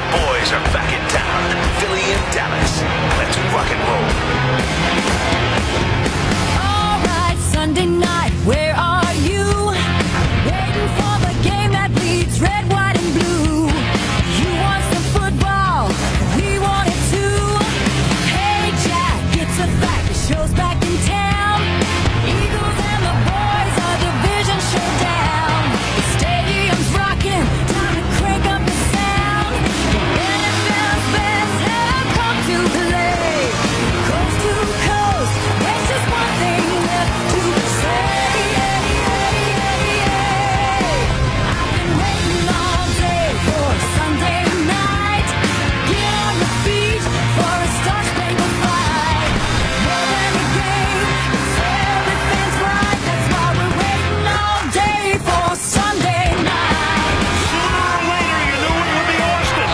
Cowboys are back in town. Philly and Dallas. Let's rock and roll. All right, Sunday night, where are you? Waiting for the game that leads red, white, and blue. You want some football? We want it too. Hey, Jack, it's a fact. The show's back in town. Eagles and the boys are division showdown. The stadium's rocking. Time to crank up the sound. The NFL's best have come to play. Coast to coast, there's just one thing left to say. I've been waiting all day for Sunday night. Get on your feet for a star-spangled fight. More than a game, it's every fan's right. That's why we're waiting all day for Sunday night. Sooner or later, you knew it would be Austin.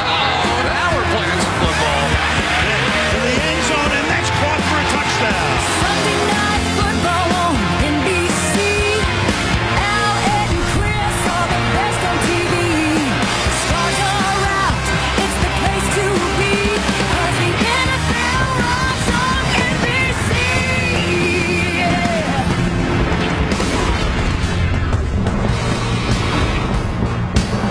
Now we're playing some football. To the end zone, and that's caught for a touchdown. Sunday night football on NBC. Al, Ed, and Chris are the best on TV. Stars are out, it's the place to be. 'Cause the NFL runs on NBC. Yeah.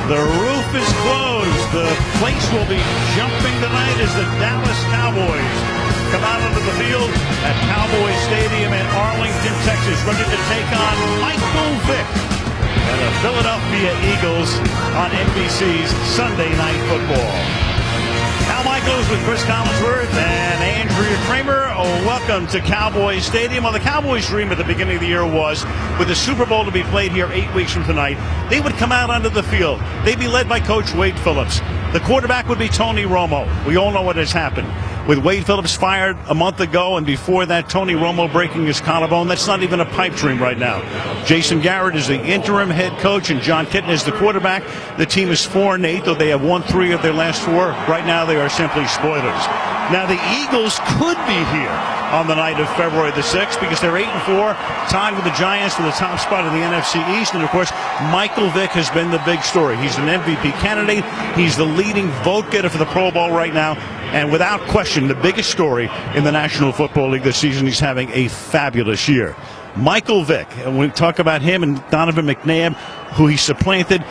The roof is closed. The place will be jumping tonight as the Dallas Cowboys come out onto the field at Cowboys Stadium in Arlington, Texas, ready to take on Michael Vick and the Philadelphia Eagles on NBC's Sunday Night Football. Al Michaels with Chris Collinsworth and Andrea Kramer. Welcome to Cowboys Stadium. Well, the Cowboys' dream at the beginning of the year was, with the Super Bowl to be played here 8 weeks from tonight, they would come out onto the field. They'd be led by Coach Wade Phillips. The quarterback would be Tony Romo. We all know what has happened. With Wade Phillips fired a month ago, and before that, Tony Romo breaking his collarbone, that's not even a pipe dream right now. Jason Garrett is the interim head coach, and John Kitten is the quarterback. The team is 4-8, though they have won 3 of their last 4. Right now, they are simply spoilers. Now, the Eagles could be here on the night of February the 6th because they're 8-4, tied with the Giants for the top spot of the NFC East. And, of course, Michael Vick has been the big story. He's an MVP candidate. He's the leading vote getter for the Pro Bowl right now. And without question, the biggest story in the National Football League this season, he's having a fabulous year. Michael Vick, and we talk about him and Donovan McNabb, who he supplanted.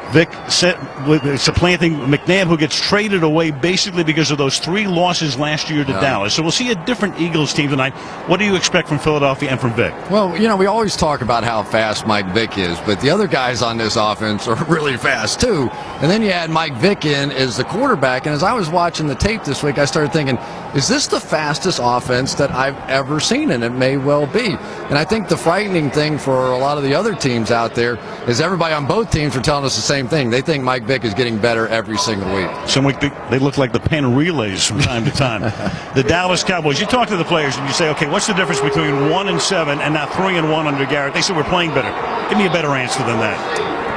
Vick supplanting McNabb, who gets traded away basically because of those 3 losses last year to Dallas. So we'll see a different Eagles team tonight. What do you expect from Philadelphia and from Vick? Well, you know, we always talk about how fast Mike Vick is, but the other guys on this offense are really fast too. And then you add Mike Vick in as the quarterback, and as I was watching the tape this week, I started thinking, is this the fastest offense that I've ever seen? And it may well be. And I think the frightening thing for a lot of the other teams out there is everybody on both teams are telling us the same thing. They think Mike Vick is getting better every single week. Some week they look like the Penn Relays from time to time. The Dallas Cowboys, you talk to the players and you say, okay, what's the difference between 1-7 and now 3-1 under Garrett? They say we're playing better. Give me a better answer than that.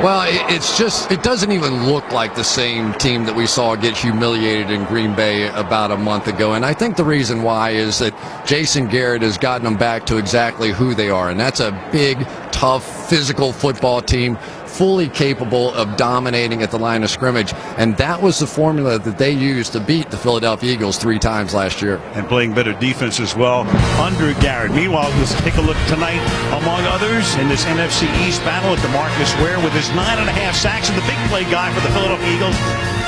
Well, it's just, it doesn't even look like the same team that we saw get humiliated in Green Bay about a month ago. And I think the reason why is that Jason Garrett has gotten them back to exactly who they are. And that's a big, tough, physical football team, fully capable of dominating at the line of scrimmage. And that was the formula that they used to beat the Philadelphia Eagles 3 times last year. And playing better defense as well under Garrett. Meanwhile, let's take a look tonight, among others, in this NFC East battle at DeMarcus Ware with his 9.5 sacks, and the big play guy for the Philadelphia Eagles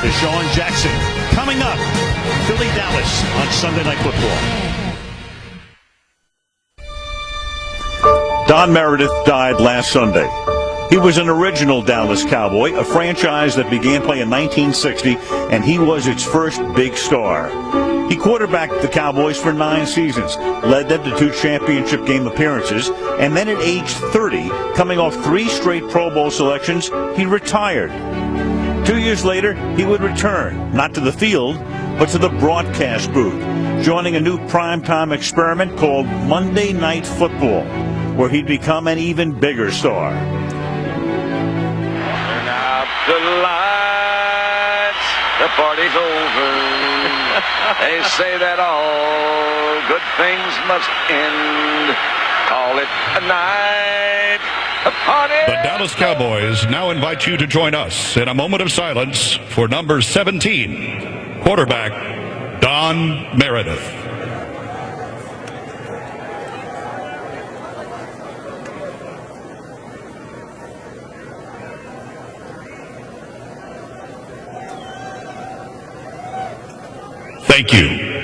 is Deshaun Jackson. Coming up, Philly Dallas on Sunday Night Football. Don Meredith died last Sunday. He was an original Dallas Cowboy, a franchise that began play in 1960, and he was its first big star. He quarterbacked the Cowboys for 9 seasons, led them to 2 championship game appearances, and then at age 30, coming off 3 straight Pro Bowl selections, he retired. 2 years later, he would return, not to the field, but to the broadcast booth, joining a new primetime experiment called Monday Night Football, where he'd become an even bigger star. The lights, the party's over. They say that all good things must end. Call it a night. The Dallas Cowboys now invite you to join us in a moment of silence for number 17, quarterback Don Meredith. Thank you.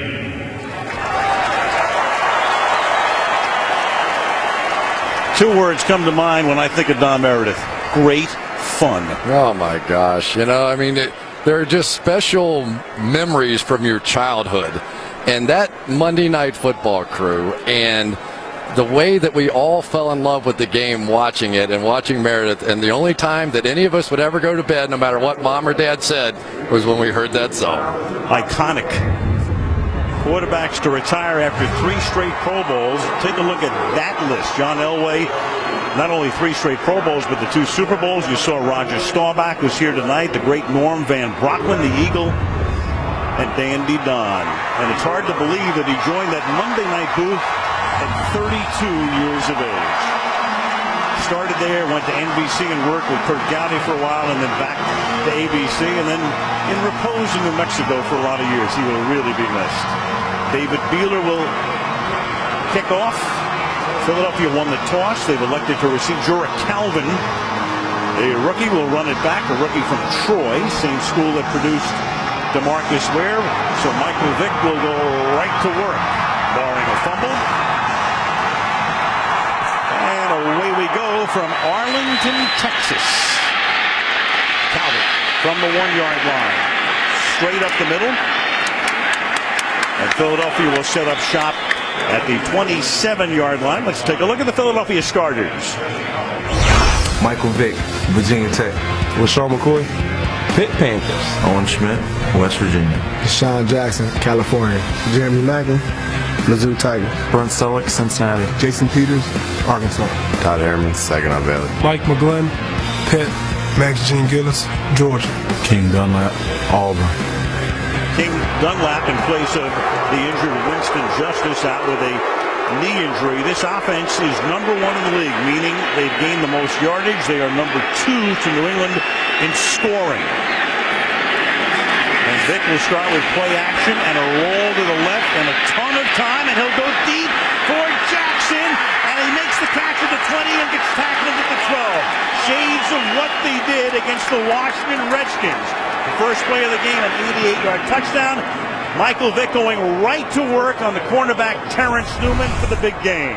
Two words come to mind when I think of Don Meredith. Great fun. Oh, my gosh. You know, I mean, there are just special memories from your childhood. And that Monday Night Football crew and the way that we all fell in love with the game watching it and watching Meredith, and the only time that any of us would ever go to bed, no matter what mom or dad said, was when we heard that song. Iconic. Quarterbacks to retire after 3 straight Pro Bowls. Take a look at that list. John Elway, not only 3 straight Pro Bowls, but the 2 Super Bowls. You saw Roger Staubach was here tonight, the great Norm Van Brocklin, the Eagle, and Dandy Don. And it's hard to believe that he joined that Monday night booth at 32 years of age. Started there, went to NBC and worked with Kurt Gowdy for a while, and then back to ABC, and then in repose in New Mexico for a lot of years. He will really be missed. David Beeler will kick off. Philadelphia won the toss. They've elected to receive Jura Calvin. A rookie will run it back, a rookie from Troy, same school that produced DeMarcus Ware. So Michael Vick will go right to work, barring a fumble. And away we go from Arlington, Texas. Calvin from the 1-yard line. Straight up the middle. And Philadelphia will set up shop at the 27-yard line. Let's take a look at the Philadelphia starters. Michael Vick, Virginia Tech. Rashawn McCoy, Pitt Panthers. Owen Schmidt, West Virginia. Deshaun Jackson, California. Jeremy Macklin, Mizzou Tigers. Brent Selleck, Cincinnati. Jason Peters, Arkansas. Todd Herman, Saginaw Valley. Mike McGlynn, Pitt. Max Gene Gillis, Georgia. King Dunlap, Auburn. King Dunlap in place of the injured Winston Justice out with a knee injury. This offense is number 1 in the league, meaning they've gained the most yardage. They are number 2 to New England in scoring. And Vick will start with play action and a roll to the left and a ton of time, and he'll go deep for Jackson, and he makes the catch at the 20 and gets tackled at the 12. Shades of what they did against the Washington Redskins. The first play of the game, an 88-yard touchdown. Michael Vick going right to work on the cornerback Terrence Newman for the big game.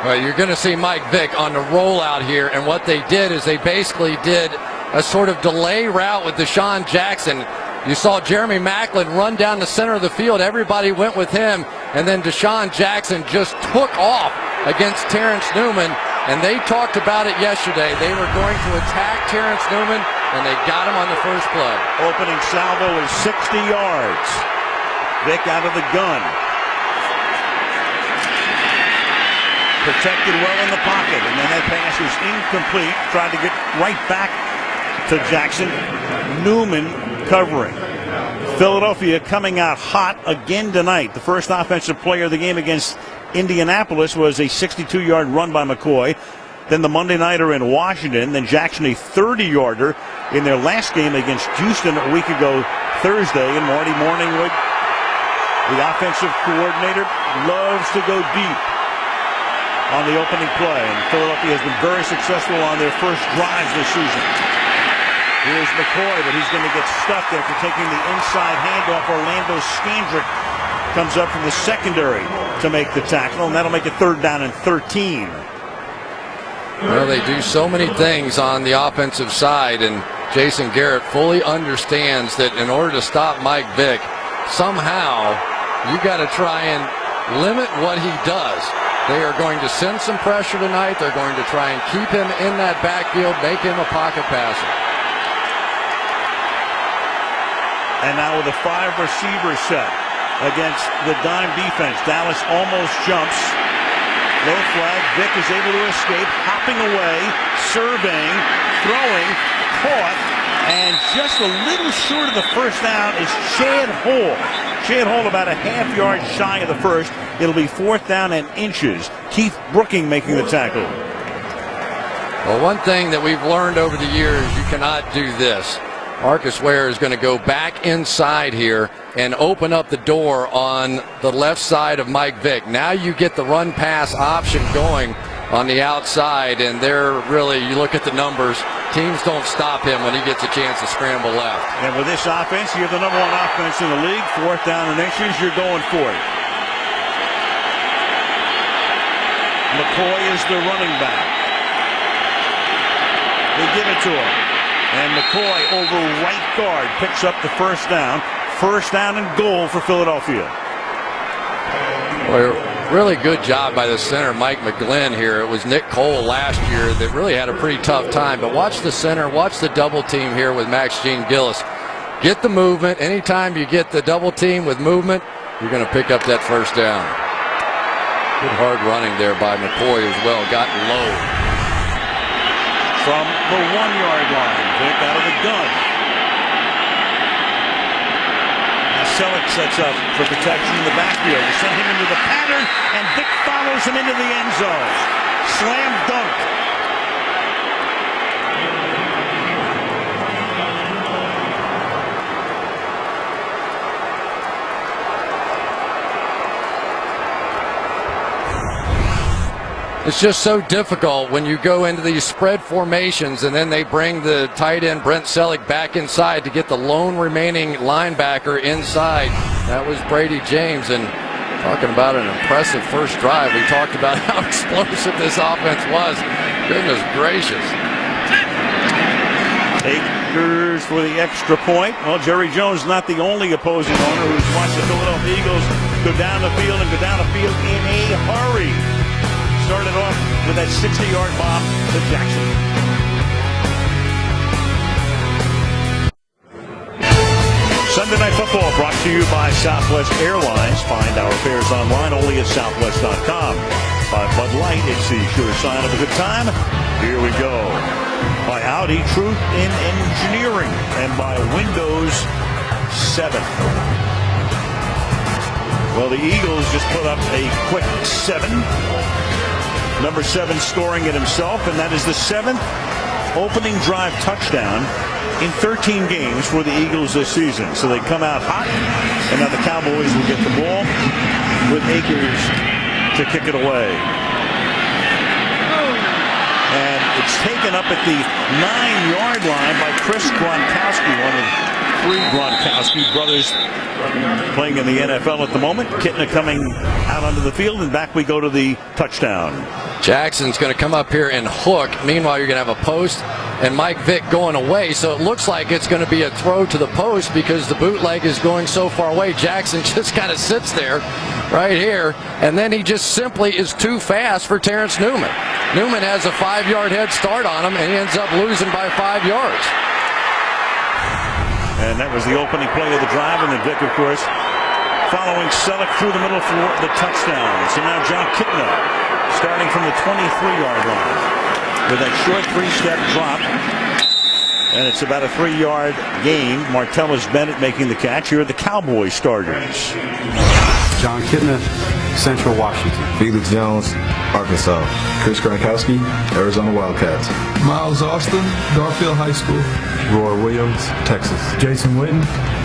Well, you're going to see Mike Vick on the rollout here, and what they did is they basically did a sort of delay route with Deshaun Jackson. You saw Jeremy Macklin run down the center of the field. Everybody went with him, and then Deshaun Jackson just took off against Terrence Newman, and they talked about it yesterday. They were going to attack Terrence Newman, and they got him on the first play. Opening salvo is 60 yards. Vick out of the gun. Protected well in the pocket, and then that pass was incomplete. Tried to get right back to Jackson. Newman covering. Philadelphia coming out hot again tonight. The first offensive player of the game against Indianapolis was a 62-yard run by McCoy. Then the Monday nighter in Washington. Then Jackson a 30-yarder in their last game against Houston a week ago Thursday. And Marty Morningwood, the offensive coordinator, loves to go deep on the opening play. And Philadelphia has been very successful on their first drives this season. Here's McCoy, but he's going to get stuffed after taking the inside handoff. Orlando Scandrick comes up from the secondary to make the tackle, and that'll make it 3rd down and 13. Well, they do so many things on the offensive side, and Jason Garrett fully understands that in order to stop Mike Vick, somehow you got to try and limit what he does. They are going to send some pressure tonight. They're going to try and keep him in that backfield, make him a pocket passer. And now with a 5-receiver set against the dime defense. Dallas almost jumps. Low flag. Vick is able to escape, hopping away, surveying, throwing, caught, and just a little short of the first down is Chad Hall. Chad Hall about a half-yard shy of the first. It'll be 4th down and inches. Keith Brooking making the tackle. Well, one thing that we've learned over the years, you cannot do this. Marcus Ware is going to go back inside here and open up the door on the left side of Mike Vick. Now you get the run pass option going on the outside, and they're really, you look at the numbers, teams don't stop him when he gets a chance to scramble left. And with this offense, you have the #1 offense in the league. 4th down and inches, you're going for it. McCoy is the running back. They give it to him. And McCoy over right guard picks up the first down. First down and goal for Philadelphia. Boy, really good job by the center, Mike McGlynn here. It was Nick Cole last year that really had a pretty tough time. But watch the center, watch the double team here with Max Gene Gillis. Get the movement. Anytime you get the double team with movement, you're going to pick up that first down. Good hard running there by McCoy as well. Got low. From the 1-yard line, Vick out of the gun. Selleck sets up for protection in the backfield. They send him into the pattern, and Vick follows him into the end zone. Slam dunk. It's just so difficult when you go into these spread formations and then they bring the tight end Brent Selleck back inside to get the lone remaining linebacker inside. That was Brady James, and talking about an impressive first drive. We talked about how explosive this offense was. Goodness gracious. Akers for the extra point. Well, Jerry Jones not the only opposing owner who's watched the Philadelphia Eagles go down the field and go down the field in a hurry. Started off with that 60-yard bomb to Jackson. Sunday Night Football brought to you by Southwest Airlines. Find our fares online only at southwest.com. By Bud Light, it's the sure sign of a good time. Here we go. By Audi, truth in engineering. And by Windows 7. Well, the Eagles just put up a quick 7. Number 7 scoring it himself, and that is the 7th opening drive touchdown in 13 games for the Eagles this season. So they come out hot, and now the Cowboys will get the ball with Akers to kick it away. And it's taken up at the 9-yard line by Chris Gronkowski, one of 3 Gronkowski brothers playing in the NFL at the moment. Kitna coming out onto the field, and back we go to the touchdown. Jackson's going to come up here and hook. Meanwhile, you're going to have a post and Mike Vick going away. So it looks like it's going to be a throw to the post because the bootleg is going so far away. Jackson just kind of sits there right here, and then he just simply is too fast for Terrence Newman. Newman has a 5-yard head start on him, and he ends up losing by 5 yards. And that was the opening play of the drive, and then Vick, of course, following Selleck through the middle for the touchdown. So now John Kitna starting from the 23-yard line with that short 3-step drop. And it's about a 3-yard gain. Martellus Bennett making the catch. Here are the Cowboys starters. John Kitna, Central Washington. Felix Jones, Arkansas. Chris Gronkowski, Arizona Wildcats. Miles Austin, Garfield High School. Roy Williams, Texas. Jason Witten,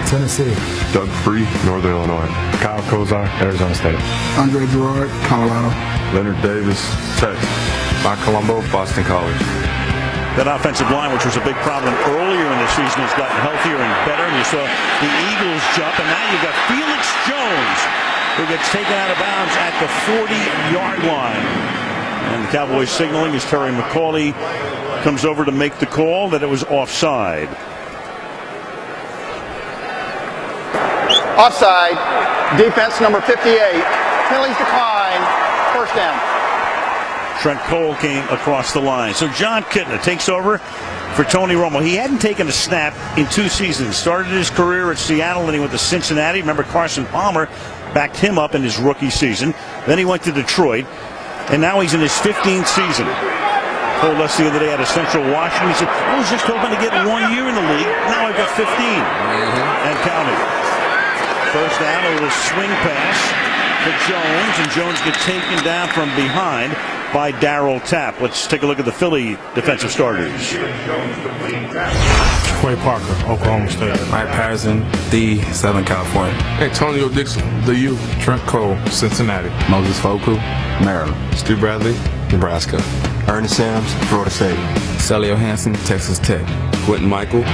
Tennessee. Doug Free, Northern Illinois. Kyle Kozar, Arizona State. Andre Gerard, Colorado. Leonard Davis, Texas. Mike Colombo, Boston College. That offensive line, which was a big problem earlier in the season, has gotten healthier and better. And you saw the Eagles jump, and now you've got Felix Jones, who gets taken out of bounds at the 40-yard line. And the Cowboys signaling as Terry McCauley comes over to make the call that it was offside. Offside. Defense number 58. Penalties decline. First down. Trent Cole came across the line. So John Kitna takes over for Tony Romo. He hadn't taken a snap in 2 seasons. Started his career at Seattle, then he went to Cincinnati. Remember, Carson Palmer backed him up in his rookie season. Then he went to Detroit, and now he's in his 15th season. Told us the other day out of Central Washington, he said, I was just hoping to get 1 year in the league. Now I've got 15 and counting. First down, a little swing pass to Jones, and Jones gets taken down from behind by Darryl Tapp. Let's take a look at the Philly defensive starters. Trey Parker, Oklahoma State. Mike Patterson, D, Southern California. Antonio Dixon, the U. Trent Cole, Cincinnati. Moses Foku, Maryland. Stu Bradley, Nebraska. Ernest Sims, Florida State. Celio Hansen, Texas Tech. Quentin Michael,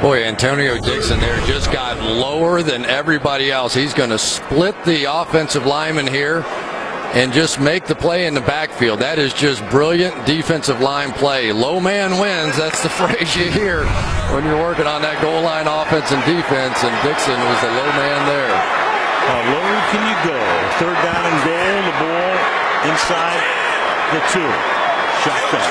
Boy, Antonio Dixon there just got lower than everybody else. He's going to split the offensive lineman here and just make the play in the backfield. That is just brilliant defensive line play. Low man wins. That's the phrase you hear when you're working on that goal line offense and defense, and Dixon was the low man there. How low can you go? Third down and goal. The ball inside the 2. Shotgun.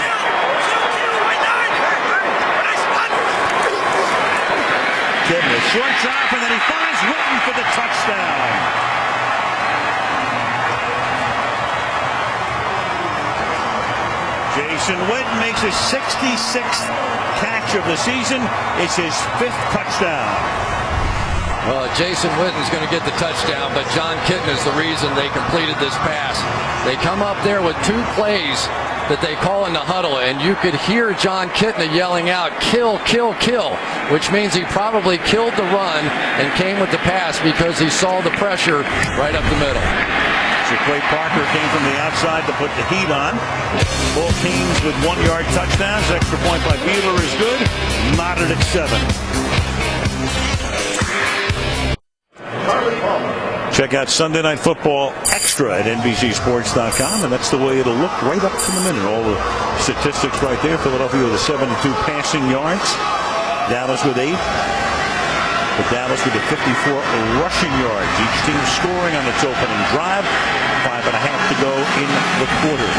Kidner, short drop, and then he finds Witten for the touchdown. Jason Witten makes his 66th catch of the season. It's his 5th touchdown. Well, Jason Witten's going to get the touchdown, but John Kitten is the reason they completed this pass. They come up there with 2 plays that they call in the huddle, and you could hear John Kitna yelling out, kill, kill, kill, which means he probably killed the run and came with the pass because he saw the pressure right up the middle. So Clay Parker came from the outside to put the heat on. Both teams with 1-yard touchdowns. Extra point by Beeler is good. Knotted at 7. Check out Sunday Night Football Extra at NBCSports.com, and that's the way it'll look right up to the minute. All the statistics right there. Philadelphia with 72 passing yards. Dallas with 8. But Dallas with the 54 rushing yards. Each team scoring on its opening drive. 5.5 to go in the quarter.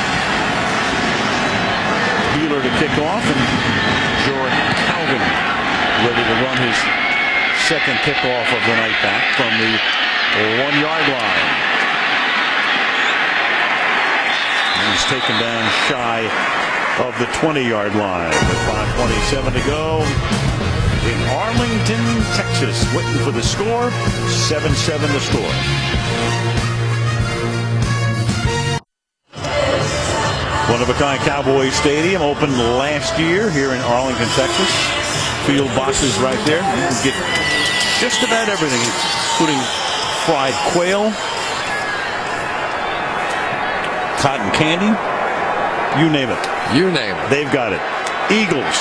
Beeler to kick off, and Jordan Calvin ready to run his second kickoff of the night back from the 1-yard line. He's taken down shy of the 20-yard line with 5:27 to go in Arlington, Texas. Witten for the score. 7-7 the score. One-of-a-kind Cowboys Stadium opened last year here in Arlington, Texas. Field boxes right there. You can get just about everything, including fried quail, cotton candy, you name it. You name it. They've got it. Eagles,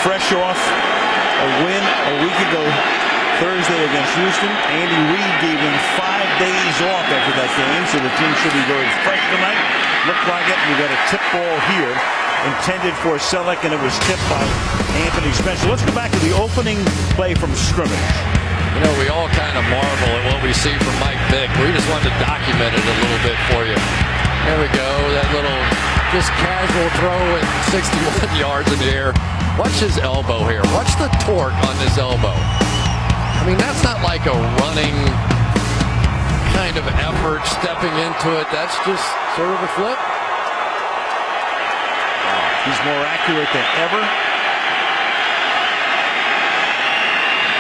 fresh off a win a week ago Thursday against Houston. Andy Reid gave them 5 days off after that game, so the team should be very fresh tonight. Looked like it. We got a tip ball here intended for Selleck, and it was tipped by Anthony Spencer. Let's go back to the opening play from scrimmage. You know, we all kind of marvel at what we see from Mike Vick. We just wanted to document it a little bit for you. There we go. That little just casual throw at 61 yards in the air. Watch his elbow here. Watch the torque on this elbow. I mean, that's not like a running kind of effort, stepping into it. That's just sort of a flip. He's more accurate than ever.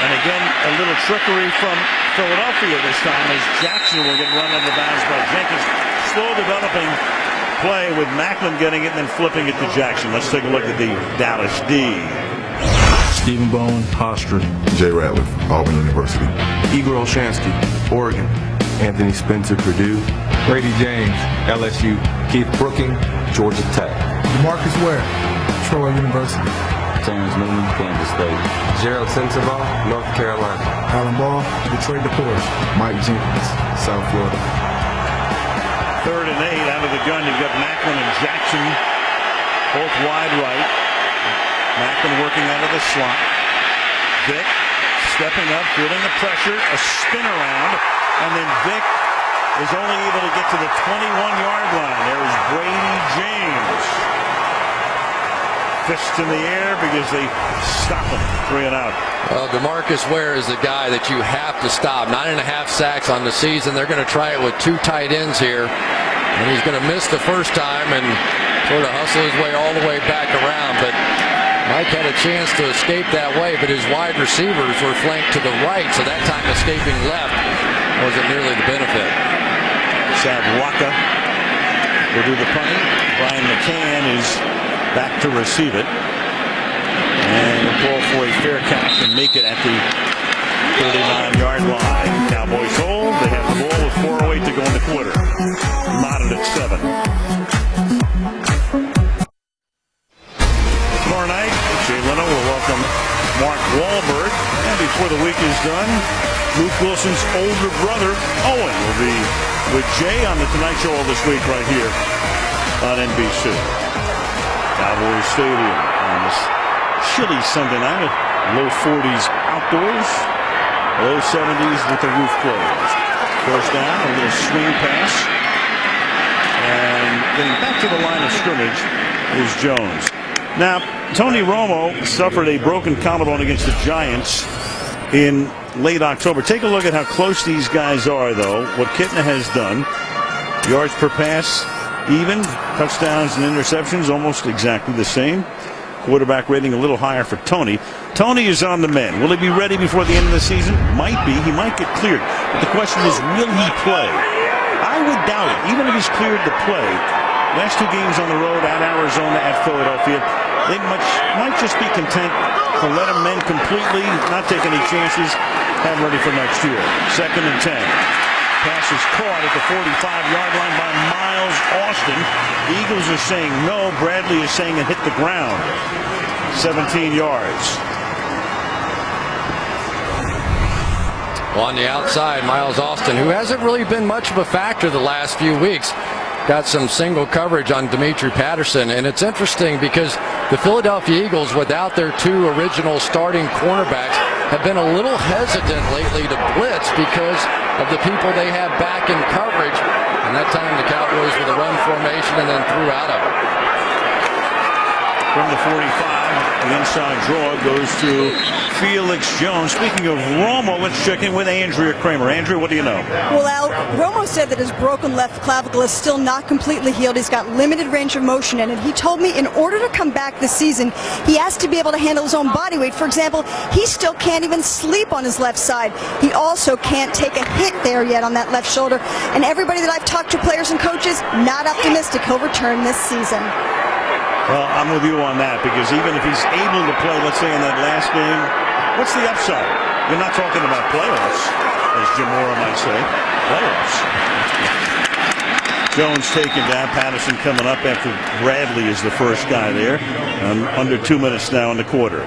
And again, a little trickery from Philadelphia this time as Jackson will get run out of bounds by Jenkins. Slow developing play with Macklin getting it and then flipping it to Jackson. Let's take a look at the Dallas D. Stephen Bowen, Hofstra. Jay Ratliff, Auburn University. Igor Olshansky, Oregon. Anthony Spencer, Purdue. Brady James, LSU. Keith Brooking, Georgia Tech. DeMarcus Ware, Troy University. James Newman, Kansas State. Gerald Sensabaugh, North Carolina. Alan Ball, Detroit DePorge. Mike Jenkins, South Florida. 3rd and 8 out of the gun. You've got Macklin and Jackson both wide right. Macklin working out of the slot. Vick stepping up, feeling the pressure, a spin around, and then Vick is only able to get to the 21-yard line. There is Brady James. Fist in the air because they stop him. 3 and out. Well, DeMarcus Ware is the guy that you have to stop. 9.5 sacks on the season. They're going to try it with 2 tight ends here. And he's going to miss the first time and sort of hustle his way all the way back around. But Mike had a chance to escape that way, but his wide receivers were flanked to the right, so that time escaping left wasn't nearly the benefit. Sad Waka will do the punting. Brian McCann is back to receive it. And the ball for a fair catch and make it at the 39-yard line. Cowboys hold. They have the ball with 4:08 to go in the quarter. Knotted at 7. Tomorrow night, Jay Leno will done. Luke Wilson's older brother, Owen, will be with Jay on The Tonight Show all this week right here on NBC. Cowboys Stadium on this chilly Sunday night. Low 40s outdoors, low 70s with the roof closed. First down, a little swing pass. And getting back to the line of scrimmage is Jones. Now, Tony Romo suffered a broken collarbone against the Giants in late October. Take a look at how close these guys are, though. What Kitna has done. Yards per pass, even. Touchdowns and interceptions, almost exactly the same. Quarterback rating a little higher for Tony. Tony is on the mend. Will he be ready before the end of the season? Might be. He might get cleared. But the question is, will he play? I would doubt it. Even if he's cleared to play, last 2 games on the road, at Arizona, at Philadelphia, they might just be content to let him mend completely, not take any chances, have him ready for next year. 2nd and 10. Pass is caught at the 45-yard line by Miles Austin. The Eagles are saying no. Bradley is saying it hit the ground. 17 yards. On the outside, Miles Austin, who hasn't really been much of a factor the last few weeks, got some single coverage on Dimitri Patterson. And it's interesting because the Philadelphia Eagles, without their 2 original starting cornerbacks, have been a little hesitant lately to blitz because of the people they have back in coverage. And that time the Cowboys with a run formation and then threw out of it. From the 45, the inside draw goes to Felix Jones. Speaking of Romo, let's check in with Andrea Kramer. Andrea, what do you know? Well, Al, Romo said that his broken left clavicle is still not completely healed. He's got limited range of motion in it. He told me in order to come back this season, he has to be able to handle his own body weight. For example, he still can't even sleep on his left side. He also can't take a hit there yet on that left shoulder. And everybody that I've talked to, players and coaches, not optimistic he'll return this season. Well, I'm with you on that, because even if he's able to play, let's say in that last game, what's the upside? You're not talking about playoffs, as Jim Mora might say. Playoffs. Jones taken down. Patterson coming up after Bradley is the first guy there. Under 2 minutes now in the quarter.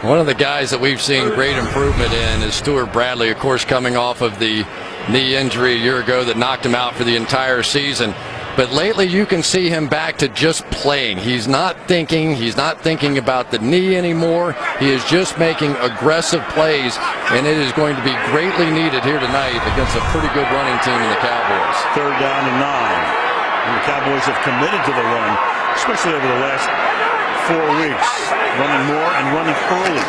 One of the guys that we've seen great improvement in is Stuart Bradley, of course, coming off of the knee injury a year ago that knocked him out for the entire season. But lately you can see him back to just playing. He's not thinking about the knee anymore. He is just making aggressive plays, and it is going to be greatly needed here tonight against a pretty good running team in the Cowboys. 3rd down and 9. And the Cowboys have committed to the run, especially over the last 4 weeks. Running more and running early.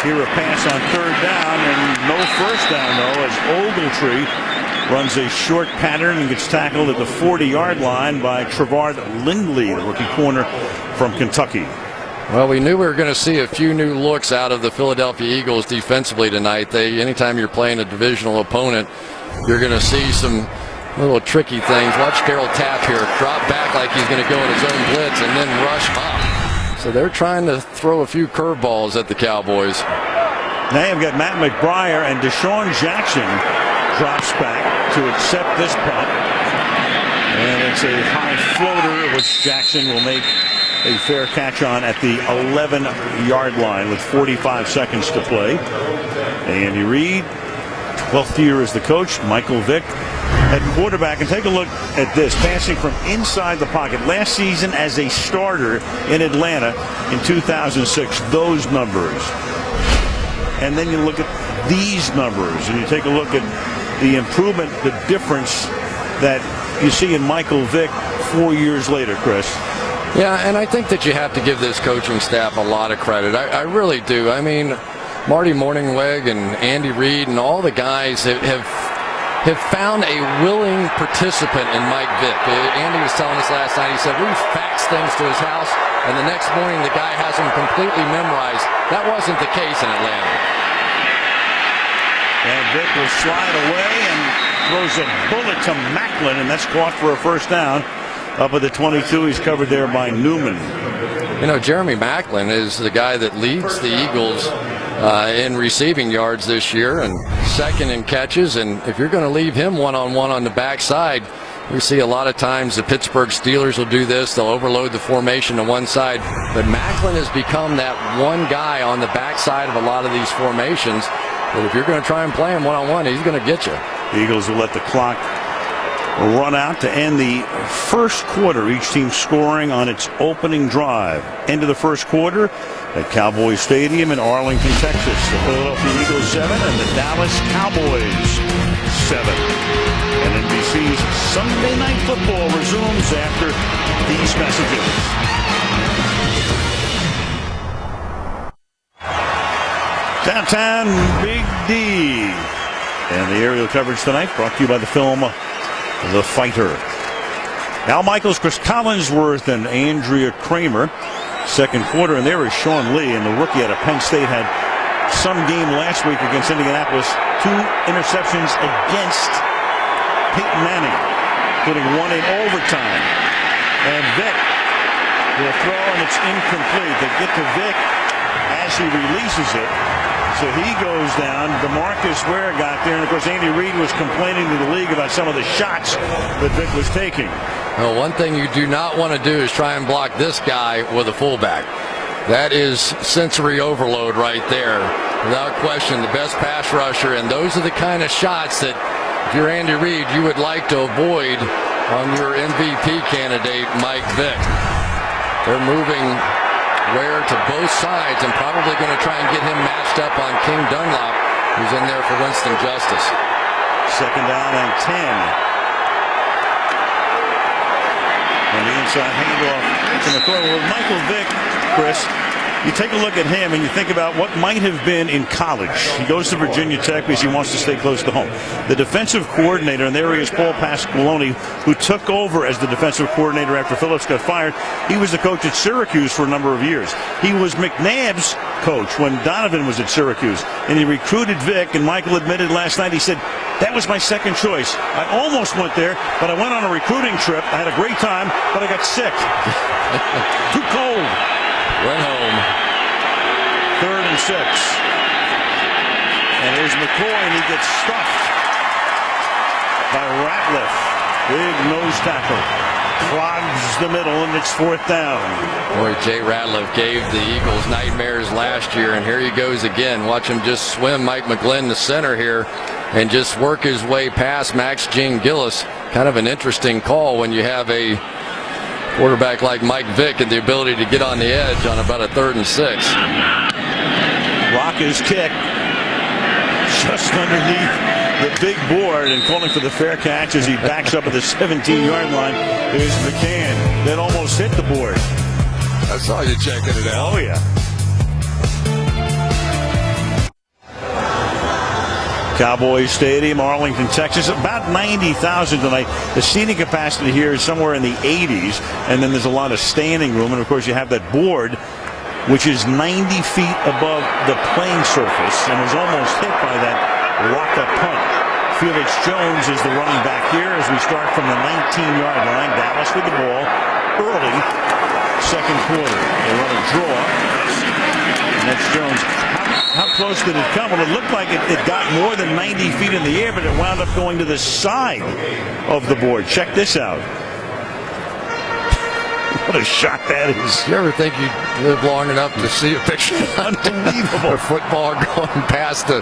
Here a pass on 3rd down, and no first down, though, as Ogletree runs a short pattern and gets tackled at the 40-yard line by Trevard Lindley, the rookie corner from Kentucky. Well, we knew we were going to see a few new looks out of the Philadelphia Eagles defensively tonight. Anytime you're playing a divisional opponent, you're going to see some little tricky things. Watch Darryl Tapp here drop back like he's going to go in his own blitz and then rush up. So they're trying to throw a few curveballs at the Cowboys. Now you've got Matt McBriar, and Deshaun Jackson drops back to accept this punt. And it's a high floater, which Jackson will make a fair catch on at the 11-yard line with 45 seconds to play. Andy Reid, 12th year as the coach. Michael Vick at quarterback. And take a look at this, passing from inside the pocket. Last season as a starter in Atlanta in 2006, those numbers. And then you look at these numbers, and you take a look at the improvement, the difference that you see in Michael Vick 4 years later, Chris. Yeah, and I think that you have to give this coaching staff a lot of credit. I really do. I mean, Marty Mornhinweg and Andy Reid and all the guys have found a willing participant in Mike Vick. Andy was telling us last night, he said, we faxed things to his house, and the next morning the guy has them completely memorized. That wasn't the case in Atlanta. And Vick will slide away and throws a bullet to Macklin, and that's caught for a first down. Up at the 22, he's covered there by Newman. You know, Jeremy Macklin is the guy that leads the Eagles in receiving yards this year and second in catches. And if you're going to leave him one-on-one on the backside, we see a lot of times the Pittsburgh Steelers will do this. They'll overload the formation to one side. But Macklin has become that one guy on the backside of a lot of these formations. But if you're going to try and play him one-on-one, he's going to get you. The Eagles will let the clock run out to end the first quarter. Each team scoring on its opening drive. End of the first quarter at Cowboys Stadium in Arlington, Texas. The Philadelphia Eagles 7 and the Dallas Cowboys 7. And NBC's Sunday Night Football resumes after these messages. Downtown Big D. And the aerial coverage tonight brought to you by the film The Fighter. Al Michaels, Chris Collinsworth, and Andrea Kramer. Second quarter, and there is Sean Lee, and the rookie out of Penn State had some game last week against Indianapolis. 2 interceptions against Peyton Manning, including one in overtime. And Vick will throw, and it's incomplete. They get to Vick as he releases it. So he goes down. DeMarcus Ware got there. And, of course, Andy Reid was complaining to the league about some of the shots that Vick was taking. Well, one thing you do not want to do is try and block this guy with a fullback. That is sensory overload right there. Without question, the best pass rusher. And those are the kind of shots that, if you're Andy Reid, you would like to avoid on your MVP candidate, Mike Vick. They're moving Ware to both sides and probably going to try and get him matched up on King Dunlop, who's in there for Winston Justice. Second down and 10. And the inside handoff to McCoy. Well, Michael Vick, Chris, you take a look at him and you think about what might have been in college. He goes to Virginia Tech because he wants to stay close to home. The defensive coordinator, and there he is, Paul Pasqualoni, who took over as the defensive coordinator after Phillips got fired. He was the coach at Syracuse for a number of years. He was McNabb's coach when Donovan was at Syracuse, and he recruited Vick, and Michael admitted last night, he said, that was my second choice. I almost went there, but I went on a recruiting trip. I had a great time, but I got sick. Too cold. Went home. 3rd and 6. And here's McCoy, and he gets stuffed by Ratliff. Big nose tackle. Clogs the middle, and it's 4th down. Boy, Jay Ratliff gave the Eagles nightmares last year, and here he goes again. Watch him just swim Mike McGlynn, the center here, and just work his way past Max Gene Gillis. Kind of an interesting call when you have a quarterback like Mike Vick and the ability to get on the edge on about a 3rd and 6. Rock his kick just underneath the big board and calling for the fair catch as he backs up at the 17-yard line. Here's McCann that almost hit the board. I saw you checking it out. Oh, yeah. Cowboys Stadium, Arlington, Texas. About 90,000 tonight. The seating capacity here is somewhere in the 80s, and then there's a lot of standing room. And, of course, you have that board, which is 90 feet above the playing surface and was almost hit by that rock-up punt. Felix Jones is the running back here as we start from the 19-yard line. Dallas with the ball early, second quarter. They run a draw, and that's Jones. How close did it come? Well, it looked like it got more than 90 feet in the air, but it wound up going to the side of the board. Check this out. What a shot that is. You ever think you'd live long enough to see a picture? Unbelievable. A football going past the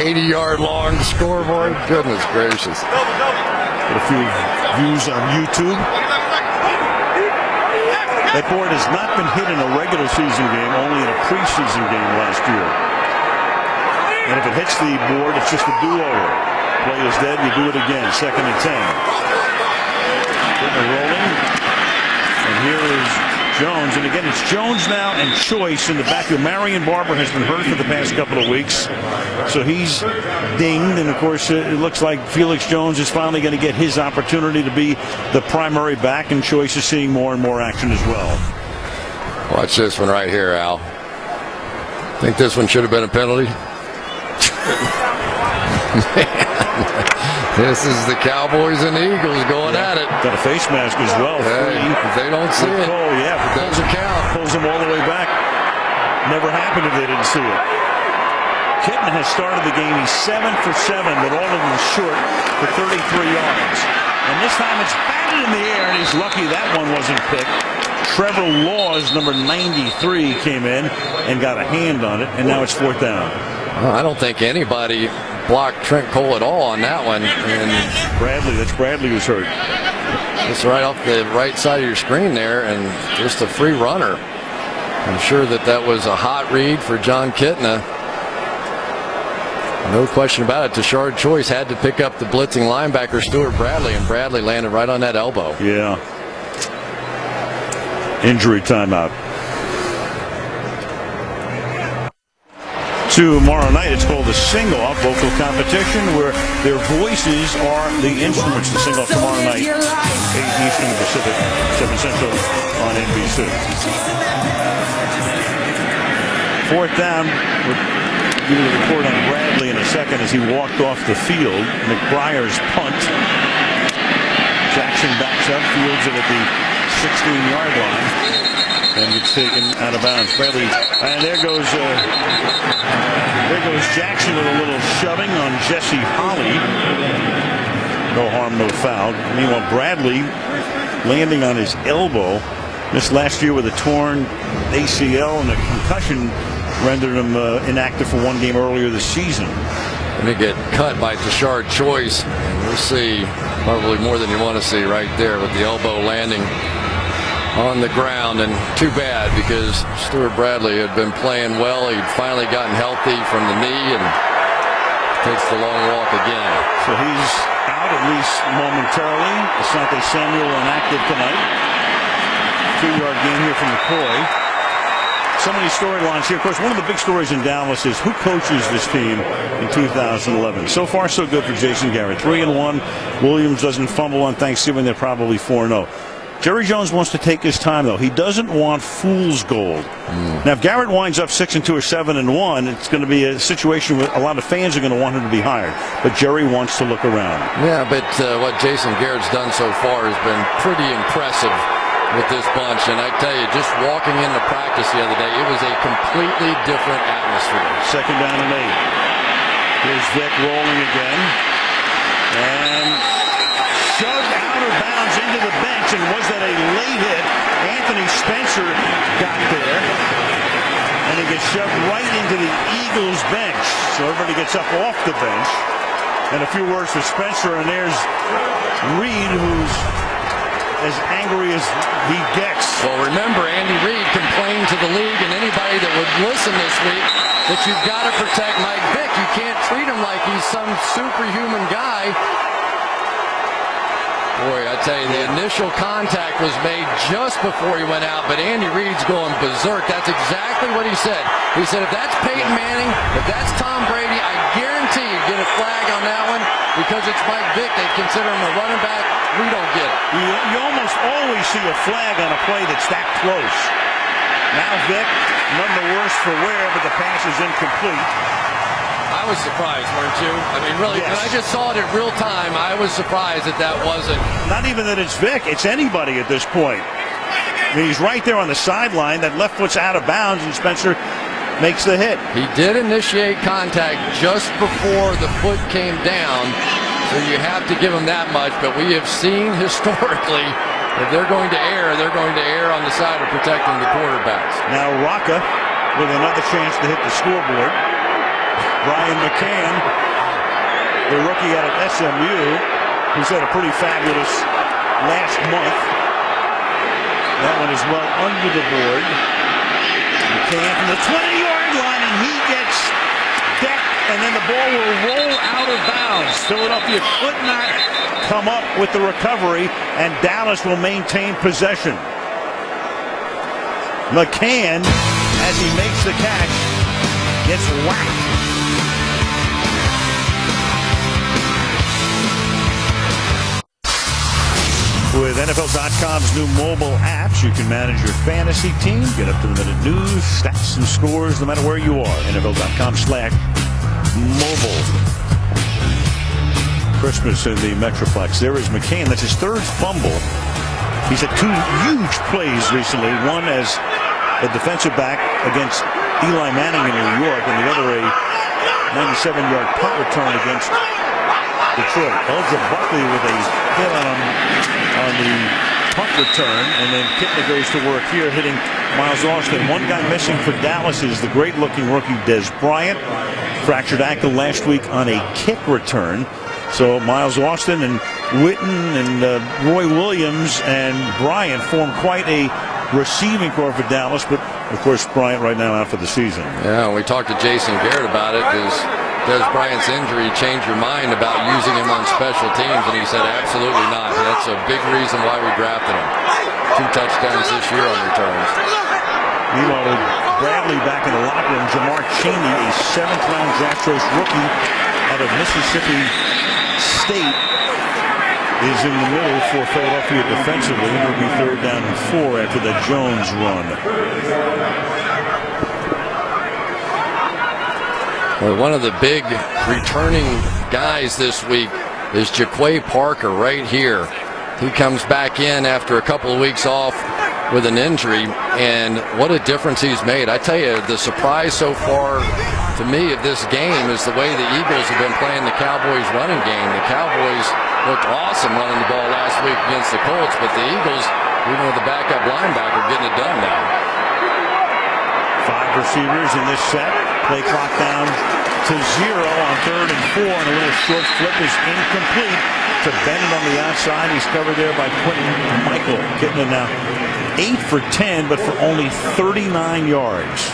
80-yard long scoreboard? Goodness gracious. Got a few views on YouTube. That board has not been hit in a regular season game, only in a preseason game last year. And if it hits the board, it's just a do-over. Play is dead, you do it again. 2nd and 10. Getting rolling. And here is Jones. And again, it's Jones now and Choice in the backfield. Marion Barber has been hurt for the past couple of weeks. So he's dinged. And, of course, it looks like Felix Jones is finally going to get his opportunity to be the primary back. And Choice is seeing more and more action as well. Watch this one right here, Al. Think this one should have been a penalty? This is the Cowboys and Eagles going at it. Got a face mask as well. Hey, if they don't see it, it doesn't count. Pulls them all the way back. Never happened if they didn't see it. Kitten has started the game. He's 7 for 7, but all of them short for 33 yards. And this time it's batted in the air, and he's lucky that one wasn't picked. Trevor Laws, number 93, came in and got a hand on it, and now it's 4th down. I don't think anybody blocked Trent Cole at all on that one. And that's Bradley who's hurt. It's right off the right side of your screen there, and just a free runner. I'm sure that was a hot read for John Kitna. No question about it. Tashard Choice had to pick up the blitzing linebacker Stuart Bradley, and Bradley landed right on that elbow. Yeah. Injury timeout. Tomorrow night, it's called the Sing-Off vocal competition, where their voices are the instruments. The Sing-Off tomorrow night, 8 Eastern Pacific, 7 Central on NBC. 4th down. We'll give you the report on Bradley in a second as he walked off the field. McBriar's punt. Jackson backs up, fields it at the 16-yard line. And gets taken out of bounds. Bradley, and there goes Jackson with a little shoving on Jesse Holley. No harm, no foul. Meanwhile, Bradley landing on his elbow. Missed last year with a torn ACL, and a concussion rendered him inactive for one game earlier this season. And he get cut by Tashard Choice. And we'll see probably more than you want to see right there with the elbow landing on the ground. And too bad, because Stuart Bradley had been playing well. He'd finally gotten healthy from the knee and takes the long walk again. So he's out at least momentarily. Asante Samuel inactive tonight. 2-yard gain here from McCoy. So many storylines here. Of course, one of the big stories in Dallas is who coaches this team in 2011. So far, so good for Jason Garrett. 3-1. Williams doesn't fumble on Thanksgiving. They're probably 4-0. Jerry Jones wants to take his time, though. He doesn't want fool's gold. Now, if Garrett winds up 6-2 or 7-1, it's going to be a situation where a lot of fans are going to want him to be hired. But Jerry wants to look around. Yeah, but what Jason Garrett's done so far has been pretty impressive with this bunch. And I tell you, just walking into practice the other day, it was a completely different atmosphere. 2nd down and 8. Here's Vick rolling again. And shoved out of bounds into the bench. And was that a late hit? Anthony Spencer got there. And he gets shoved right into the Eagles bench. So everybody gets up off the bench. And a few words for Spencer. And there's Reed, who's as angry as he gets. Well, remember, Andy Reid complained to the league and anybody that would listen this week that you've got to protect Mike Vick. You can't treat him like he's some superhuman guy. Boy, I tell you, the initial contact was made just before he went out, but Andy Reid's going berserk. That's exactly what he said. He said, if that's Peyton Manning, if that's Tom Brady, I guarantee you get a flag on that one because it's Mike Vick. They consider him a running back. We don't get it. You almost always see a flag on a play that's that close. Now Vick, none the worse for wear, but the pass is incomplete. I was surprised, weren't you? I mean, really, yes. When I just saw it in real time, I was surprised that wasn't. Not even that it's Vick, it's anybody at this point. I mean, he's right there on the sideline. That left foot's out of bounds, and Spencer makes the hit. He did initiate contact just before the foot came down, so you have to give him that much. But we have seen historically, if they're going to err on the side of protecting the quarterbacks. Now Rocca with another chance to hit the scoreboard. Brian McCann, the rookie out of SMU, who's had a pretty fabulous last month. That one is well under the board. McCann from the 20-yard line, and he gets decked, and then the ball will roll out of bounds. Philadelphia could not come up with the recovery, and Dallas will maintain possession. McCann, as he makes the catch, gets whacked. With NFL.com's new mobile apps, you can manage your fantasy team, get up-to-the-minute news, stats, and scores no matter where you are. NFL.com/mobile. Christmas in the Metroplex. There is McCann. That's his 3rd fumble. He's had 2 huge plays recently. One as a defensive back against Eli Manning in New York, and the other a 97-yard punt return against Detroit. Elgin Buckley with a hit on the punt return, and then Kitna goes to work here, hitting Miles Austin. One guy missing for Dallas is the great-looking rookie Des Bryant. Fractured ankle last week on a kick return. So Miles Austin and Witten and Roy Williams and Bryant form quite a receiving corps for Dallas, but of course Bryant right now out for the season. Yeah, we talked to Jason Garrett about it. Does Des Bryant's injury change your mind about using him on special teams? And he said absolutely not. That's a big reason why we drafted him. 2 touchdowns this year on returns. Meanwhile, with Bradley back in the locker room, Jamar Chaney, a 7th-round draft choice rookie out of Mississippi State, is in the middle for Philadelphia defensively. It'll be 3rd down and 4 after the Jones run. Well, one of the big returning guys this week is Jaquay Parker right here. He comes back in after a couple of weeks off with an injury, and what a difference he's made. I tell you, the surprise so far to me of this game is the way the Eagles have been playing the Cowboys running game. The Cowboys looked awesome running the ball last week against the Colts, but the Eagles, even with the backup linebacker, getting it done now. 5 receivers in this set. Play clock down to 0 on 3rd and 4, and a little short flip is incomplete to Bennett on the outside. He's covered there by Quentin Michael. Getting it now 8 for 10, but for only 39 yards.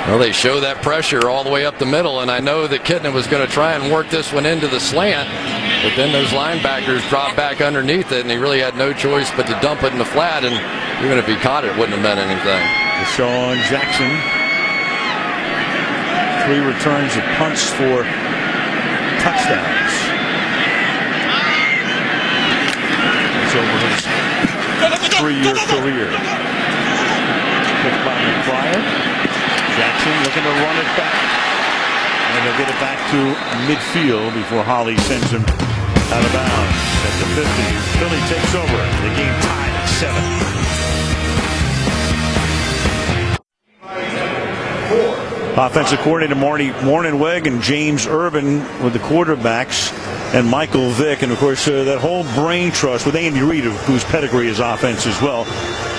Well, they show that pressure all the way up the middle, and I know that Kitna was going to try and work this one into the slant, but then those linebackers dropped back underneath it, and he really had no choice but to dump it in the flat, and even if he caught it, it wouldn't have meant anything. Deshaun Jackson, 3 returns of punts for touchdowns. It's over his 3-year career. Picked by McBride. Jackson looking to run it back. And they'll get it back to midfield before Holly sends him out of bounds at the 50. Philly takes over. The game tied at 7. Offensive coordinator Marty Mornhinweg and James Urban with the quarterbacks, and Michael Vick, and of course that whole brain trust with Andy Reid, whose pedigree is offense as well,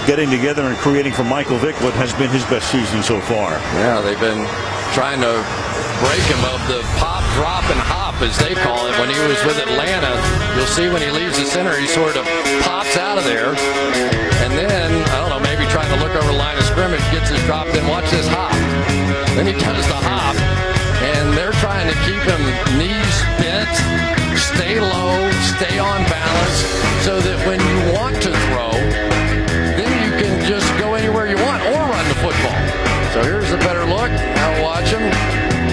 getting together and creating for Michael Vick what has been his best season so far. Yeah, they've been trying to break him of the pop, drop, and hop, as they call it. When he was with Atlanta, you'll see when he leaves the center, he sort of pops out of there, and then, I don't know, maybe trying to look over the line of scrimmage, gets his drop, then watch this hop. Then he does the hop, and they're trying to keep him knees bent, stay low, stay on balance, so that when you want to throw, then you can just go anywhere you want or run the football. So here's a better look. Now watch him. A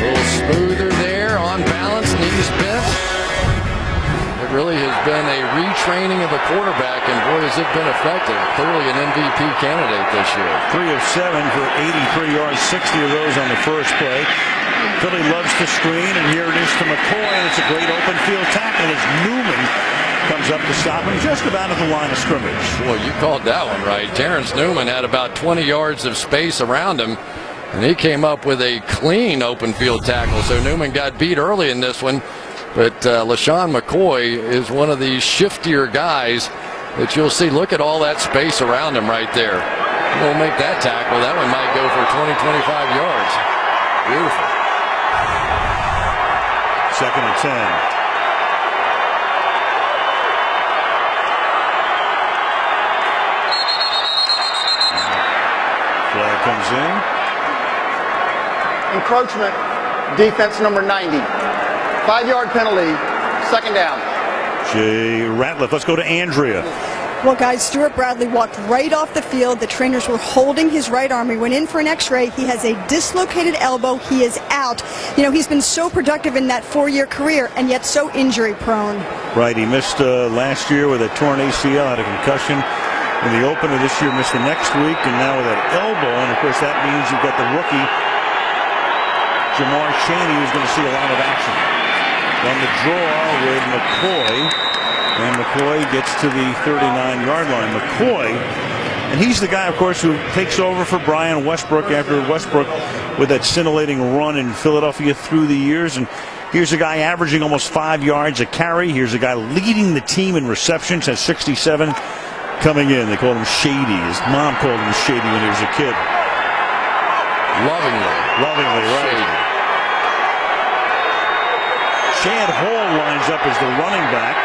little smoother there, on balance, knees bent. It really has been a retraining of a quarterback, and boy, has it been effective. Clearly an MVP candidate this year. 3 of 7 for 83 yards, 60 of those on the first play. Philly loves to screen, and here it is to McCoy, and it's a great open field tackle as Newman comes up to stop him just about at the line of scrimmage. Well, you called that one right. Terrence Newman had about 20 yards of space around him, and he came up with a clean open field tackle. So Newman got beat early in this one, but LaShawn McCoy is one of these shiftier guys that you'll see. Look at all that space around him right there. He'll make that tackle. That one might go for 20, 25 yards. Beautiful. 2nd and 10. Flag comes in. Encroachment, defense number 90. 5-yard penalty, 2nd down. Jay Ratliff. Let's go to Andrea. Well, guys, Stuart Bradley walked right off the field. The trainers were holding his right arm. He went in for an x-ray. He has a dislocated elbow. He is out. You know, he's been so productive in that 4-year career and yet so injury prone. Right, he missed last year with a torn ACL, had a concussion in the opener this year, missed the next week, and now with that elbow, and of course that means you've got the rookie Jamar Chaney, who's going to see a lot of action. On the draw with McCoy, and McCoy gets to the 39-yard line. McCoy, and he's the guy, of course, who takes over for Brian Westbrook after Westbrook with that scintillating run in Philadelphia through the years. And here's a guy averaging almost 5 yards a carry. Here's a guy leading the team in receptions, has 67. coming in. They called him Shady. His mom called him Shady when he was a kid. Lovingly, right? Shady. Chad Hall lines up as the running back.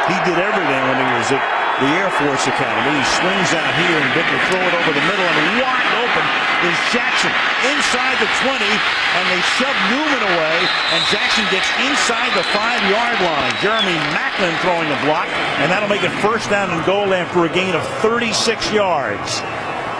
He did everything when he was at the Air Force Academy. He swings out here, and Vic will throw it over the middle, and wide open is Jackson inside the 20, and they shove Newman away, and Jackson gets inside the 5-yard line. Jeremy Macklin throwing the block, and that'll make it first down and goal after a gain of 36 yards.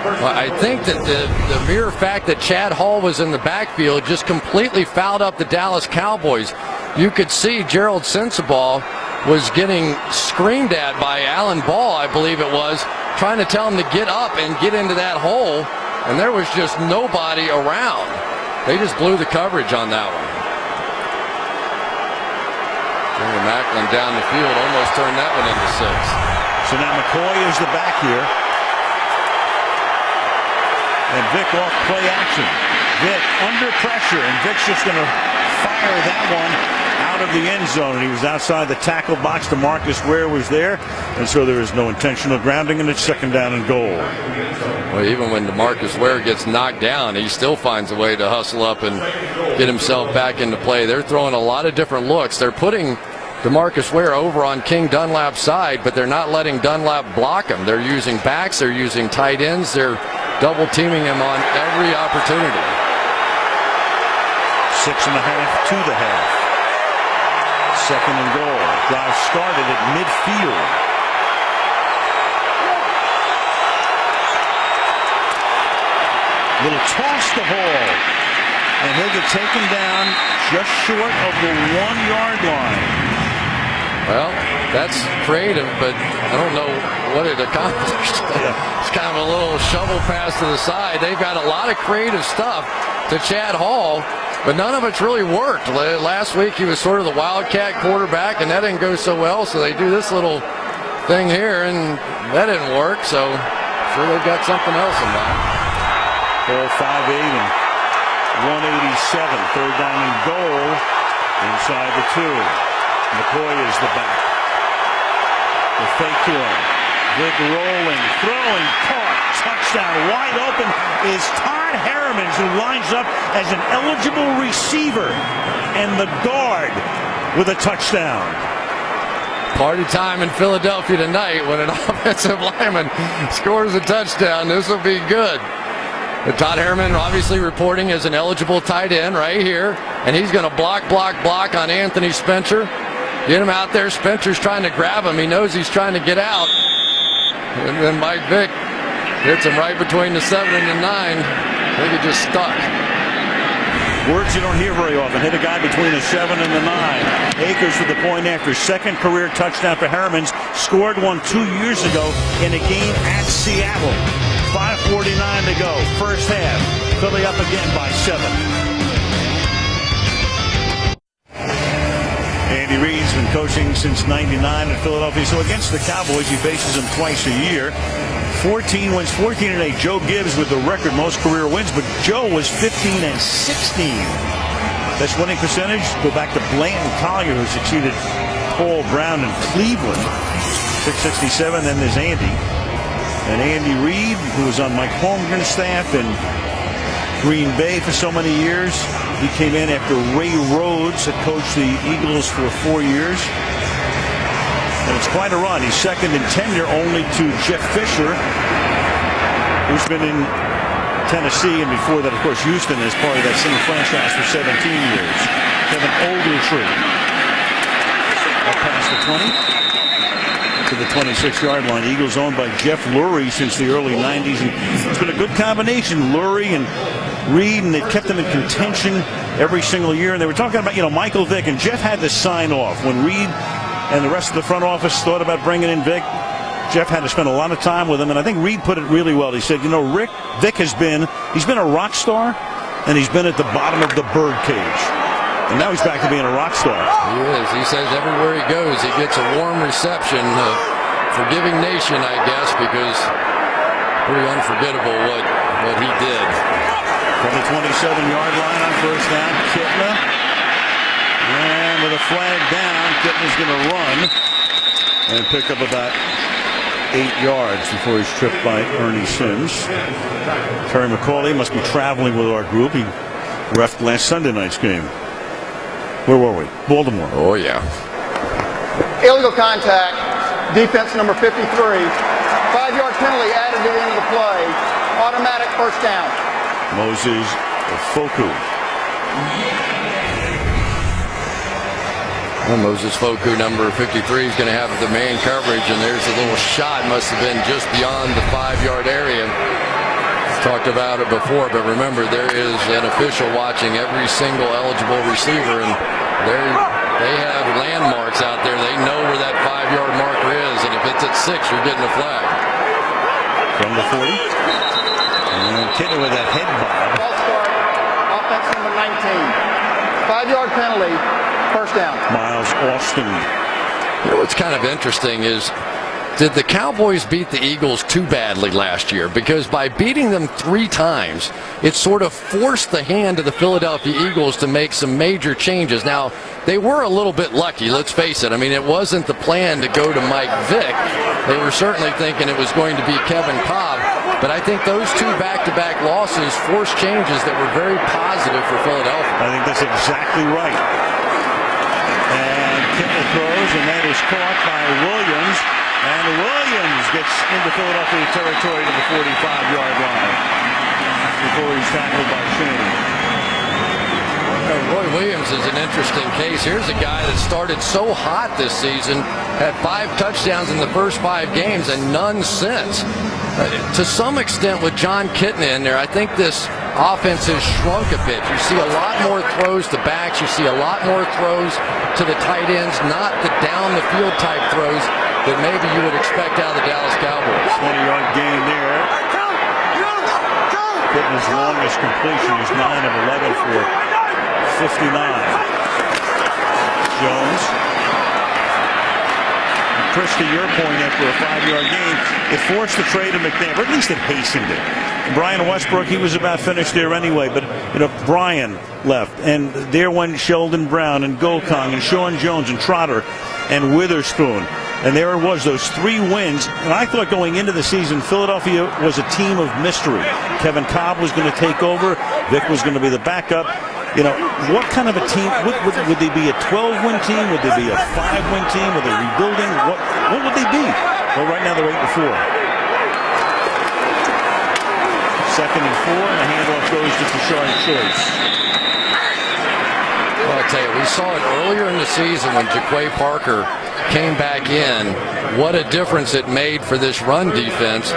Well, I think that the mere fact that Chad Hall was in the backfield just completely fouled up the Dallas Cowboys. You could see Gerald Sensabaugh was getting screamed at by Alan Ball, I believe it was, trying to tell him to get up and get into that hole, and there was just nobody around. They just blew the coverage on that one. Jeremy Macklin down the field almost turned that one into 6. So now McCoy is the back here. And Vic off play action. Vic under pressure, and Vic's just going to fire that one out of the end zone. And he was outside the tackle box. DeMarcus Ware was there, and so there is no intentional grounding, and it's second down and goal. Well, even when DeMarcus Ware gets knocked down, he still finds a way to hustle up and get himself back into play. They're throwing a lot of different looks. They're putting DeMarcus Ware over on King Dunlap's side, but they're not letting Dunlap block him. They're using backs. They're using tight ends. They're double teaming him on every opportunity. 6.5 to the half. Second and goal. Drive started at midfield. Little toss to Hall, and he'll get taken down just short of the 1-yard line. Well, that's creative, but I don't know what it accomplished. It's kind of a little shovel pass to the side. They've got a lot of creative stuff to Chad Hall, but none of it's really worked. Last week he was sort of the wildcat quarterback, and that didn't go so well, so they do this little thing here, and that didn't work, so I'm sure they've got something else in mind. Ball 5'8" and 187. Third down and goal inside the 2. McCoy is the back. The fake to him. Vic rolling, throwing, caught, touchdown. Wide open is Todd Harriman, who lines up as an eligible receiver, and the guard with a touchdown. Party time in Philadelphia tonight when an offensive lineman scores a touchdown. This will be good. But Todd Harriman obviously reporting as an eligible tight end right here, and he's going to block on Anthony Spencer. Get him out there. Spencer's trying to grab him. He knows he's trying to get out. And then Mike Vick hits him right between the 7 and the 9. I think he just stuck. Words you don't hear very often. Hit a guy between the 7 and the 9. Akers with the point after. Second career touchdown for Harriman. Scored one 2 years ago in a game at Seattle. 5:49 to go. First half. Philly up again by 7. Andy Reid's been coaching since '99 in Philadelphia. So against the Cowboys, he faces them twice a year. 14 wins, 14-8. Joe Gibbs with the record most career wins, but Joe was 15-16. Best winning percentage, go back to Blanton Collier, who succeeded Paul Brown in Cleveland. 667. Then there's Andy. And Andy Reid, who was on Mike Holmgren's staff in Green Bay for so many years. He came in after Ray Rhodes had coached the Eagles for 4 years. And it's quite a run. He's second in tenure only to Jeff Fisher, who's been in Tennessee, and before that, of course, Houston as part of that same franchise for 17 years. Kevin Ogletree. Up past the 20 to the 26-yard line. Eagles owned by Jeff Lurie since the early 90s. And it's been a good combination, Lurie and Reid, and they've kept them in contention every single year. And they were talking about, Michael Vick, and Jeff had to sign off. When Reid and the rest of the front office thought about bringing in Vick, Jeff had to spend a lot of time with him. And I think Reid put it really well. He said, Vick he's been a rock star, and he's been at the bottom of the birdcage. And now he's back to being a rock star. He is. He says everywhere he goes, he gets a warm reception. Forgiving nation, I guess, because pretty unforgettable what he did. From the 27-yard line on first down, Kitna. And with a flag down, Kitna's going to run and pick up about 8 yards before he's tripped by Ernie Sims. Terry McCauley must be traveling with our group. He reffed last Sunday night's game. Where were we? Baltimore. Oh, yeah. Illegal contact. Defense number 53. 5-yard penalty added to the end of the play. Automatic first down. Moses Foku. Well, Moses Foku, number 53, is going to have the man coverage, and there's a little shot. Must have been just beyond the 5-yard area. Talked about it before, but remember, there is an official watching every single eligible receiver, and they have landmarks out there. They know where that 5-yard marker is, and if it's at 6, you're getting a flag. From the 40. And Kitna with that head bob. Ball start. Offense number 19. 5-yard penalty. First down. Miles Austin. You know what's kind of interesting is, did the Cowboys beat the Eagles too badly last year? Because by beating them 3 times, it sort of forced the hand of the Philadelphia Eagles to make some major changes. Now, they were a little bit lucky, let's face it. I mean, it wasn't the plan to go to Mike Vick. They were certainly thinking it was going to be Kevin Cobb. But I think those 2 back-to-back losses forced changes that were very positive for Philadelphia. I think that's exactly right. And Kitna throws, and that is caught by Williams. And Williams gets into Philadelphia territory to the 45-yard line before he's tackled by Shane. Roy Williams is an interesting case. Here's a guy that started so hot this season, had 5 touchdowns in the first 5 games and none since. To some extent, with John Kitna in there, I think this offense has shrunk a bit. You see a lot more throws to backs. You see a lot more throws to the tight ends, not the down-the-field type throws that maybe you would expect out of the Dallas Cowboys. 20-yard gain there. Kitna's longest completion is 9 of 11 for 59. Jones. Chris, to your point, after a 5-yard gain, it forced the trade of McNabb, or at least it hastened it. Brian Westbrook, he was about finished there anyway, but Brian left, and there went Sheldon Brown and Gokong and Sean Jones and Trotter and Witherspoon. And there it was, those 3 wins. And I thought going into the season, Philadelphia was a team of mystery. Kevin Cobb was going to take over. Vic was going to be the backup. What kind of a team? Would they be a 12-win team? Would they be a 5-win team? Were they rebuilding? What would they be? Well, right now they're 8-4. 2nd and 4, and the handoff goes to Tashard Choice. Well, I'll tell you, we saw it earlier in the season when Jaquay Parker came back in. What a difference it made for this run defense.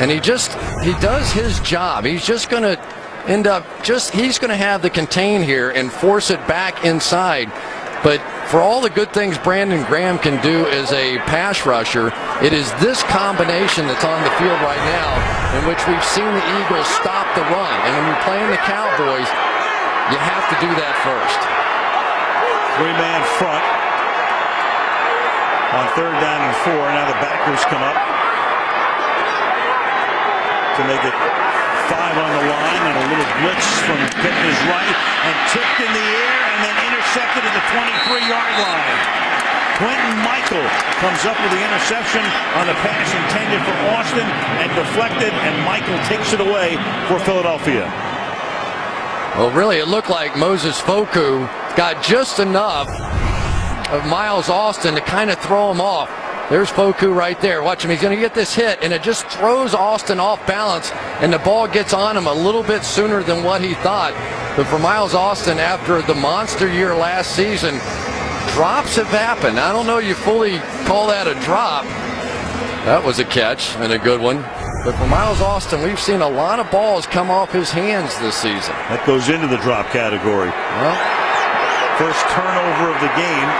And he does his job. He's just going to he's going to have the contain here and force it back inside. But for all the good things Brandon Graham can do as a pass rusher, it is this combination that's on the field right now in which we've seen the Eagles stop the run. And when you're playing the Cowboys, you have to do that first. 3-man front on 3rd down and 4. Now the backers come up to make it 5 on the line, and a little blitz from Kitna's right, and tipped in the air and then intercepted at the 23-yard line. Quentin Michael comes up with the interception on the pass intended for Austin and deflected, and Michael takes it away for Philadelphia. Well, really, it looked like Moses Foku got just enough of Miles Austin to kind of throw him off. There's Foku right there. Watch him. He's going to get this hit, and it just throws Austin off balance, and the ball gets on him a little bit sooner than what he thought. But for Miles Austin, after the monster year last season, drops have happened. I don't know you fully call that a drop. That was a catch and a good one. But for Miles Austin, we've seen a lot of balls come off his hands this season. That goes into the drop category. Well, first turnover of the game.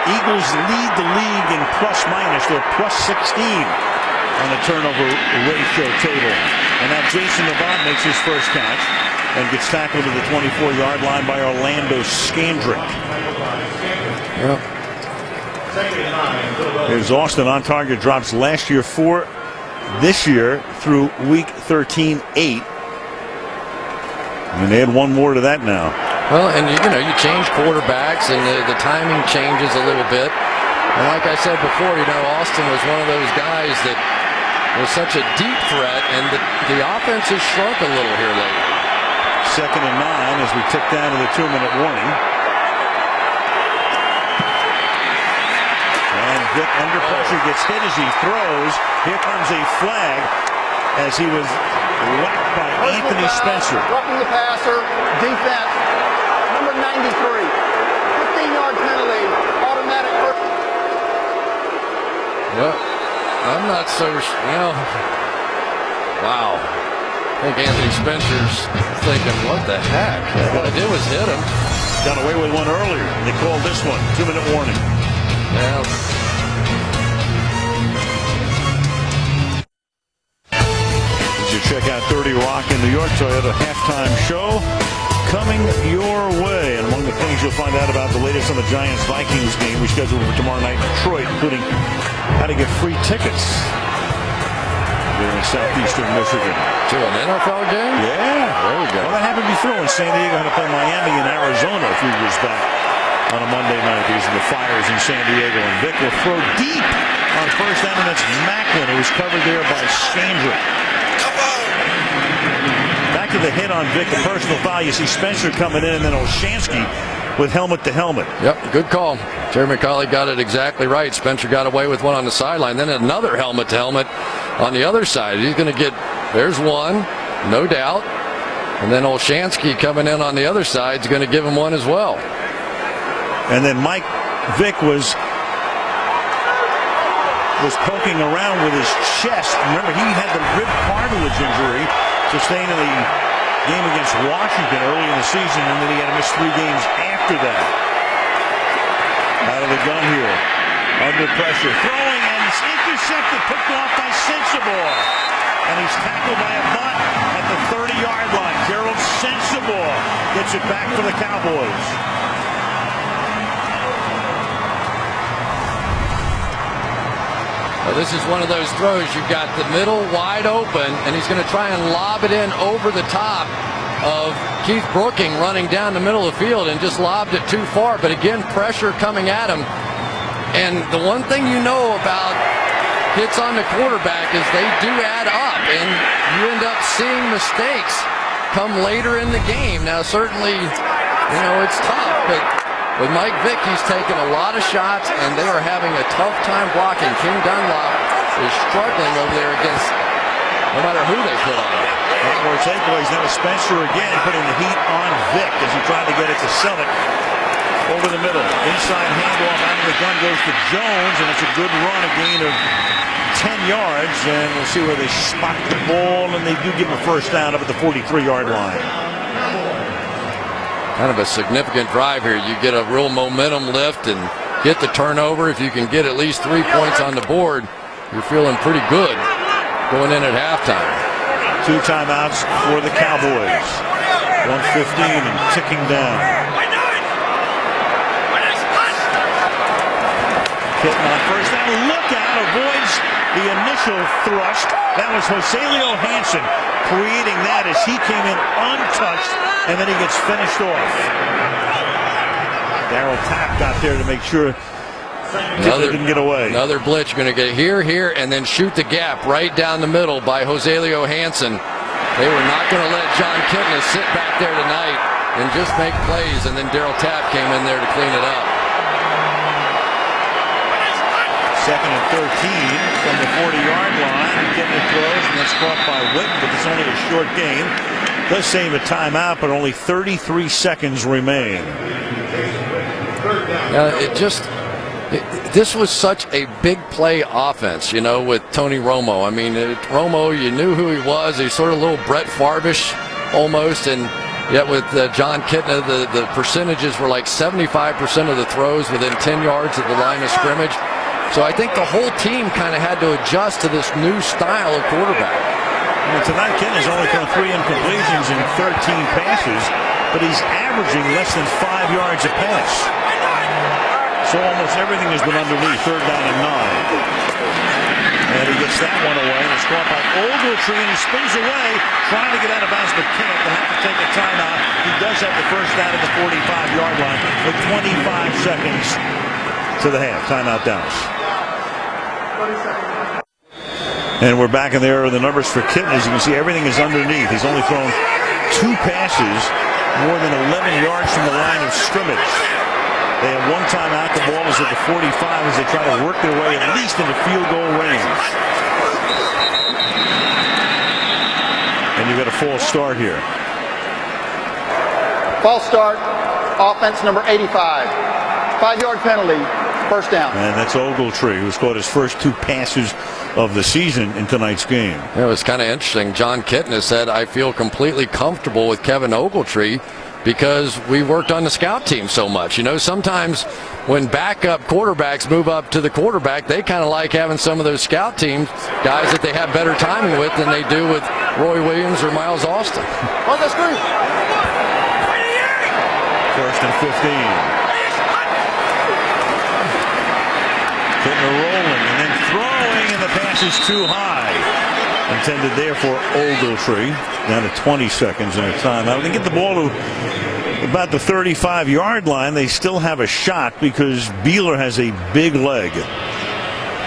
Eagles lead the league in plus-minus. They're plus 16 on the turnover ratio table. And now Jason Avant makes his first catch and gets tackled to the 24-yard line by Orlando Scandrick. Yep. Here's Austin on target, drops last year 4, this year through week 13, 8. And they add one more to that now. Well, and you change quarterbacks, and the timing changes a little bit. And like I said before, Austin was one of those guys that was such a deep threat, and the offense has shrunk a little here lately. 2nd and 9 as we tick down to the 2-minute warning. And Vick under pressure gets hit as he throws. Here comes a flag as he was whacked by Anthony Spencer. Roughing the passer, defense, number 93. 15-yard penalty, automatic. Well, I'm not so wow. I think Anthony Spencer's thinking, what the heck? What I did was hit him. Got away with one earlier. They called this one. 2-minute warning. Yeah. As you check out 30 Rock in New York, Toyota halftime show coming your way. And among the things you'll find out about the latest on the Giants-Vikings game we scheduled for tomorrow night in Detroit, including how to get free tickets here in southeastern Michigan. To an NFL game? Yeah. There we go. Well, that happened before when San Diego had to play Miami and Arizona a few years back on a Monday night because of the fires in San Diego. And Vick will throw deep on first down, and that's Macklin, who was covered there by Scandrick. Back to the hit on Vick, the personal foul. You see Spencer coming in, and then Olshansky with helmet to helmet. Yep, good call. Terry McCauley got it exactly right. Spencer got away with one on the sideline, then another helmet to helmet on the other side. He's going to get, there's one, no doubt. And then Olshansky coming in on the other side is going to give him one as well. And then Mike Vick was poking around with his chest. Remember, he had the rib cartilage injury sustained in the game against Washington early in the season, and then he had to miss 3 games after that. Out of the gun here, under pressure, throwing, and it's intercepted, picked off by Sensabaugh. And he's tackled by a butt at the 30-yard line. Gerald Sensabaugh gets it back for the Cowboys. Well, this is one of those throws. You've got the middle wide open, and he's going to try and lob it in over the top of Keith Brooking running down the middle of the field, and just lobbed it too far. But again, pressure coming at him. And the one thing you know about hits on the quarterback is they do add up, and you end up seeing mistakes come later in the game. Now, certainly, it's tough, but with Mike Vick, he's taken a lot of shots, and they are having a tough time blocking. King Dunlop is struggling over there against no matter who they put on him. More takeaways. Now Spencer again putting the heat on Vick as he tried to get it to Selleck over the middle. Inside handoff out of the gun goes to Jones, and it's a good run, a gain of 10 yards. And we'll see where they spot the ball, and they do give him a first down up at the 43-yard line. Kind of a significant drive here. You get a real momentum lift and get the turnover. If you can get at least 3 points on the board, you're feeling pretty good going in at halftime. 2 timeouts for the Cowboys. 1:15 and ticking down. Kitten on first down. Look out, avoids the initial thrust. That was Joselio Hansen creating that as he came in untouched, and then he gets finished off. Darryl Tapp got there to make sure they didn't get away. Another blitz. You're going to get here, and then shoot the gap right down the middle by Joselio Hansen. They were not going to let John Kitna sit back there tonight and just make plays, and then Darryl Tapp came in there to clean it up. 2nd and 13 from the 40-yard line. Kitna throws, and that's caught by Witten, but it's only a short gain. Does save a timeout, but only 33 seconds remain. This was such a big play offense, with Tony Romo. I mean, Romo, you knew who he was. He's sort of a little Brett Favre-ish almost, and yet with John Kitna, the percentages were like 75% of the throws within 10 yards of the line of scrimmage. So I think the whole team kind of had to adjust to this new style of quarterback. Tonight, Kitna's only thrown 3 incompletions and 13 passes, but he's averaging less than 5 yards a pass. So almost everything has been underneath. 3rd down and 9. And he gets that one away, and it's caught by Ogletree, and he spins away, trying to get out of bounds, but can't. They'll have to take a timeout. He does have the first down at the 45-yard line with 25 seconds to the half. Timeout, Dallas. And we're back in there with the numbers for Kitten. As you can see, everything is underneath. He's only thrown 2 passes more than 11 yards from the line of scrimmage. They have 1 timeout. The ball is at the 45 as they try to work their way at least into field goal range. And you've got a false start here. False start, offense number 85. 5-yard penalty, first down. And that's Ogletree, who's caught his first 2 passes of the season in tonight's game. It was kind of interesting. John Kitten has said, I feel completely comfortable with Kevin Ogletree because we worked on the scout team so much. You know, sometimes when backup quarterbacks move up to the quarterback, they kind of like having some of those scout teams, guys that they have better timing with than they do with Roy Williams or Miles Austin. On the screen. First and 15. Kitten rolling and then throwing, and the pass is too high. Intended there for Ogletree. Down to 20 seconds in a timeout. They get the ball to about the 35-yard line. They still have a shot because Beeler has a big leg.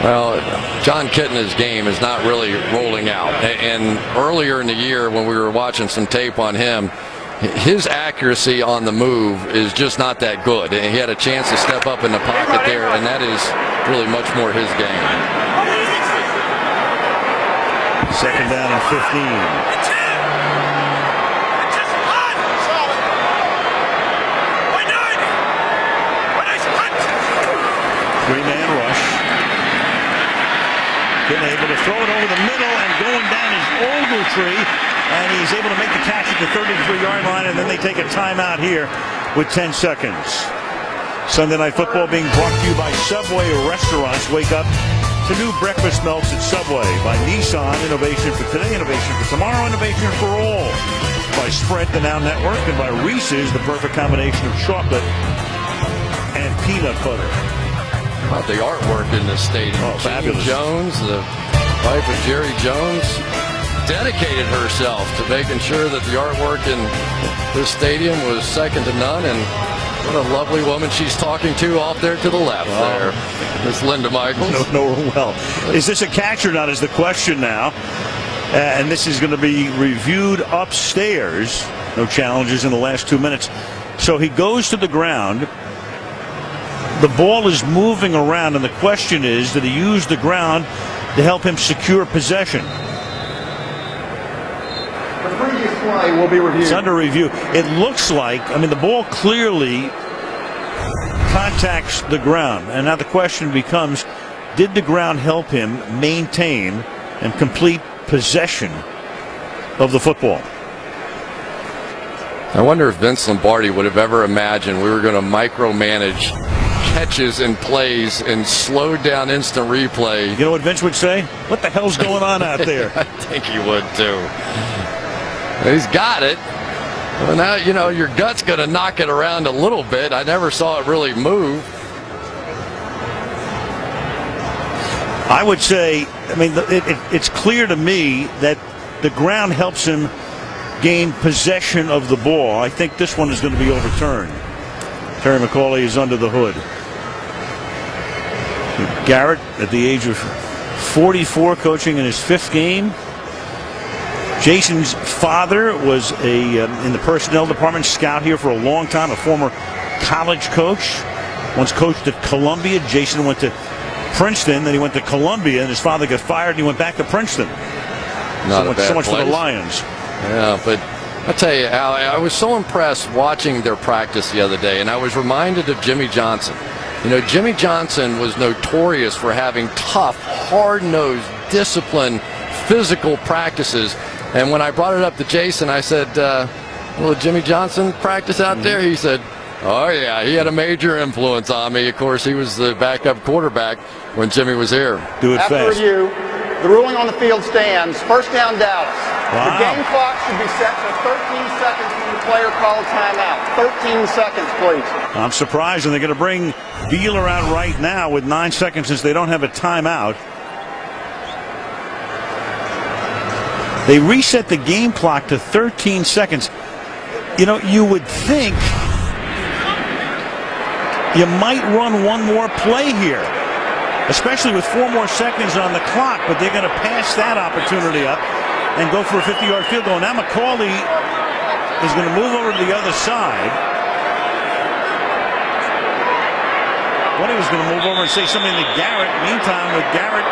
Well, John Kitten's game is not really rolling out. And earlier in the year when we were watching some tape on him, his accuracy on the move is just not that good. He had a chance to step up in the pocket there, and that is really much more his game. Second down and 15. Three-man rush. Been able to throw it over the middle, and going down is Ogletree, and he's able to make the catch at the 33-yard line, and then they take a timeout here with 10 seconds. Sunday Night Football being brought to you by Subway Restaurants. Wake up to new breakfast melts at Subway. By Nissan, innovation for today, innovation for tomorrow, innovation for all. By Sprint, the Now Network, and by Reese's, the perfect combination of chocolate and peanut butter. About the artwork in this stadium. Oh, fabulous. Jones, the wife of Jerry Jones, dedicated herself to making sure that the artwork in this stadium was second to none. And what a lovely woman she's talking to off there to the left there. Miss Linda Michaels. No, well, is this a catch or not is the question now. And this is going to be reviewed upstairs. No challenges in the last 2 minutes. So he goes to the ground. The ball is moving around, and the question is, did he use the ground to help him secure possession? The previous play will be reviewed. It's under review. It looks like, I mean, the ball clearly contacts the ground. And now the question becomes, did the ground help him maintain and complete possession of the football? I wonder if Vince Lombardi would have ever imagined we were going to micromanage catches and plays and slow down instant replay. You know what Vince would say? What the hell's going on out there? I think he would too. He's got it. Well, now, you know, your gut's going to knock it around a little bit. I never saw it really move. I would say, I mean, it's clear to me that the ground helps him gain possession of the ball. I think this one is going to be overturned. Terry McCauley is under the hood. Garrett, at the age of 44, coaching in his 5th game. Jason's father was in the personnel department, scout here for a long time, a former college coach. Once coached at Columbia. Jason went to Princeton, then he went to Columbia, and his father got fired, and he went back to Princeton. Not a bad so much place for the Lions. Yeah, but I tell you, Al, I was so impressed watching their practice the other day, and I was reminded of Jimmy Johnson. You know, Jimmy Johnson was notorious for having tough, hard-nosed, disciplined, physical practices. And when I brought it up to Jason, I said, well, Jimmy Johnson practice out there? He said, oh, yeah, he had a major influence on me. Of course, he was the backup quarterback when Jimmy was here. Do it After fast. review, the ruling on the field stands. First down, Dallas. Wow. The game clock should be set for 13 seconds when the player calls timeout. 13 seconds, please. I'm surprised, and they're going to bring Beeler out right now with 9 seconds since they don't have a timeout. They reset the game clock to 13 seconds. You know, you would think you might run one more play here, especially with 4 more seconds on the clock, but they're going to pass that opportunity up and go for a 50-yard field goal. Now McCauley is going to move over to the other side. What he was going to move over and say something to Garrett. Meantime, with Garrett,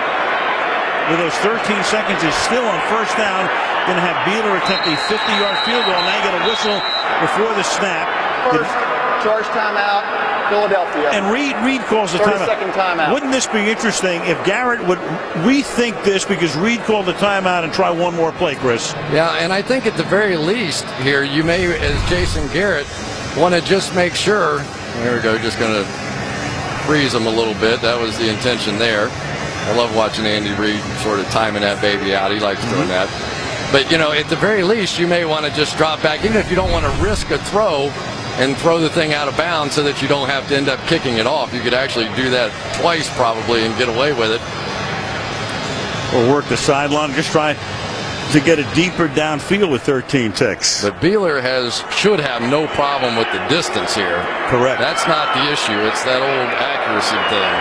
with those 13 seconds, is still on first down. Going to have Beeler attempt a 50-yard field goal. Now you get a whistle before the snap. First charge timeout, Philadelphia. And Reed calls the timeout. 30-second timeout. Wouldn't this be interesting if Garrett would rethink this because Reed called the timeout and try one more play, Chris? Yeah, and I think at the very least here, you may, as Jason Garrett, want to just make sure. There we go, just going to freeze him a little bit. That was the intention there. I love watching Andy Reid sort of timing that baby out. He likes doing that. But, you know, at the very least, you may want to just drop back, even if you don't want to risk a throw and throw the thing out of bounds so that you don't have to end up kicking it off. You could actually do that twice probably and get away with it. Or work the sideline, just try to get it deeper downfield with 13 ticks. But Beeler should have no problem with the distance here. Correct. That's not the issue. It's that old accuracy thing.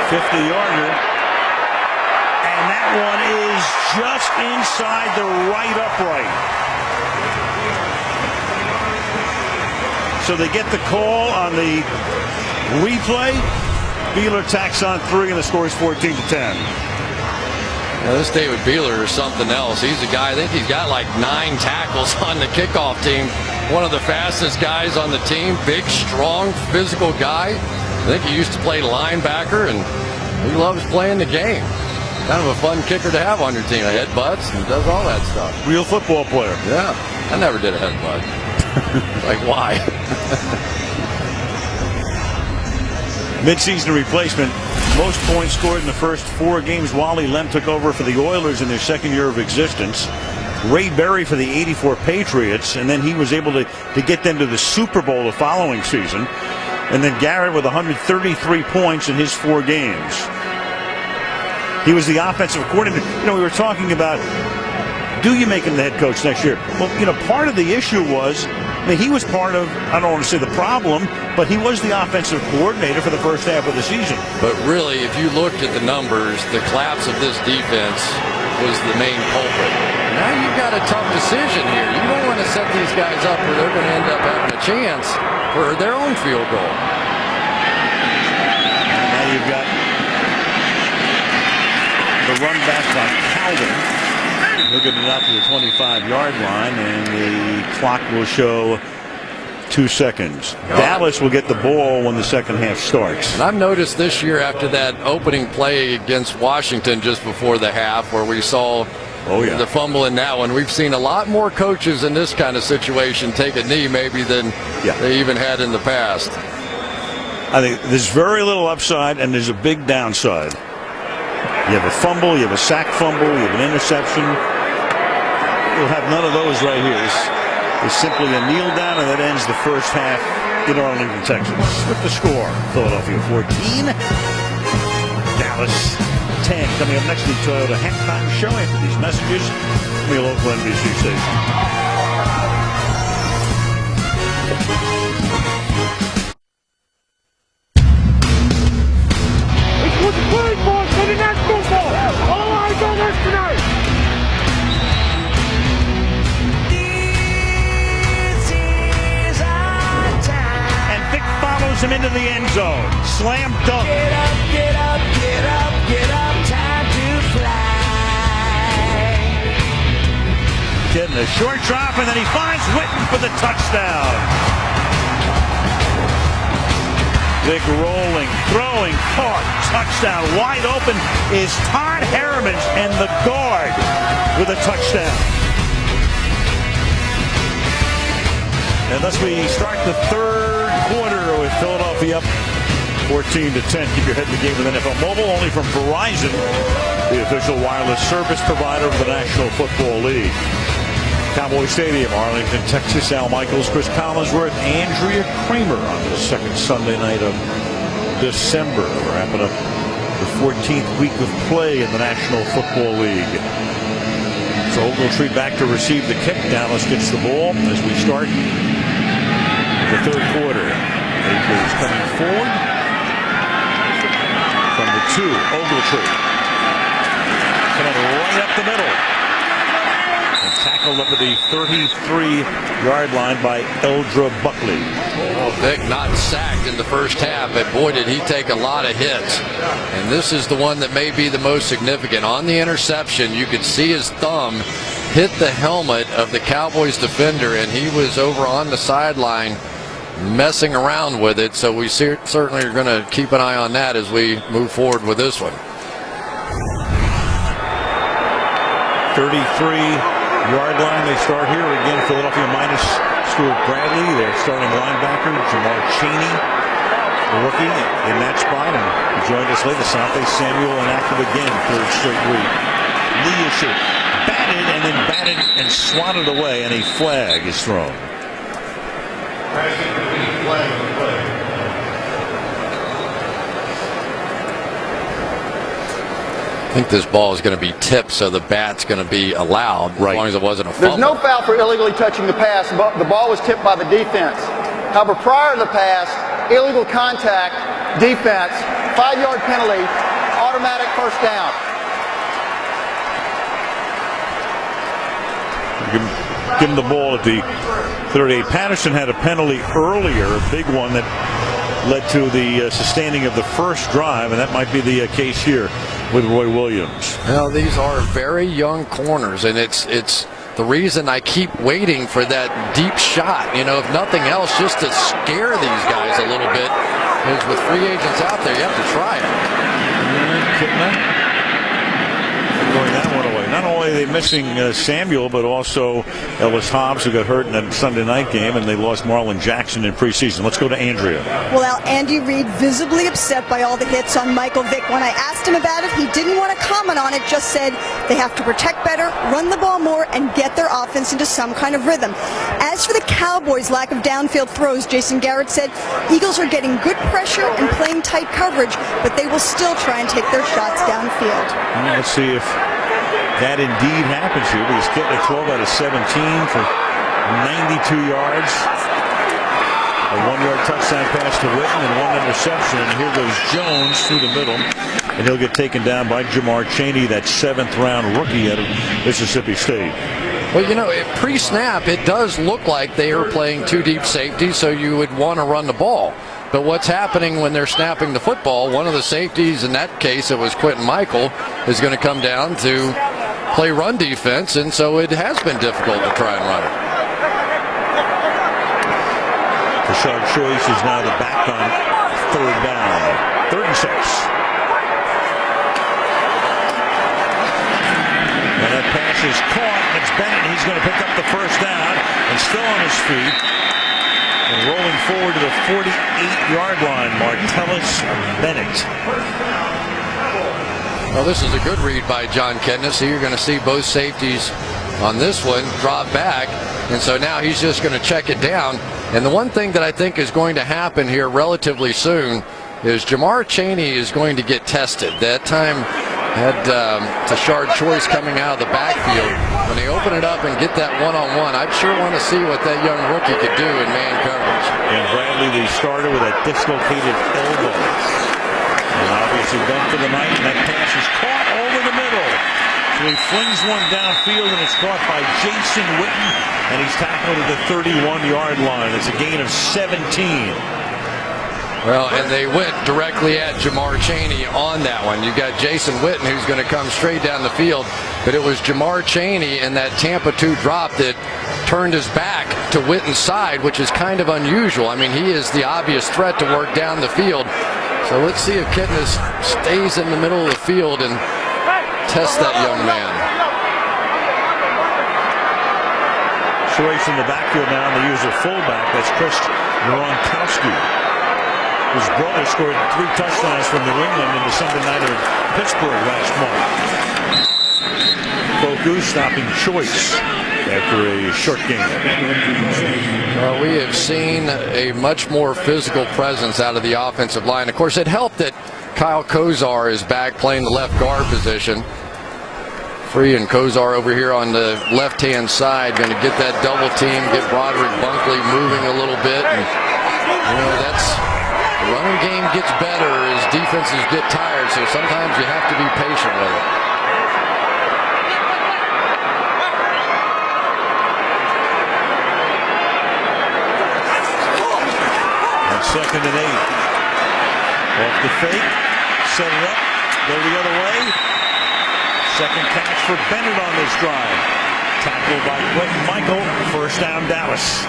50-yarder. And that one is just inside the right upright. So they get the call on the replay. Beeler tacks on 3, and the score is 14-10. Now this David Beeler is something else. He's a guy, I think he's got like 9 tackles on the kickoff team. One of the fastest guys on the team. Big, strong, physical guy. I think he used to play linebacker, and he loves playing the game. Kind of a fun kicker to have on your team. Headbutts and does all that stuff. Real football player. Yeah. I never did a headbutt. Like, why? Mid-season replacement. Most points scored in the first 4 games. Wally Lem took over for the Oilers in their second year of existence. Ray Berry for the '84 Patriots, and then he was able to get them to the Super Bowl the following season. And then Garrett with 133 points in his 4 games. He was the offensive coordinator. You know, we were talking about, do you make him the head coach next year? Well, you know, part of the issue was, I mean, he was part of, I don't want to say the problem, but he was the offensive coordinator for the first half of the season. But really, if you looked at the numbers, the collapse of this defense was the main culprit. Now you've got a tough decision here. You don't want to set these guys up where they're going to end up having a chance for their own field goal. Now you've got the run back by Calvin. He'll get it out to the 25-yard line, and the clock will show 2 seconds. Dallas will get the ball when the second half starts. And I've noticed this year after that opening play against Washington just before the half where we saw the fumble in that one, we've seen a lot more coaches in this kind of situation take a knee maybe than they even had in the past. I think there's very little upside and there's a big downside. You have a fumble, you have a sack fumble, you have an interception. You'll have none of those right here. It's simply a kneel down, and that ends the first half in Arlington, Texas. With the score, Philadelphia 14, Dallas 10. Coming up next, the Toyota halftime show after these messages from your local NBC station. It's what the playing for Sunday Night Football. All eyes on us tonight. Follows him into the end zone. Slam dunk. Get up, get up, get up, get up. Time to fly. Getting a short drop, and then he finds Witten for the touchdown. Vic rolling, throwing, caught, touchdown. Wide open is Todd Harriman and the guard with a touchdown. And thus we start the third quarter with Philadelphia up 14-10. Keep your head in the game with NFL Mobile, only from Verizon, the official wireless service provider of the National Football League. Cowboy Stadium, Arlington, Texas. Al Michaels, Chris Collinsworth, Andrea Kramer on the second Sunday night of December. Wrapping up the 14th week of play in the National Football League. So Ogletree back to receive the kick. Dallas gets the ball as we start of the third quarter. Akers coming forward from the 2. Ogletree coming right up the middle and tackled up at the 33-yard line by Eldra Buckley. Well, Vic not sacked in the first half, but boy did he take a lot of hits. And this is the one that may be the most significant. On the interception, you could see his thumb hit the helmet of the Cowboys defender, and he was over on the sideline messing around with it. So we certainly are going to keep an eye on that as we move forward with this one. 33-yard line. They start here again. Philadelphia minus Stuart Bradley, their starting linebacker. Jamar Chaney, the rookie, in that spot. And he joined us late. Asante Samuel inactive again, third straight week. Leadership batted and then batted and swatted away, and a flag is thrown. I think this ball is going to be tipped, so the bat's going to be allowed, as long as it wasn't a fumble. There's no foul for illegally touching the pass. The ball was tipped by the defense. However, prior to the pass, illegal contact, defense, 5-yard penalty, automatic first down. Give him the ball at the 38. Patterson had a penalty earlier, a big one that led to the sustaining of the first drive, and that might be the case here with Roy Williams. Well, these are very young corners, and it's the reason I keep waiting for that deep shot. You know, if nothing else, just to scare these guys a little bit. Because with free agents out there, you have to try it. Going that one away. Not only are they missing Samuel, but also Ellis Hobbs, who got hurt in that Sunday night game, and they lost Marlon Jackson in preseason. Let's go to Andrea. Well, Andy Reid visibly upset by all the hits on Michael Vick. When I asked him about it, he didn't want to comment on it, just said they have to protect better, run the ball more, and get their offense into some kind of rhythm. As for the Cowboys' lack of downfield throws, Jason Garrett said Eagles are getting good pressure and playing tight coverage, but they will still try and take their shots downfield. Let's see if that indeed happens here, because getting a 12 out of 17 for 92 yards. A 1-yard touchdown pass to Witten and 1 interception. And here goes Jones through the middle, and he'll get taken down by Jamar Chaney, that 7th-round rookie out of Mississippi State. Well, you know, pre-snap, it does look like they are playing 2 deep safety, so you would want to run the ball. But what's happening when they're snapping the football, one of the safeties, in that case it was Quentin Michael, is going to come down to play run defense, and so it has been difficult to try and run it. Rashard Choice is now the back on 3rd down. 3rd and 6. And that pass is caught, and it's Bennett. He's going to pick up the first down and still on his feet. And rolling forward to the 48-yard line, Martellus Bennett. Well, this is a good read by John Kedness. So you're going to see both safeties on this one drop back. And so now he's just going to check it down. And the one thing that I think is going to happen here relatively soon is Jamar Chaney is going to get tested. That time had Rashard Choice coming out of the backfield. When they open it up and get that one-on-one, I'd sure want to see what that young rookie could do in man coverage. And Bradley, the starter, with a dislocated elbow. And obviously done for the night, and that pass is caught over the middle. So he flings one downfield, and it's caught by Jason Witten, and he's tackled at the 31-yard line. It's a gain of 17. Well, and they went directly at Jamar Chaney on that one. You got Jason Witten, who's going to come straight down the field, but it was Jamar Chaney in that Tampa 2 drop that turned his back to Witten's side, which is kind of unusual. I mean, he is the obvious threat to work down the field. So let's see if Kitness stays in the middle of the field and tests that young man. Choice in the backfield now, and they use a fullback. That's Chris Gronkowski. His brother scored 3 touchdowns from New England in the Sunday night of Pittsburgh last month. Foku stopping Choice after a short game. Well, we have seen a much more physical presence out of the offensive line. Of course, it helped that Kyle Kozar is back playing the left guard position Free and Kozar over here on the left-hand side, going to get that double team, get Broderick Bunkley moving a little bit. And, that's the running game gets better as defenses get tired, so sometimes you have to be patient with it. On 2nd and 8. Off the fake, set it up, go the other way. Second catch for Bennett on this drive. Tackled by Quentin Michael. First down, Dallas.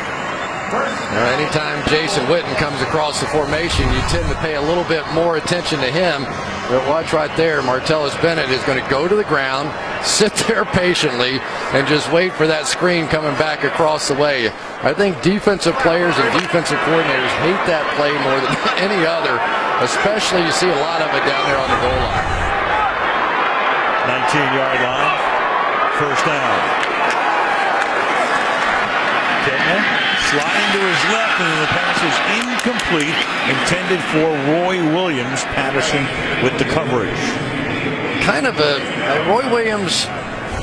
Anytime Jason Witten comes across the formation, you tend to pay a little bit more attention to him. But watch right there, Martellus Bennett is going to go to the ground, sit there patiently, and just wait for that screen coming back across the way. I think defensive players and defensive coordinators hate that play more than any other, especially you see a lot of it down there on the goal line. 19-yard line, first down. Ketna sliding to his left, and the pass is incomplete, intended for Roy Williams. Patterson with the coverage. Kind of Roy Williams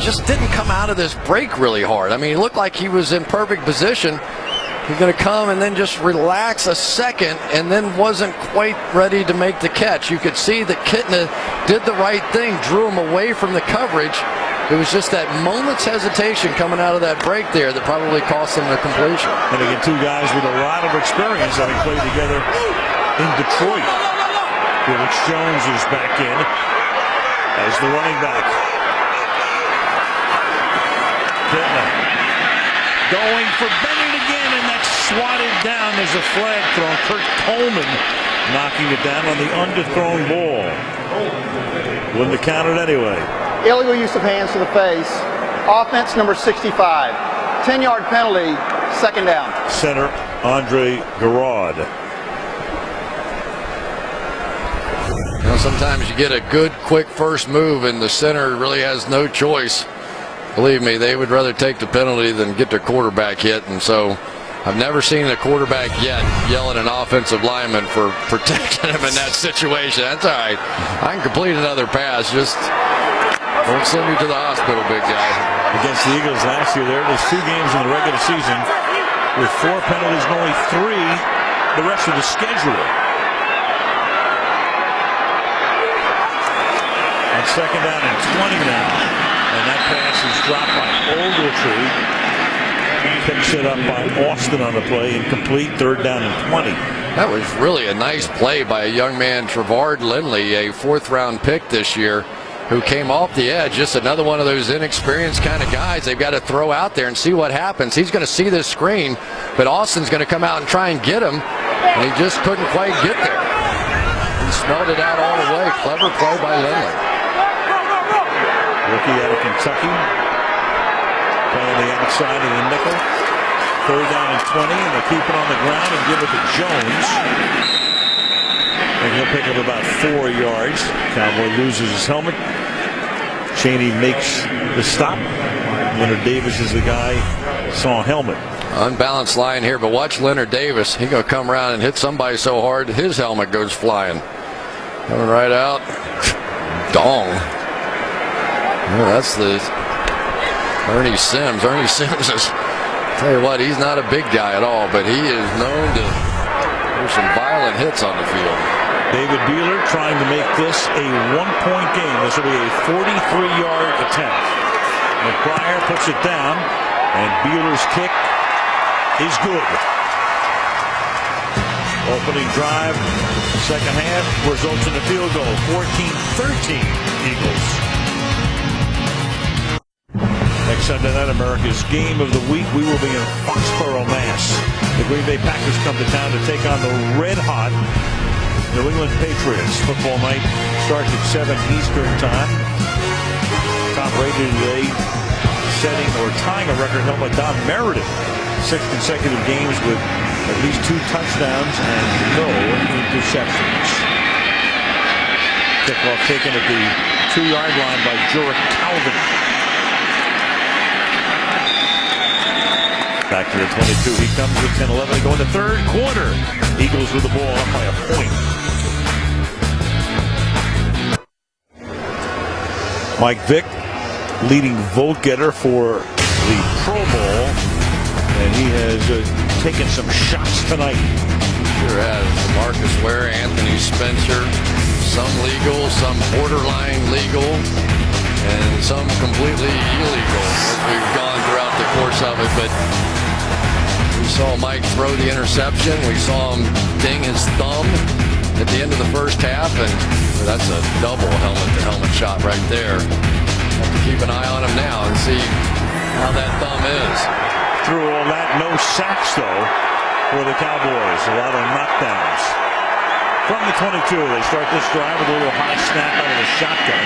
just didn't come out of this break really hard. I mean, he looked like he was in perfect position. He's going to come and then just relax a second, and then wasn't quite ready to make the catch. You could see that Kitna did the right thing, drew him away from the coverage. It was just that moment's hesitation coming out of that break there that probably cost them the completion. And again, two guys with a lot of experience having played together in Detroit. Felix Jones is back in as the running back. Kitna going for Bennett again, and that's swatted down. There's a flag thrown. Kurt Coleman knocking it down on the underthrown ball. Wouldn't have counted anyway. Illegal use of hands to the face. Offense number 65. 10-yard penalty, second down. Center, Andre Garrod. Sometimes you get a good, quick first move, and the center really has no choice. Believe me, they would rather take the penalty than get their quarterback hit, and so I've never seen a quarterback yet yell at an offensive lineman for protecting him in that situation. That's all right. I can complete another pass. Just don't send me to the hospital, big guy. Against the Eagles last year, there was 2 games in the regular season with 4 penalties and only 3 the rest of the schedule. On second down and 20 now. And that pass is dropped by Ogletree. Picks it up by Austin on the play, incomplete, third down and 20. That was really a nice play by a young man, Trevard Lindley, a 4th-round pick this year, who came off the edge. Just another one of those inexperienced kind of guys they've got to throw out there and see what happens. He's going to see this screen, but Austin's going to come out and try and get him, and he just couldn't quite get there. He smelled it out all the way. Clever play by Lindley. Rookie out of Kentucky, playing the outside of the nickel. Third down and 20, and they'll keep it on the ground and give it to Jones. And he'll pick up about 4 yards. Cowboy loses his helmet. Chaney makes the stop. Leonard Davis is the guy saw helmet. Unbalanced line here, but watch Leonard Davis. He's going to come around and hit somebody so hard his helmet goes flying. Coming right out. Dong. Well, that's the Ernie Sims. Ernie Sims is, tell you what, he's not a big guy at all, but he is known to do some violent hits on the field. David Beeler trying to make this a 1-point game. This will be a 43-yard attempt. McBriar puts it down, and Beeler's kick is good. Opening drive, second half, results in a field goal. 14-13 Eagles. Next Sunday night, America's game of the week, we will be in Foxborough, Mass. The Green Bay Packers come to town to take on the red-hot New England Patriots. Football night starts at 7 Eastern time. Top rated today, setting or tying a record held by Don Meredith. 6 consecutive games with at least 2 touchdowns and no interceptions. Kickoff taken at the 2-yard line by Jurek Calvin. Back to the 22. He comes with 10-11. They go in the third quarter. Eagles with the ball up by a point. Mike Vick leading vote getter for the Pro Bowl, and he has taken some shots tonight. Sure has. Marcus Ware, Anthony Spencer, some legal, some borderline legal, and some completely illegal as we've gone throughout the course of it. But we saw Mike throw the interception. We saw him ding his thumb at the end of the first half, and that's a double helmet-to-helmet shot right there. Have to keep an eye on him now and see how that thumb is. Through all that, no sacks though for the Cowboys. A lot of knockdowns. From the 22, they start this drive with a little high snap out of the shotgun.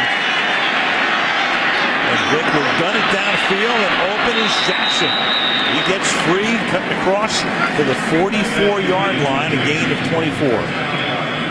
And Vick will gun it downfield, and open is Jackson. He gets free, cutting across to the 44-yard line, a gain of 24.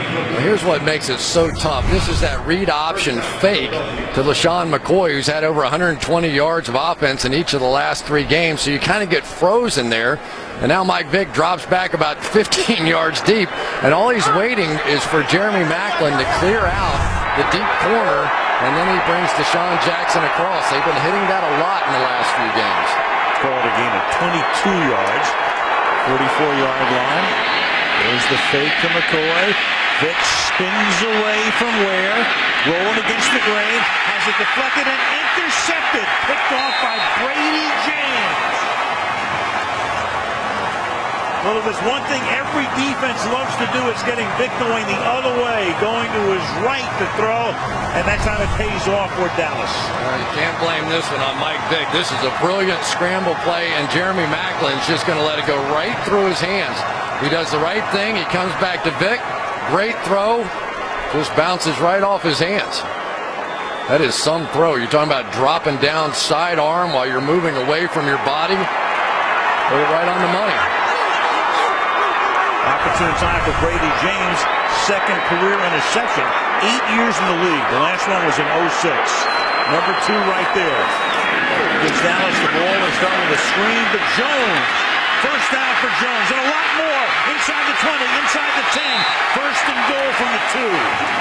Well, here's what makes it so tough. This is that read option fake to LaShawn McCoy, who's had over 120 yards of offense in each of the last 3 games. So you kind of get frozen there. And now Mike Vick drops back about 15 yards deep. And all he's waiting is for Jeremy Maclin to clear out the deep corner. And then he brings Deshaun Jackson across. They've been hitting that a lot in the last few games. Called a gain of 22 yards. 44-yard line. There's the fake to McCoy. Vick spins away from Ware. Rolling against the grain. Has it deflected and intercepted. Picked off by Brady James. Well, if there's one thing every defense loves to do, it's getting Vick going the other way, going to his right to throw, and that time it pays off for Dallas. You can't blame this one on Mike Vick. This is a brilliant scramble play, and Jeremy Maclin's just going to let it go right through his hands. He does the right thing. He comes back to Vick. Great throw. Just bounces right off his hands. That is some throw. You're talking about dropping down sidearm while you're moving away from your body. Put it right on the money. Opportune time for Brady James, second career interception, 8 years in the league. The last one was in 06. Number 2 right there. Gives Dallas the ball and start with a screen to Jones. First down for Jones, and a lot more. Inside the 20, inside the 10. First and goal from the 2.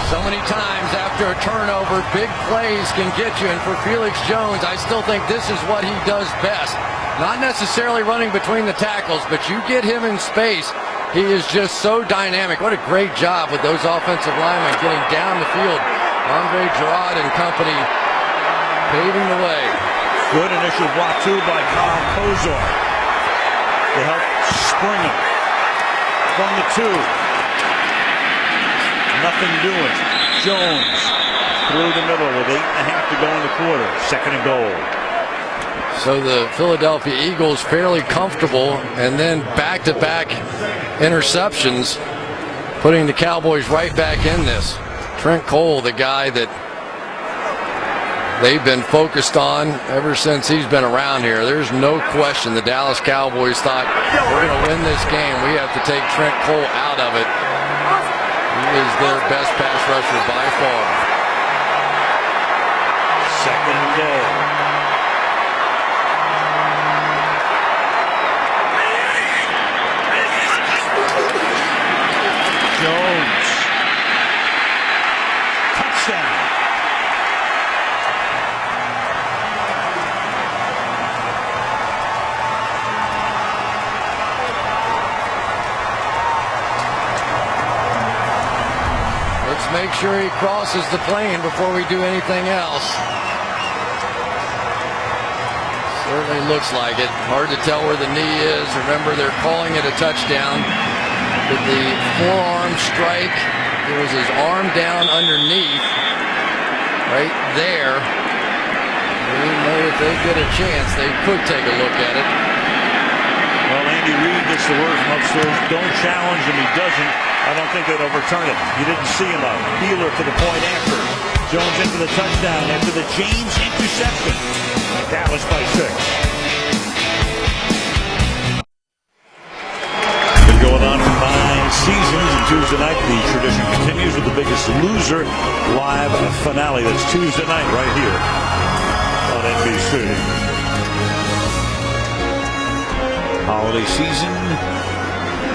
So many times after a turnover, big plays can get you. And for Felix Jones, I still think this is what he does best. Not necessarily running between the tackles, but you get him in space. He is just so dynamic. What a great job with those offensive linemen getting down the field. Andre Gerard and company paving the way. Good initial block, too, by Kyle Kozar to help spring him. From the 2. Nothing doing. Jones through the middle with 8.5 to go in the quarter. Second and goal. So the Philadelphia Eagles fairly comfortable, and then back-to-back interceptions, putting the Cowboys right back in this. Trent Cole, the guy that they've been focused on ever since he's been around here. There's no question the Dallas Cowboys thought, we're going to win this game. We have to take Trent Cole out of it. He is their best pass rusher by far. Second and goal. Jones. Touchdown. Make sure he crosses the plane before we do anything else. Certainly looks like it. Hard to tell where the knee is. Remember, they're calling it a touchdown. With the forearm strike, there was his arm down underneath, right there. We know if they get a chance, they could take a look at it. Well, Andy Reid gets the word from upstairs, don't challenge him, he doesn't. I don't think they'd overturn it. You didn't see him out. Peeler to the point after. Jones into the touchdown after the James interception. Dallas by 6. Been going on for 9 seasons, and Tuesday night the tradition continues with the Biggest Loser live finale. That's Tuesday night right here on NBC. Holiday season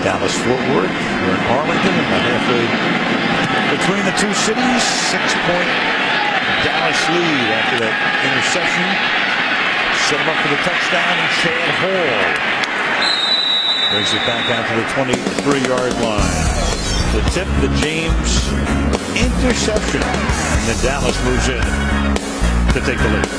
Dallas-Fort Worth. We're in Arlington, about halfway between the two cities. 6-point Dallas lead after that interception. Set him up for the touchdown, and Chad Hall brings it back out to the 23-yard line. The tip, the James interception, and then Dallas moves in to take the lead.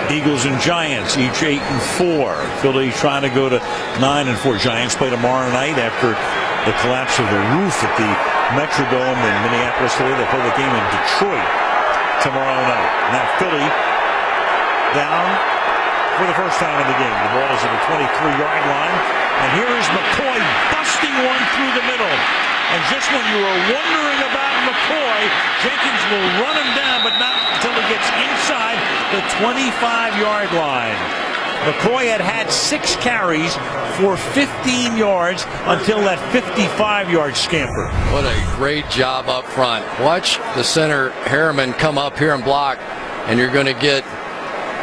Eagles and Giants, each 8-4. Philly trying to go to 9-4. Giants play tomorrow night after the collapse of the roof at the Metrodome in Minneapolis. Today they play the game in Detroit tomorrow night. Now Philly down for the first time in the game. The ball is at the 23-yard line, and here is McCoy busting one through the middle. And just when you were wondering about McCoy, Jenkins will run him down, but not until he gets inside the 25-yard line. McCoy had 6 carries for 15 yards until that 55-yard scamper. What a great job up front. Watch the center, Harriman, come up here and block, and you're going to get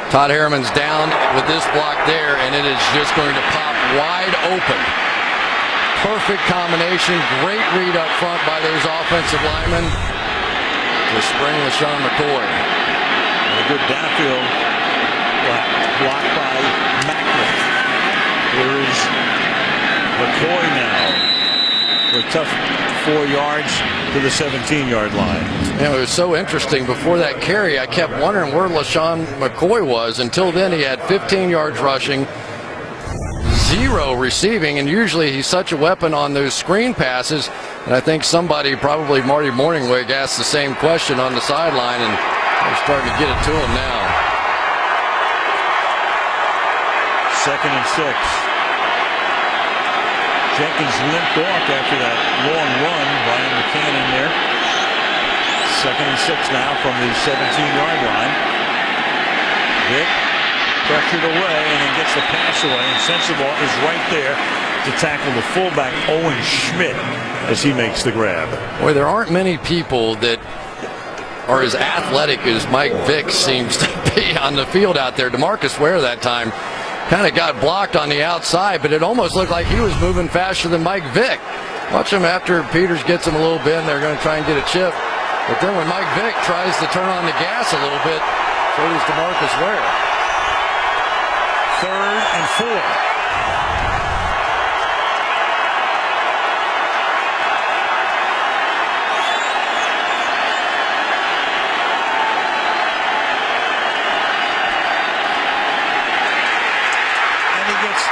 Todd Harriman's down with this block there, and it is just going to pop wide open. Perfect combination, great read up front by those offensive linemen to spring LaShawn McCoy. And a good downfield block by Macklin. Here is McCoy now for a tough 4 yards to the 17-yard line. You know, it was so interesting. Before that carry, I kept wondering where LaShawn McCoy was. Until then, he had 15 yards rushing, 0 receiving, and usually he's such a weapon on those screen passes. And I think somebody, probably Marty Morningwig, asked the same question on the sideline, and they're starting to get it to him now. 2nd and 6. Jenkins limped off after that long run. Brian McCann in there. 2nd and 6 now from the 17-yard line. Vick pressured away and then gets the pass away, and Sensabaugh is right there to tackle the fullback Owen Schmidt as he makes the grab. Boy, there aren't many people that are as athletic as Mike Vick seems to be on the field out there. DeMarcus Ware that time kind of got blocked on the outside, but it almost looked like he was moving faster than Mike Vick. Watch him after Peters gets him a little bit, and they're going to try and get a chip. But then when Mike Vick tries to turn on the gas a little bit, so does DeMarcus Ware. 3rd and 4.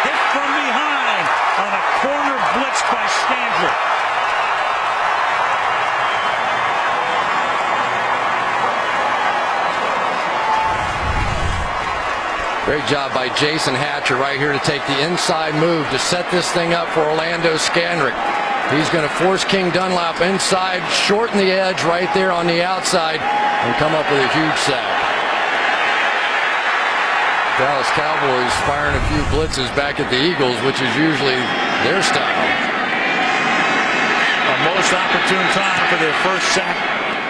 Hit from behind on a corner blitz by Standrick. Great job by Jason Hatcher right here to take the inside move to set this thing up for Orlando Scandrick. He's going to force King Dunlap inside, shorten the edge right there on the outside, and come up with a huge sack. Dallas Cowboys firing a few blitzes back at the Eagles, which is usually their style. A most opportune time for their first sack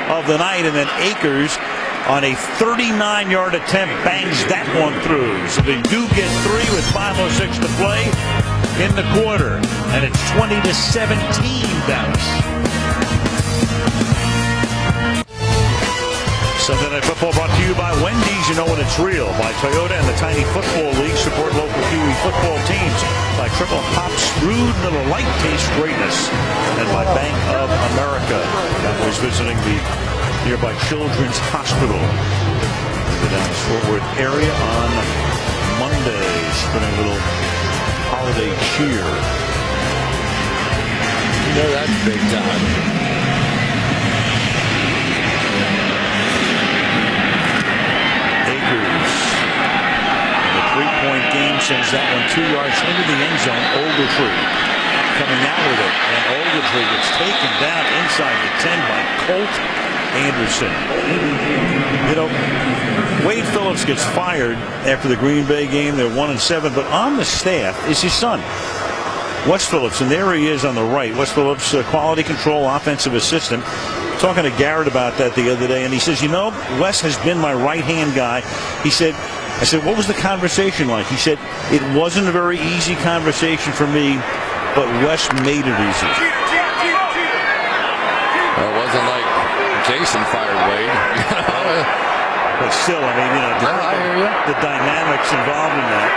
of the night, and then Akers on a 39-yard attempt bangs that one through. So they do get 3 with 5:06 to play in the quarter, and it's 20-17 Dallas. Sunday Night Football brought to you by Wendy's. You know when it's real. By Toyota and the Tiny Football League. Support local Kiwi football teams. By Triple Hops Brewed Miller Lite Taste Greatness. And by Bank of America. Cowboys visiting the nearby Children's Hospital in the Dallas-Fort Worth area on Monday. Spreading a little holiday cheer. You know that's big time. Three-point game sends that one 2 yards into the end zone. Ogletree coming out with it, and Ogletree gets taken down inside the 10 by Colt Anderson. You know, Wade Phillips gets fired after the Green Bay game. They're 1-7, but on the staff is his son, Wes Phillips, and there he is on the right. Wes Phillips, quality control offensive assistant. Talking to Garrett about that the other day, and he says, you know, Wes has been my right-hand guy. He said, I said, what was the conversation like? He said, it wasn't a very easy conversation for me, but Wes made it easy. Well, it wasn't like Jason fired Wade. But still, I mean, I hear you. The dynamics involved in that.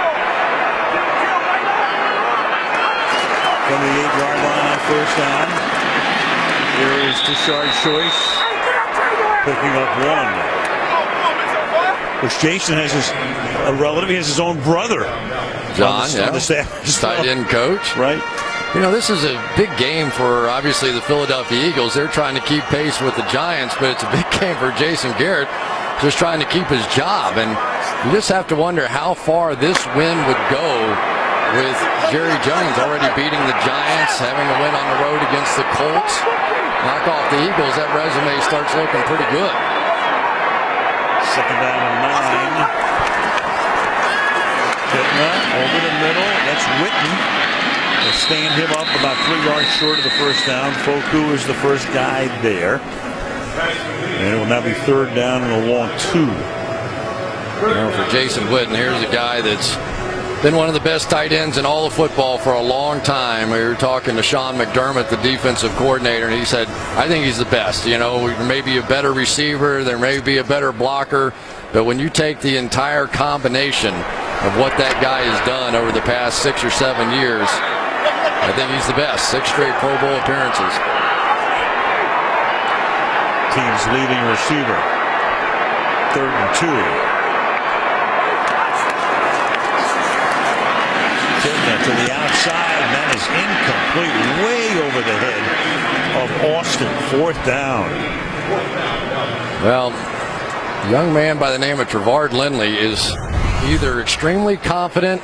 From the 8-yard line on first down. Here is Tashard Choice picking up 1. Which Jason has a relative. He has his own brother. John, on the staff. Tight end coach. Right. You know, this is a big game for, obviously, the Philadelphia Eagles. They're trying to keep pace with the Giants, but it's a big game for Jason Garrett, just trying to keep his job. And you just have to wonder how far this win would go with Jerry Jones already beating the Giants, having a win on the road against the Colts. Knock off the Eagles, that resume starts looking pretty good. Second down and 9. Kitna over the middle. That's Witten. They stand him up about 3 yards short of the first down. Foku is the first guy there. And it will now be third down and a long 2. Well, for Jason Witten, here's a guy that's been one of the best tight ends in all of football for a long time. We were talking to Sean McDermott, the defensive coordinator, and he said, I think he's the best. You know, there may be a better receiver, there may be a better blocker, but when you take the entire combination of what that guy has done over the past 6 or 7 years, I think he's the best. 6 straight Pro Bowl appearances. Team's leading receiver. Third and 2. To the outside, and that is incomplete, way over the head of Austin. Fourth down. Well, a young man by the name of Trevard Lindley is either extremely confident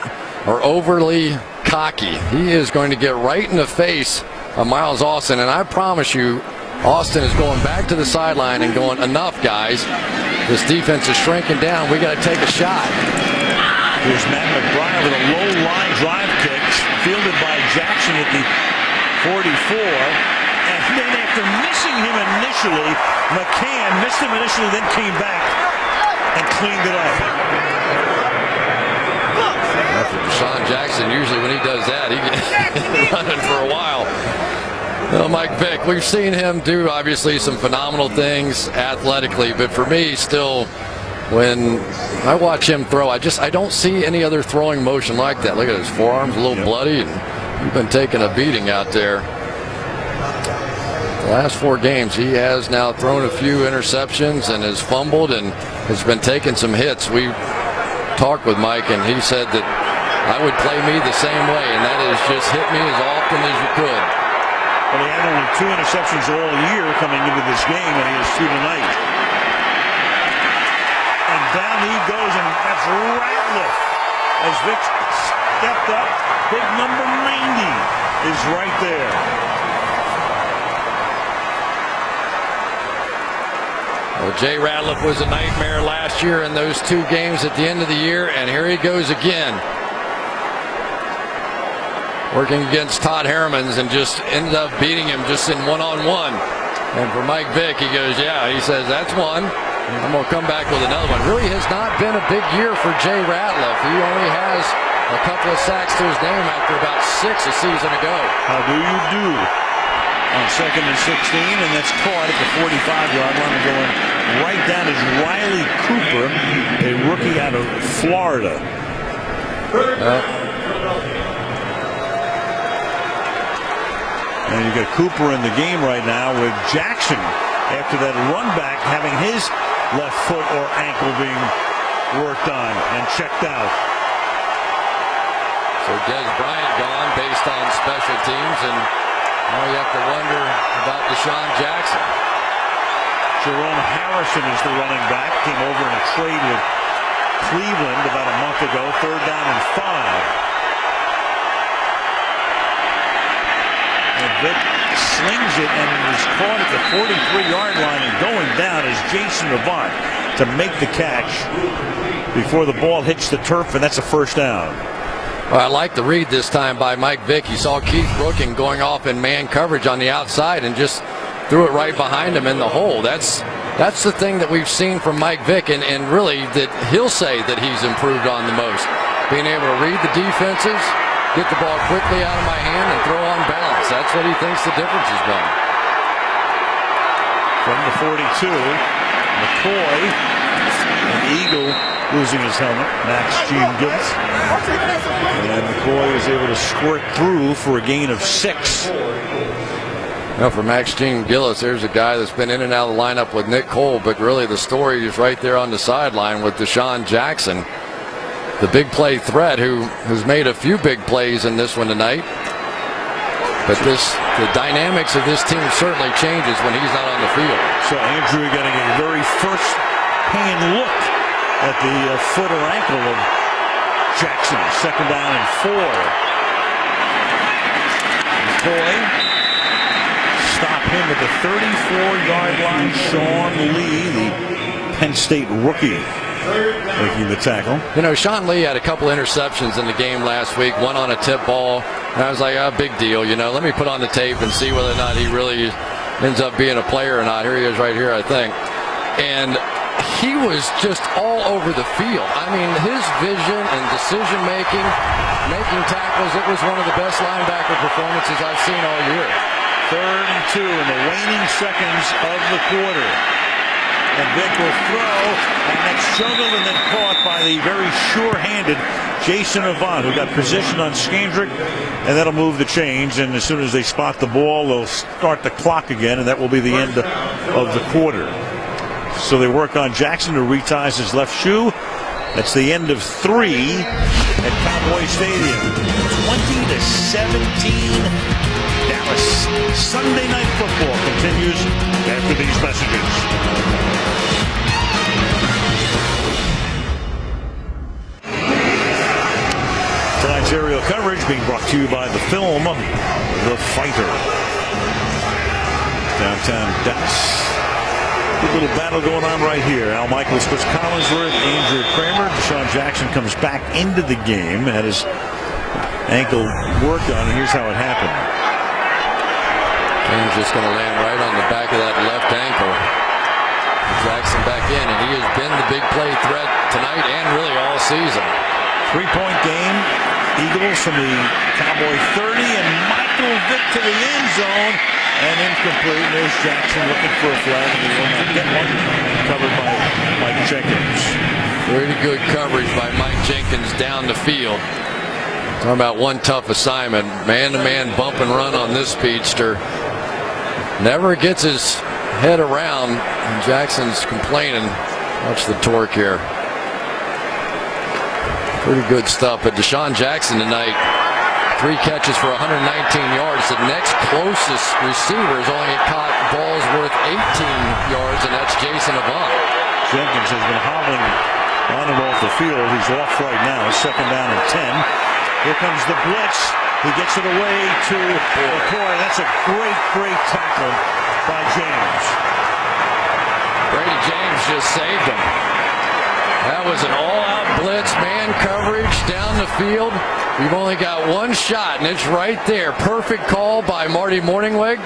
or overly cocky. He is going to get right in the face of Miles Austin, and I promise you, Austin is going back to the sideline and going, enough, guys. This defense is shrinking down. We got to take a shot. Here's Matt McBride with a low line drive kick, fielded by Jackson at the 44. And then after missing him initially, McCann missed him initially, then came back and cleaned it up. After Deshaun Jackson, usually when he does that, he gets running for a while. Well, Mike Vick, we've seen him do obviously some phenomenal things athletically, but for me, still, when I watch him throw, I don't see any other throwing motion like that. Look at his forearms, a little bloody, and he's been taking a beating out there. The last 4 games, he has now thrown a few interceptions and has fumbled and has been taking some hits. We talked with Mike, and he said that I would play me the same way, and that is just hit me as often as you could. Well, he had only 2 interceptions all year coming into this game, and he has 2 tonight. And down he goes, and that's Ratliff. As Vic stepped up, big number 90 is right there. Well, Jay Ratliff was a nightmare last year in those 2 games at the end of the year, and here he goes again. Working against Todd Hermans and just ended up beating him just in one-on-one. And for Mike Vick, he goes, yeah, he says, that's one. I'm going to come back with another one. Really has not been a big year for Jay Ratliff. He only has a couple of sacks to his name after about 6 a season ago. How do you do? On 2nd and 16, and that's caught at the 45-yard line and going right down is Riley Cooper, a rookie out of Florida. And you got Cooper in the game right now with Jackson after that run back having his left foot or ankle being worked on and checked out. So Des Bryant gone based on special teams, and now you have to wonder about Deshaun Jackson. Jerome Harrison is the running back. Came over in a trade with Cleveland about a month ago. 3rd down and 5. And Vic slings it and is caught at the 43-yard line, and going down is Jason Avant to make the catch before the ball hits the turf, and that's a first down. Well, I like the read this time by Mike Vick. He saw Keith Brooking going off in man coverage on the outside and just threw it right behind him in the hole. That's That's the thing that we've seen from Mike Vick, and really that he'll say that he's improved on the most. Being able to read the defenses, get the ball quickly out of my hand, and throw on balance. That's what he thinks the difference has been. From the 42, McCoy, an Eagle losing his helmet, Max Gillis. And McCoy is able to squirt through for a gain of 6. Now for Max Gillis, there's a guy that's been in and out of the lineup with Nick Cole, but really the story is right there on the sideline with Deshaun Jackson, the big play threat who has made a few big plays in this one tonight. But the dynamics of this team certainly changes when he's not on the field. So Andrew getting a very first-hand look at the foot or ankle of Jackson. 2nd down and 4. McCoy. Stop him at the 34-yard line. Sean Lee, the Penn State rookie, making the tackle. You know, Sean Lee had a couple interceptions in the game last week, one on a tip ball. And I was like, big deal. You know, let me put on the tape and see whether or not he really ends up being a player or not. Here he is right here, I think. And he was just all over the field. I mean, his vision and decision-making, making tackles, it was one of the best linebacker performances I've seen all year. 3rd and 2 in the waning seconds of the quarter. And Vick will throw, and that's juggled and then caught by the very sure-handed Jason Avant, who got positioned on Skandrick, and that'll move the chains. And as soon as they spot the ball, they'll start the clock again, and that will be the end of the quarter. So they work on Jackson, who reties his left shoe. That's the end of 3 at Cowboy Stadium. 20-17. Dallas. Sunday Night Football continues after these messages. Tonight's aerial coverage being brought to you by the film The Fighter. Downtown Dallas. Good little battle going on right here. Al Michaels, Chris Collinsworth, Andrew Kramer. Deshaun Jackson comes back into the game. Had his ankle worked on, and here's how it happened. He's just going to land right on the back of that left ankle. Jackson back in, and he has been the big play threat tonight and really all season. 3-point game. Eagles from the Cowboy 30, and Michael Vick to the end zone. And incomplete. There's Jackson looking for a flag, and he will not get one. Covered by Mike Jenkins. Pretty good coverage by Mike Jenkins down the field. Talking about one tough assignment. Man-to-man bump and run on this speedster. Never gets his head around, and Jackson's complaining. Watch the torque here. Pretty good stuff. But Deshaun Jackson tonight, 3 catches for 119 yards. The next closest receiver has only caught balls worth 18 yards, and that's Jason Avant. Jenkins has been hobbling on and off the field. He's off right now. 2nd down and 10. Here comes the blitz. He gets it away to McCoy. That's a great tackle by James. Brady James just saved him. That was an all-out blitz, man coverage down the field. You've only got one shot, and it's right there. Perfect call by Marty Morningweg.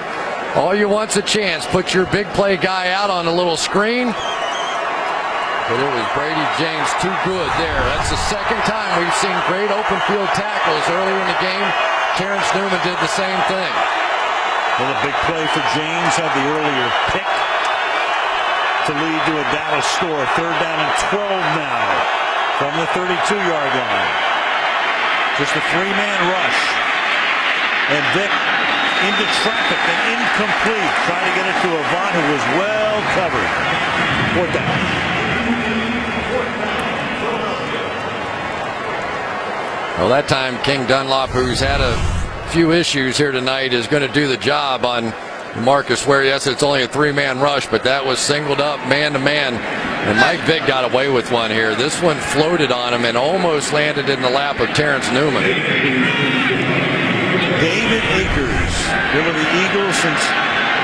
All you want's a chance. Put your big play guy out on a little screen. But it was Brady James too good there. That's the 2nd time we've seen great open field tackles earlier in the game. Terrence Newman did the same thing. Well, a big play for James. Had the earlier pick to lead to a Dallas score. 3rd down and 12 now from the 32-yard line. Just a 3-man rush. And Vick into traffic and incomplete. Trying to get it to Avant, who was well covered. 4th down. Well, that time King Dunlop, who's had a few issues here tonight, is going to do the job on Marcus Ware. Yes, it's only a 3-man rush, but that was singled up man-to-man. And Mike Vick got away with one here. This one floated on him and almost landed in the lap of Terrence Newman. David Akers, been with the Eagles since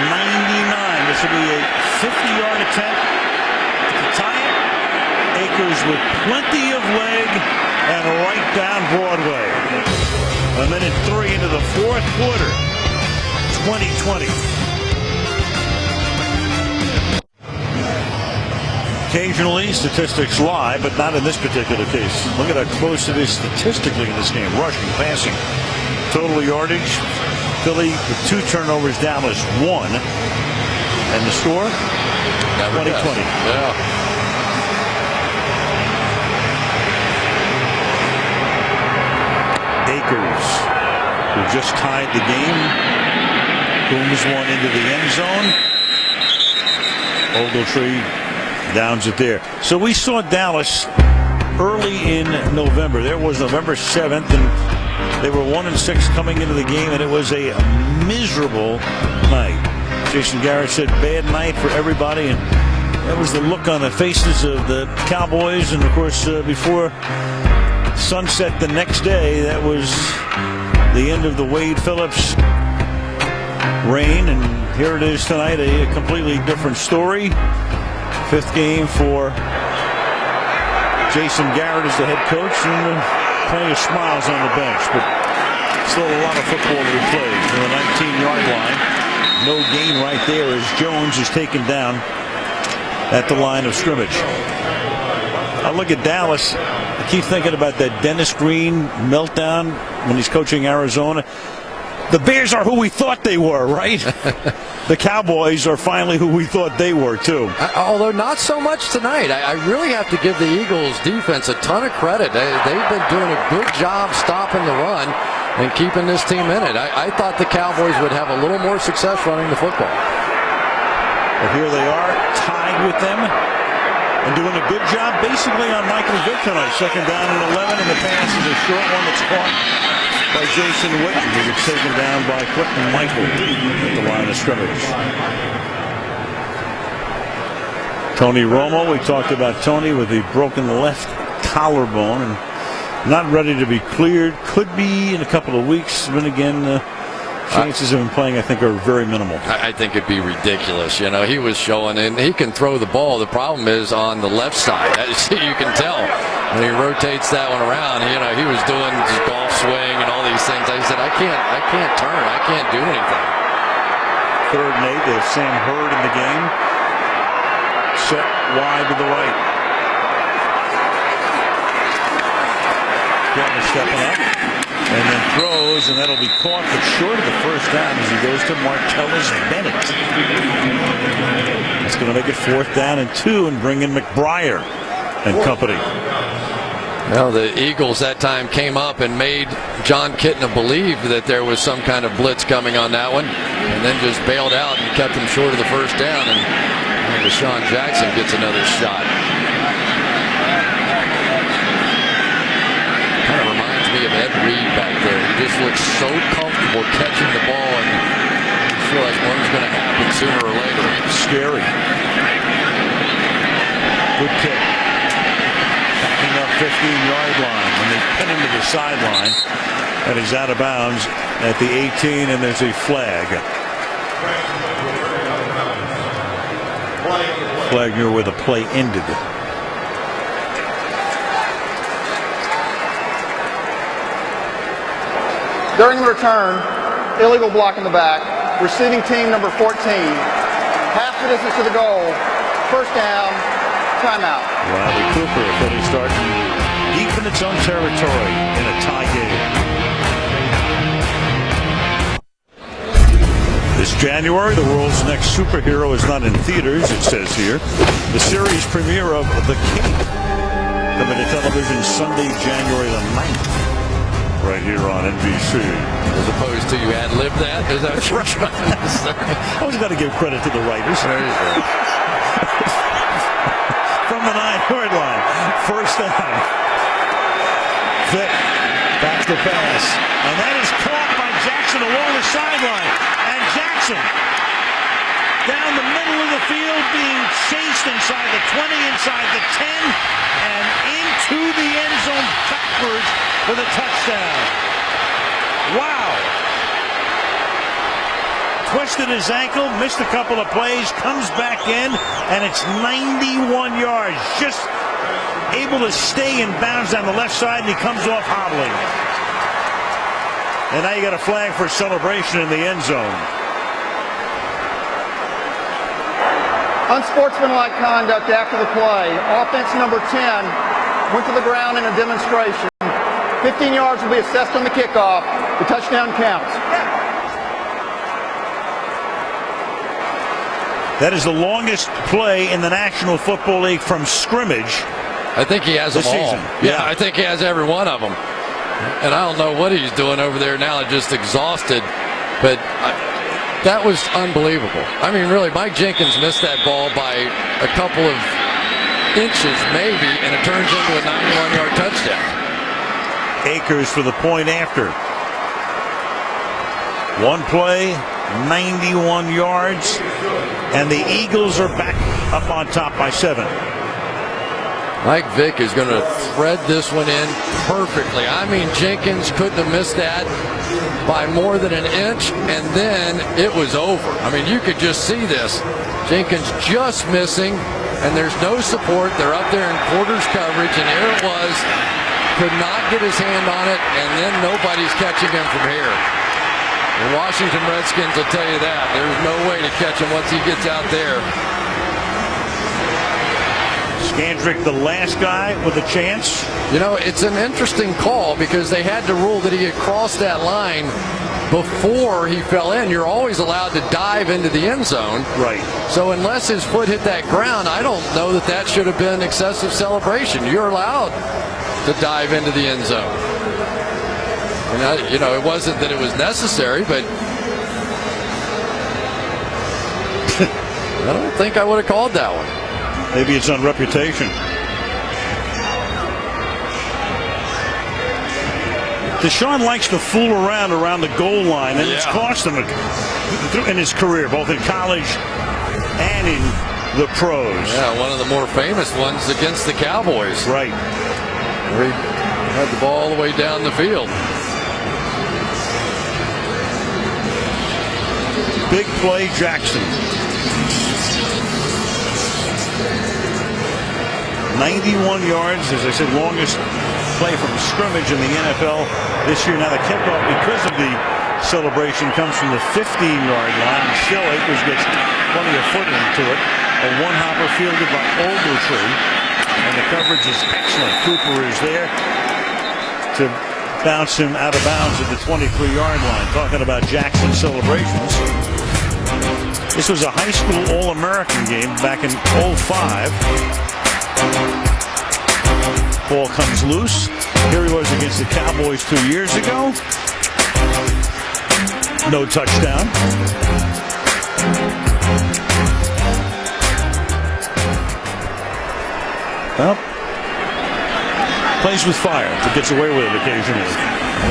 '99. This will be a 50-yard attempt to tie it. Akers with plenty of leg and right down Broadway. A minute 3 into the 4th quarter. 2020. Occasionally, statistics lie, but not in this particular case. Look at how close it is statistically in this game. Rushing, passing, total yardage. Philly with 2 turnovers, Dallas 1. And the score? 20-20. Yeah. Akers, who just tied the game, booms one into the end zone. Ogletree downs it there. So we saw Dallas early in November. There was November 7th, and they were 1-6 coming into the game, and it was a miserable night. Jason Garrett said bad night for everybody, and that was the look on the faces of the Cowboys. And of course, before sunset the next day, that was the end of the Wade Phillips reign, and here it is tonight, a completely different story. 5th game for Jason Garrett as the head coach, and plenty of smiles on the bench, but still a lot of football to be played. From the 19-yard line, no gain right there as Jones is taken down at the line of scrimmage. I look at Dallas. I keep thinking about that Dennis Green meltdown when he's coaching Arizona. The Bears are who we thought they were, right? The Cowboys are finally who we thought they were, too. Although not so much tonight. I really have to give the Eagles defense a ton of credit. They've been doing a good job stopping the run and keeping this team in it. I thought the Cowboys would have a little more success running the football. But here they are, tied with them, and doing a good job basically on Michael Vick tonight. 2nd down and 11, and the pass is a short one that's caught by Jason Witten, who gets taken down by Quentin Michael at the line of scrimmage. Tony Romo, we talked about Tony with a broken left collarbone and not ready to be cleared. Could be in a couple of weeks, but again, chances of him playing, I think, are very minimal. I think it'd be ridiculous. You know, he was showing, and he can throw the ball. The problem is on the left side. You can tell when he rotates that one around. You know, he was doing his golf swing and all these things. I said, I can't turn. I can't do anything. 3rd and 8. They have Sam Hurd in the game. Set wide to the right. Getting stepping up. And then throws, and that'll be caught, but short of the first down as he goes to Martellus Bennett. That's going to make it 4th down and 2 and bring in McBriar and company. Well, the Eagles that time came up and made John Kitna believe that there was some kind of blitz coming on that one, and then just bailed out and kept him short of the first down, and Deshaun Jackson gets another shot. Kind of reminds me of Ed Reed back there. He just looks so comfortable catching the ball, and I feel like one's going to happen sooner or later. Scary. Good kick. Backing up 15-yard line when they pin him to the sideline, and he's out of bounds at the 18, and there's a flag. Flag near where the play ended. During the return, illegal block in the back, receiving team number 14, half the distance to the goal, 1st down, timeout. Riley Cooper, Philly starting deep in its own territory in a tie game. This January, the world's next superhero is not in theaters, it says here. The series premiere of The Cape, coming to television Sunday, January the 9th. Right here on NBC. As opposed to you ad-lib that? Is that what you're trying to say? I always got to give credit to the writers. There you go. From the 9-yard line. 1st down. Vick backs the pass. And that is caught by Jackson along the sideline. And Jackson down the middle of the field being chased inside the 20, inside the 10, and into the end zone backwards for the touchdown. Wow. Twisted his ankle, missed a couple of plays, comes back in, and it's 91 yards. Just able to stay in bounds on the left side, and he comes off hobbling. And now you got a flag for celebration in the end zone. Unsportsmanlike conduct after the play. Offense number 10 went to the ground in a demonstration. 15 yards will be assessed on the kickoff. The touchdown counts. That is the longest play in the National Football League from scrimmage. I think he has them all. Season. Yeah, I think he has every one of them. And I don't know what he's doing over there now, just exhausted. But that was unbelievable. I mean, really, Mike Jenkins missed that ball by a couple of inches, maybe, and it turns into a 91-yard touchdown. Akers for the point after. One play, 91 yards, and the Eagles are back up on top by 7. Mike Vick is going to thread this one in perfectly. I mean, Jenkins couldn't have missed that by more than an inch, and then it was over. I mean, you could just see this. Jenkins just missing, and there's no support. They're up there in quarters coverage, and there it was. Could not get his hand on it, and then nobody's catching him from here. The Washington Redskins will tell you that. There's no way to catch him once he gets out there. Scandrick, the last guy with a chance. You know, it's an interesting call because they had to rule that he had crossed that line before he fell in. You're always allowed to dive into the end zone. Right. So unless his foot hit that ground, I don't know that that should have been excessive celebration. You're allowed to dive into the end zone. And you know, it wasn't that it was necessary, but I don't think I would have called that one. Maybe it's on reputation. Deshaun likes to fool around the goal line, and it's cost him in his career, both in college and in the pros. Yeah, one of the more famous ones against the Cowboys. Right. Where he had the ball all the way down the field. Big play, Jackson. 91 yards, as I said, longest play from scrimmage in the NFL this year. Now the kickoff, because of the celebration, comes from the 15-yard line, and still Akers gets plenty of foot into it. A one-hopper fielded by Ogletree, and the coverage is excellent. Cooper is there to bounce him out of bounds at the 23-yard line. Talking about Jackson celebrations. This was a high school All-American game back in '05. Ball comes loose. Here he was against the Cowboys 2 years ago. No touchdown. Well, plays with fire, but gets away with it occasionally.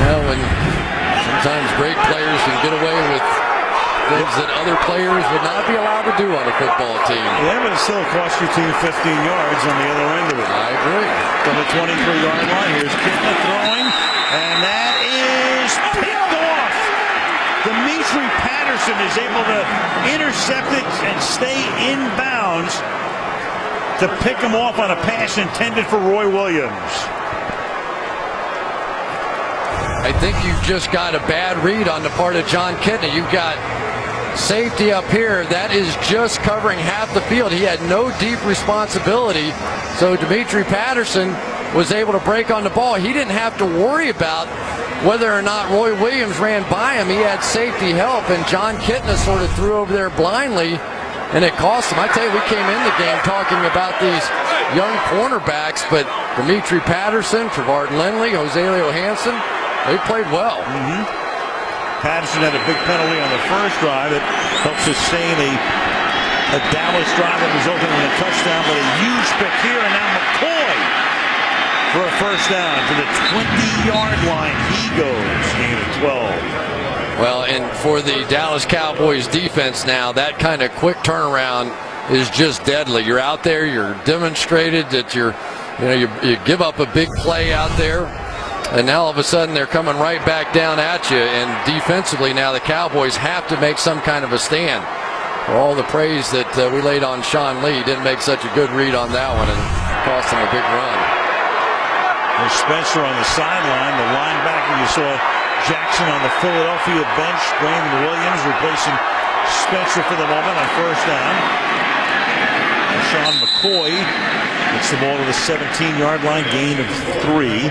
Well, when sometimes great players can get away with things that other players would not be allowed to do on a football team. Yeah, but it still cost your team 15 yards on the other end of it. I agree. From the 23-yard line, here's Kitna throwing, and that is picked off. Dimitri Patterson is able to intercept it and stay in bounds to pick him off on a pass intended for Roy Williams. I think you've just got a bad read on the part of John Kitna. You've got safety up here. That is just covering half the field. He had no deep responsibility. So Dimitri Patterson was able to break on the ball. He didn't have to worry about whether or not Roy Williams ran by him. He had safety help, and John Kitna sort of threw over there blindly, and it cost him. I tell you, we came in the game talking about these young cornerbacks, but Dimitri Patterson, Trevard Lindley, Joselio Hansen, they played well. Patterson had a big penalty on the first drive that helped sustain a Dallas drive that resulted in a touchdown, but a huge pick here, and now McCoy for a first down to the 20-yard line. He goes, gain of 12. Well, and for the Dallas Cowboys defense now, that kind of quick turnaround is just deadly. You're out there, you're demonstrated that you give up a big play out there, and now all of a sudden they're coming right back down at you, and defensively now the Cowboys have to make some kind of a stand. For all the praise that we laid on Sean Lee, didn't make such a good read on that one and cost him a big run. There's Spencer on the sideline, the linebacker. You saw Jackson on the Philadelphia bench. Brandon Williams replacing Spencer for the moment on first down. Sean McCoy gets the ball to the 17-yard line, gain of 3.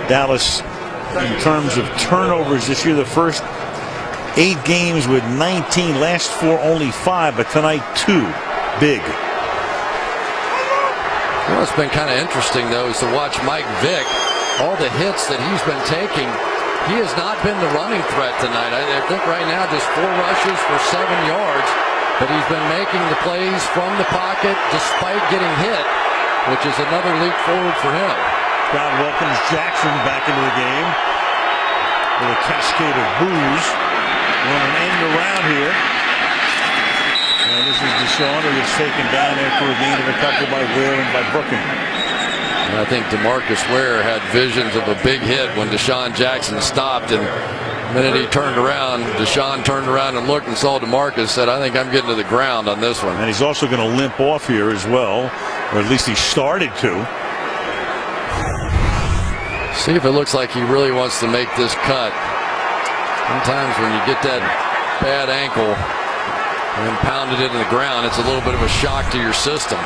Dallas, in terms of turnovers this year, the first 8 games with 19, last 4 only 5, but tonight 2. Big. What's been kind of interesting, though, is to watch Mike Vick. All the hits that he's been taking, he has not been the running threat tonight. I think right now just 4 rushes for 7 yards, but he's been making the plays from the pocket despite getting hit, which is another leap forward for him. Crowd welcomes Jackson back into the game with a cascade of boos. We're on an end around here. And this is Deshaun, who gets taken down after a gain of a couple by Ware and by Brooking. And I think DeMarcus Ware had visions of a big hit when Deshaun Jackson stopped, and the minute he turned around, Deshaun turned around and looked and saw DeMarcus, said, I think I'm getting to the ground on this one. And he's also going to limp off here as well, or at least he started to. See if it looks like he really wants to make this cut. Sometimes when you get that bad ankle and pounded into the ground, it's a little bit of a shock to your system.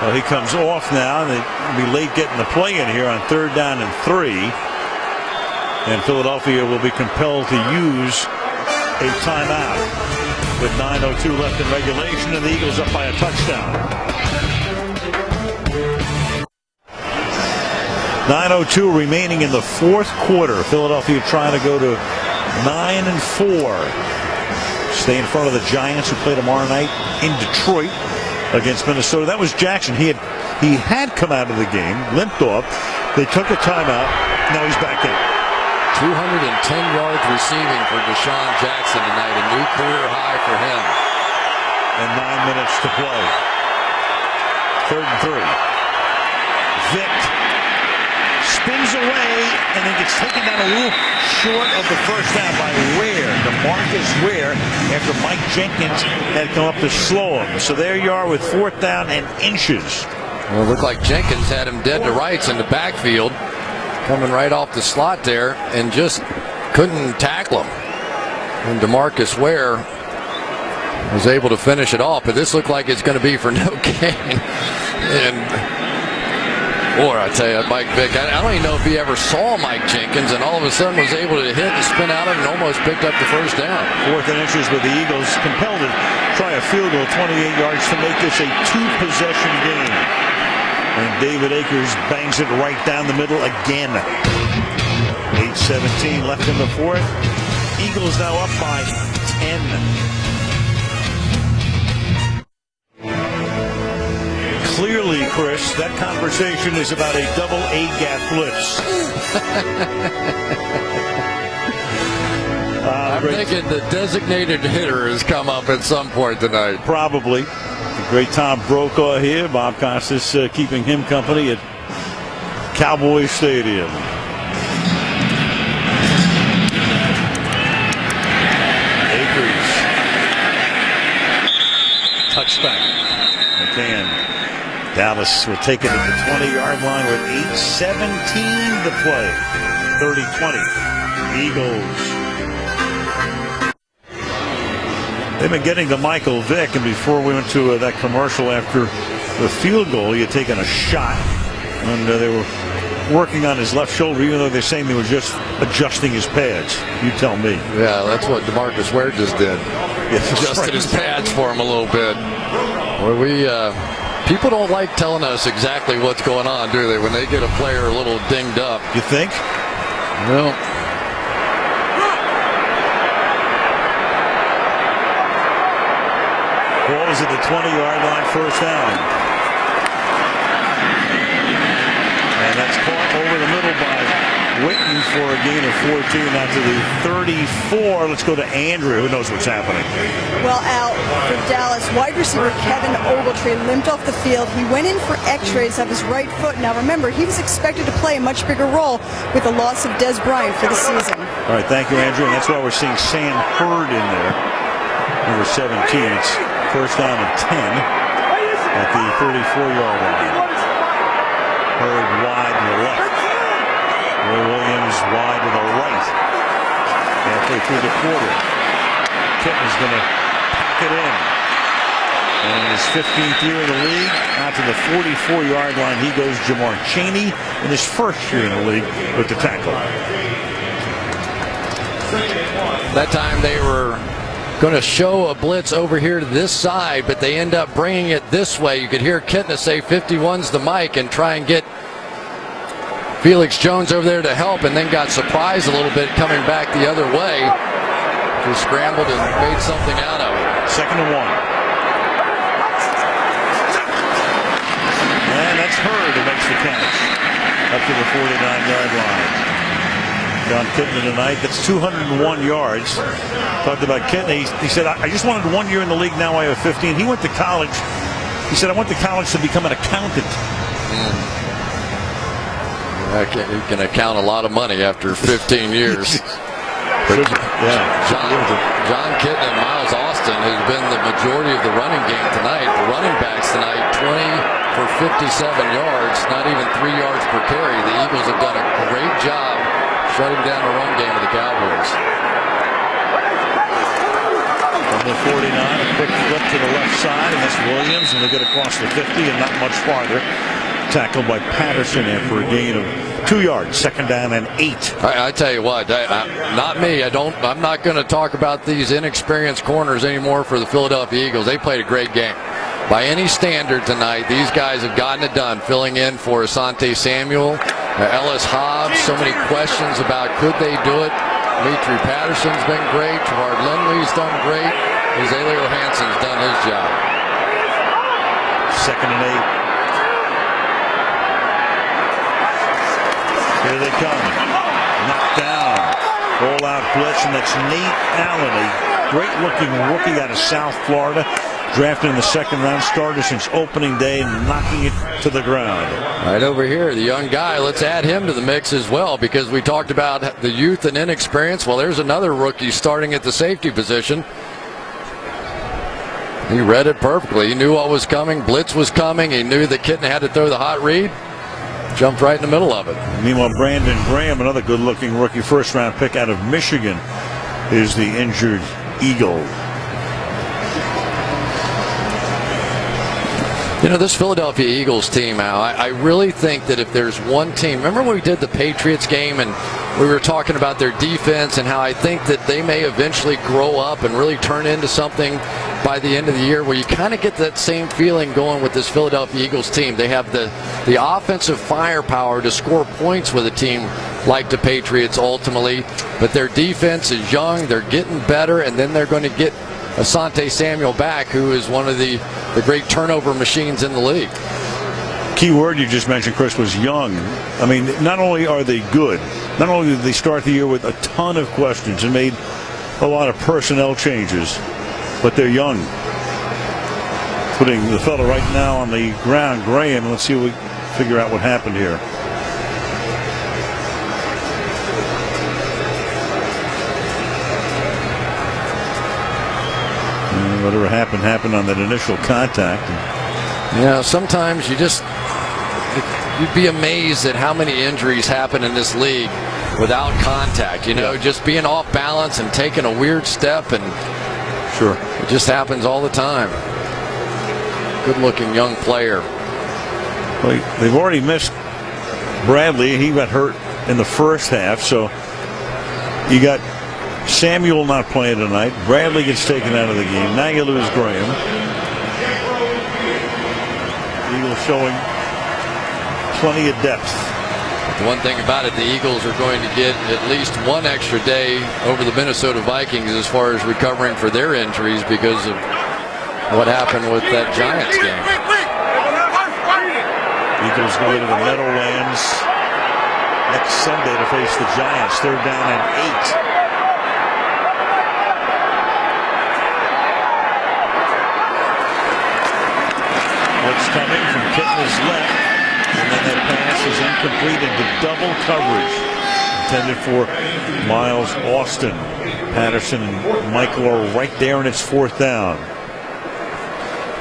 Well, he comes off now, and it'll be late getting the play in here on 3rd down and 3. And Philadelphia will be compelled to use a timeout with 9:02 left in regulation, and the Eagles up by a touchdown. 9:02 remaining in the 4th quarter. Philadelphia trying to go to 9-4. Stay in front of the Giants, who play tomorrow night in Detroit against Minnesota. That was Jackson. He had come out of the game, limped off. They took a timeout. Now he's back in. 210 yards receiving for Deshaun Jackson tonight, a new career high for him. And 9 minutes to play. 3rd and 3. Vick spins away and then gets taken down a little short of the first down by Ware, DeMarcus Ware, after Mike Jenkins had come up to slow him. So there you are with 4th down and inches. Well, it looked like Jenkins had him dead to rights in the backfield, coming right off the slot there, and just couldn't tackle him. And DeMarcus Ware was able to finish it off, but this looked like it's going to be for no gain. And boy, I tell you, Mike Vick, I don't even know if he ever saw Mike Jenkins, and all of a sudden was able to hit and spin out of it and almost picked up the first down. 4th and inches with the Eagles compelled to try a field goal, 28 yards, to make this a 2-possession game. And David Akers bangs it right down the middle again. 8:17 left in the 4th. Eagles now up by 10. Clearly, Chris, that conversation is about a double A-gap blitz. I'm thinking the designated hitter has come up at some point tonight. Probably. The great Tom Brokaw here. Bob Costas keeping him company at Cowboys Stadium. Akers. Touchback. McCann. Dallas will take it at the 20-yard line with 8:17 to play. 30-20. Eagles. They've been getting to Michael Vick, and before we went to that commercial after the field goal, he had taken a shot, and they were working on his left shoulder, even though they're saying they were just adjusting his pads. You tell me. Yeah, that's what DeMarcus Ware just did. Yes, adjusted his pads for him a little bit. Well, people don't like telling us exactly what's going on, do they? When they get a player a little dinged up. You think? Well, ball is at the 20-yard line, first down. And that's caught over the middle by Witten for a gain of 14 out to the 34. Let's go to Andrew, who knows what's happening. Well, Al, for Dallas, wide receiver Kevin Ogletree limped off the field. He went in for x-rays of his right foot. Now, remember, he was expected to play a much bigger role with the loss of Des Bryant for the season. All right, thank you, Andrew. And that's why we're seeing Sam Hurd in there, number 17. It's first down and 10 at the 34-yard line. Hurd wide to the left. Roy Williams wide to the right. Halfway through the quarter. Kitten's going to pack it in. And in his 15th year in the league, out to the 44-yard line, he goes. Jamar Chaney in his first year in the league with the tackle. That time they were going to show a blitz over here to this side, but they end up bringing it this way. You could hear Kitna say 51's the mic and try and get Felix Jones over there to help, and then got surprised a little bit coming back the other way. Just scrambled and made something out of it. 2nd and 1. And that's Hurd who makes the catch up to the 49-yard line. John Kitna tonight, that's 201 yards. Talked about Kitna. He said, I just wanted 1 year in the league, now I have 15. He went to college. He said, I went to college to become an accountant. You can account a lot of money after 15 years. John Kitna and Miles Austin has been the majority of the running game tonight. The running backs tonight, 20 for 57 yards, not even 3 yards per carry. The Eagles have done a great job shutting down the run game of the Cowboys. From the 49, a quick flip to the left side, and that's Williams, and they get across the 50 and not much farther. Tackled by Patterson after a gain of 2 yards. 2nd down and 8. I tell you what, not me. I'm not going to talk about these inexperienced corners anymore for the Philadelphia Eagles. They played a great game. By any standard tonight, these guys have gotten it done, filling in for Asante Samuel, Ellis Hobbs. So many questions about could they do it. Dimitri Patterson's been great. Gerard Lindley's done great. Azalea Hansen's done his job. 2nd and 8. Here they come. Knocked down. All-out blitz, and that's Nate Allen, a great-looking rookie out of South Florida. Drafted in the 2nd round, started since opening day, knocking it to the ground. Right over here, the young guy. Let's add him to the mix as well, because we talked about the youth and inexperience. Well, there's another rookie starting at the safety position. He read it perfectly. He knew what was coming. Blitz was coming. He knew that Kitna had to throw the hot read. Jumped right in the middle of it. Meanwhile, Brandon Graham, another good-looking rookie first-round pick out of Michigan, is the injured Eagle. You know, this Philadelphia Eagles team, Al, I really think that if there's one team, remember when we did the Patriots game and we were talking about their defense and how I think that they may eventually grow up and really turn into something by the end of the year, where you kind of get that same feeling going with this Philadelphia Eagles team. They have the offensive firepower to score points with a team like the Patriots ultimately, but their defense is young, they're getting better, and then they're going to get Asante Samuel back, who is one of the great turnover machines in the league. Key word you just mentioned, Chris, was young. I mean, not only are they good, not only did they start the year with a ton of questions and made a lot of personnel changes, but they're young. Putting the fella right now on the ground, Graham. Let's see if we figure out what happened here. Whatever happened on that initial contact. Yeah, sometimes you'd be amazed at how many injuries happen in this league without contact. You know, just being off balance and taking a weird step, and sure, it just happens all the time. Good-looking young player. Well, they've already missed Bradley. He got hurt in the first half, so you got Samuel not playing tonight. Bradley gets taken out of the game. Now you lose Graham. Eagles showing plenty of depth. The one thing about it, the Eagles are going to get at least one extra day over the Minnesota Vikings as far as recovering for their injuries because of what happened with that Giants game. Eagles go to the Meadowlands next Sunday to face the Giants. 3rd down and 8. What's coming from Kitna's left, and then that pass is incomplete into double coverage intended for Miles Austin. Patterson and Michael are right there, and it's 4th down.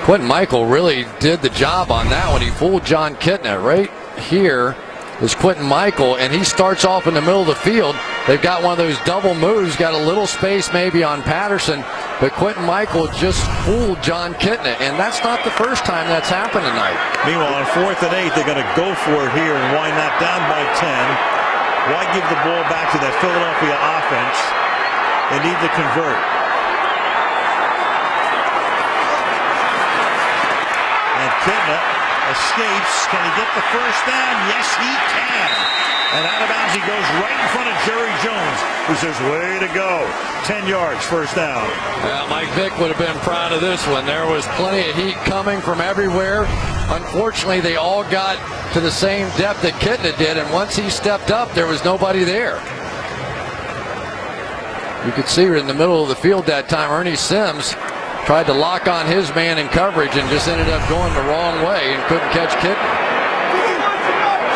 Quentin Michael really did the job on that one. He fooled John Kitna. Right here is Quentin Michael, and he starts off in the middle of the field. They've got one of those double moves, got a little space maybe on Patterson, But Quentin Michael just fooled John Kitna, and that's not the first time that's happened tonight. Meanwhile, on 4th and 8, they're going to go for it here, and why not? Down by 10. Why give the ball back to that Philadelphia offense? They need to convert. And Kitna escapes. Can he get the first down? Yes, he can. And out of bounds he goes right in front of Jerry Jones, who says, way to go. 10 yards, first down. Well, Mike Vick would have been proud of this one. There was plenty of heat coming from everywhere. Unfortunately, they all got to the same depth that Kitna did, and once he stepped up, there was nobody there. You could see her in the middle of the field that time. Ernie Sims tried to lock on his man in coverage and just ended up going the wrong way and couldn't catch Kitna.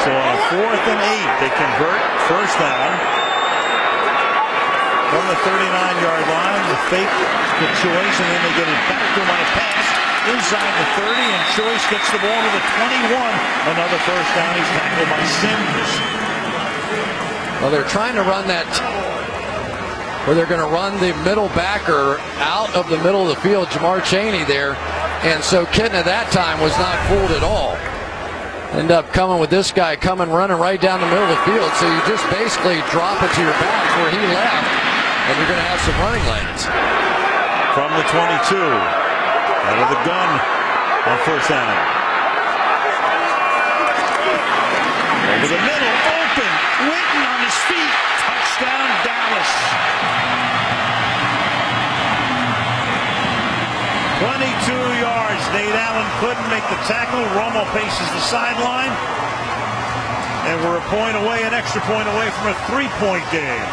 So on 4th and 8, they convert, first down. From the 39-yard line, the fake to Choice, and then they get it back to him on a pass inside the 30, and Choice gets the ball to the 21. Another first down. He's tackled by Sims. Well, they're trying to run that, where they're going to run the middle backer out of the middle of the field, Jamar Chaney there, and so Kitna that time was not fooled at all. End up coming with this guy running right down the middle of the field, so you just basically drop it to your back where he left, and you're going to have some running lanes. From the 22, out of the gun on first down. Over the middle, open, Witten on his feet, touchdown Dallas. 22 yards. Nate Allen couldn't make the tackle. Romo paces the sideline. And we're a point away, an extra point away from a 3-point game.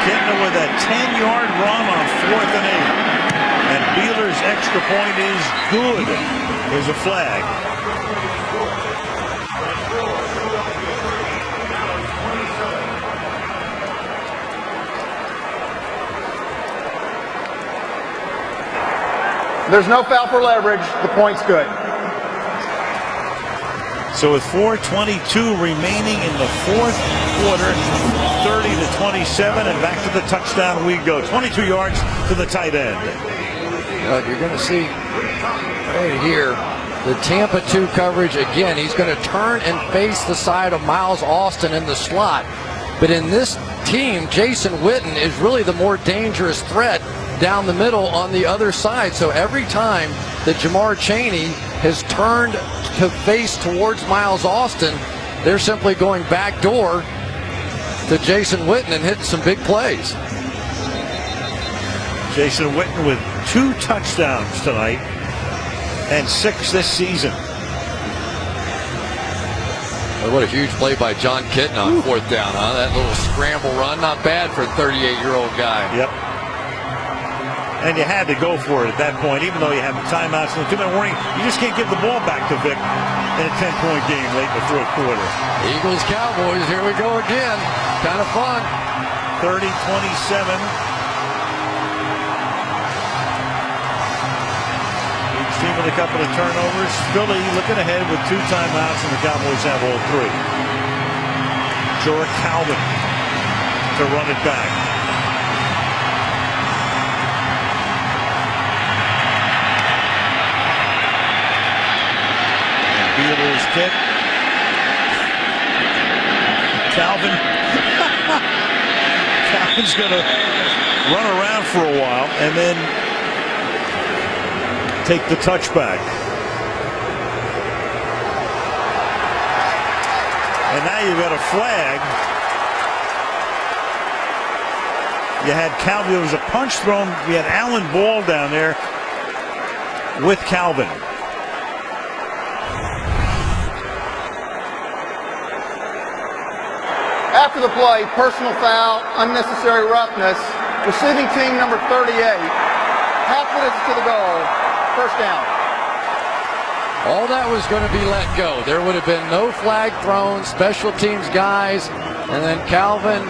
Kitna with a 10-yard run on 4th and 8. And Beeler's extra point is good. There's a flag. There's no foul for leverage. The point's good. So with 4:22 remaining in the fourth quarter, 30-27, and back to the touchdown we go. 22 yards to the tight end. You're going to see right here the Tampa 2 coverage again. He's going to turn and face the side of Miles Austin in the slot. But in this team, Jason Witten is really the more dangerous threat down the middle on the other side. So every time that Jamar Chaney has turned to face towards Miles Austin, they're simply going back door to Jason Witten and hitting some big plays. Jason Witten with 2 touchdowns tonight and 6 this season. Well, what a huge play by John Kitna on 4th down, huh? That little scramble run, not bad for a 38-year-old guy. Yep. And you had to go for it at that point, even though you have the timeouts and the 2-minute warning. You just can't give the ball back to Vic in a 10-point game late in the fourth quarter. Eagles, Cowboys, here we go again. Kind of fun. 30-27. Each team with a couple of turnovers. Philly looking ahead with 2 timeouts, and the Cowboys have all 3. Jorah Calvin to run it back. Beeler's kick. Calvin's going to run around for a while and then take the touchback. And now you've got a flag. You had Calvin. There was a punch thrown. You had Allen Ball down there with Calvin. After the play, personal foul, unnecessary roughness, receiving team number 38, half minutes to the goal, first down. All that was going to be let go. There would have been no flag thrown, special teams guys, and then Calvin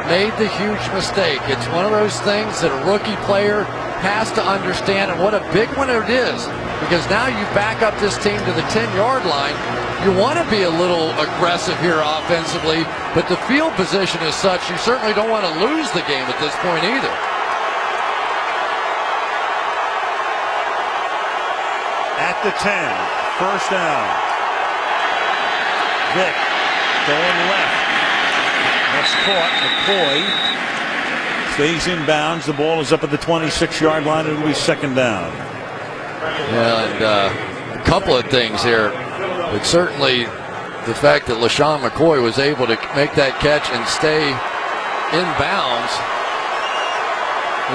made the huge mistake. It's one of those things that a rookie player has to understand, and what a big one it is, because now you back up this team to the 10-yard line. You want to be a little aggressive here offensively, but the field position is such you certainly don't want to lose the game at this point either. At the 10, first down. Vick going left. That's caught. McCoy stays in bounds. The ball is up at the 26-yard line. It'll be second down. Yeah, and a couple of things here. But certainly the fact that LaShawn McCoy was able to make that catch and stay in bounds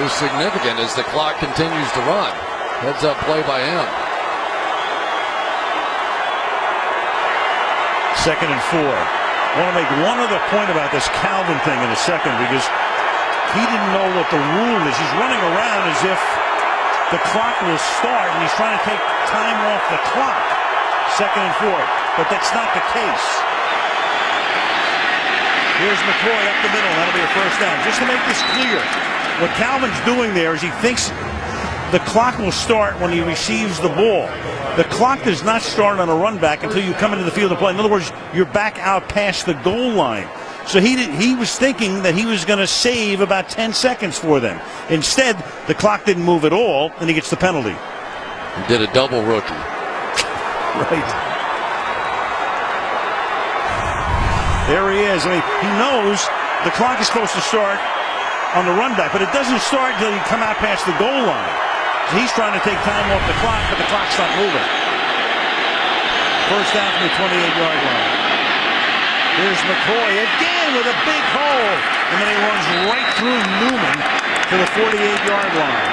is significant as the clock continues to run. Heads up play by him. Second and 4. I want to make one other point about this Calvin thing in a second, because he didn't know what the rule is. He's running around as if the clock will start, and he's trying to take time off the clock. Second and 4, but that's not the case. Here's McCoy up the middle. That'll be a first down. Just to make this clear, what Calvin's doing there is he thinks the clock will start when he receives the ball. The clock does not start on a run back until you come into the field of play. In other words, you're back out past the goal line. So he was thinking that he was going to save about 10 seconds for them. Instead, the clock didn't move at all, and he gets the penalty. He did a double rookie. Right. There he is. I mean, he knows the clock is supposed to start on the run back, but it doesn't start until you come out past the goal line. So he's trying to take time off the clock, but the clock's not moving. First down from the 28-yard line. Here's McCoy again with a big hole, and then he runs right through Newman to the 48-yard line.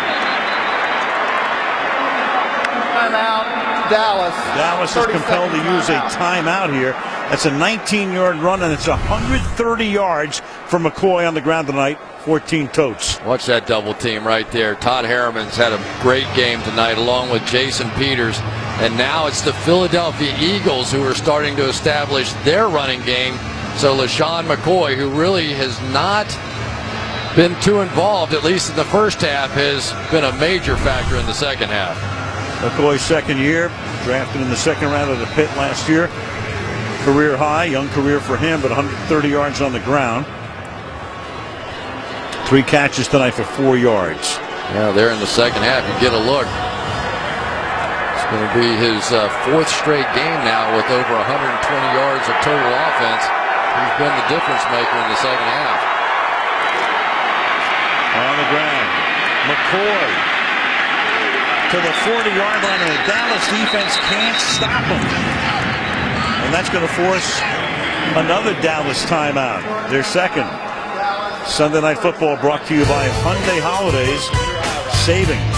Timeout. Dallas is compelled to use a timeout here. That's a 19-yard run, and it's 130 yards for McCoy on the ground tonight. 14 totes. Watch that double team right there. Todd Harriman's had a great game tonight, along with Jason Peters. And now it's the Philadelphia Eagles who are starting to establish their running game. So LaShawn McCoy, who really has not been too involved, at least in the first half, has been a major factor in the second half. McCoy's second year, drafted in the second round of the Pitt last year. Career high, young career for him, but 130 yards on the ground. 3 catches tonight for 4 yards. Yeah, there in the second half, you get a look. It's going to be his 4th straight game now with over 120 yards of total offense. He's been the difference maker in the second half. On the ground, McCoy to the 40-yard line, and the Dallas defense can't stop him. And that's going to force another Dallas timeout, their second. Sunday Night Football brought to you by Hyundai Holidays. Savings,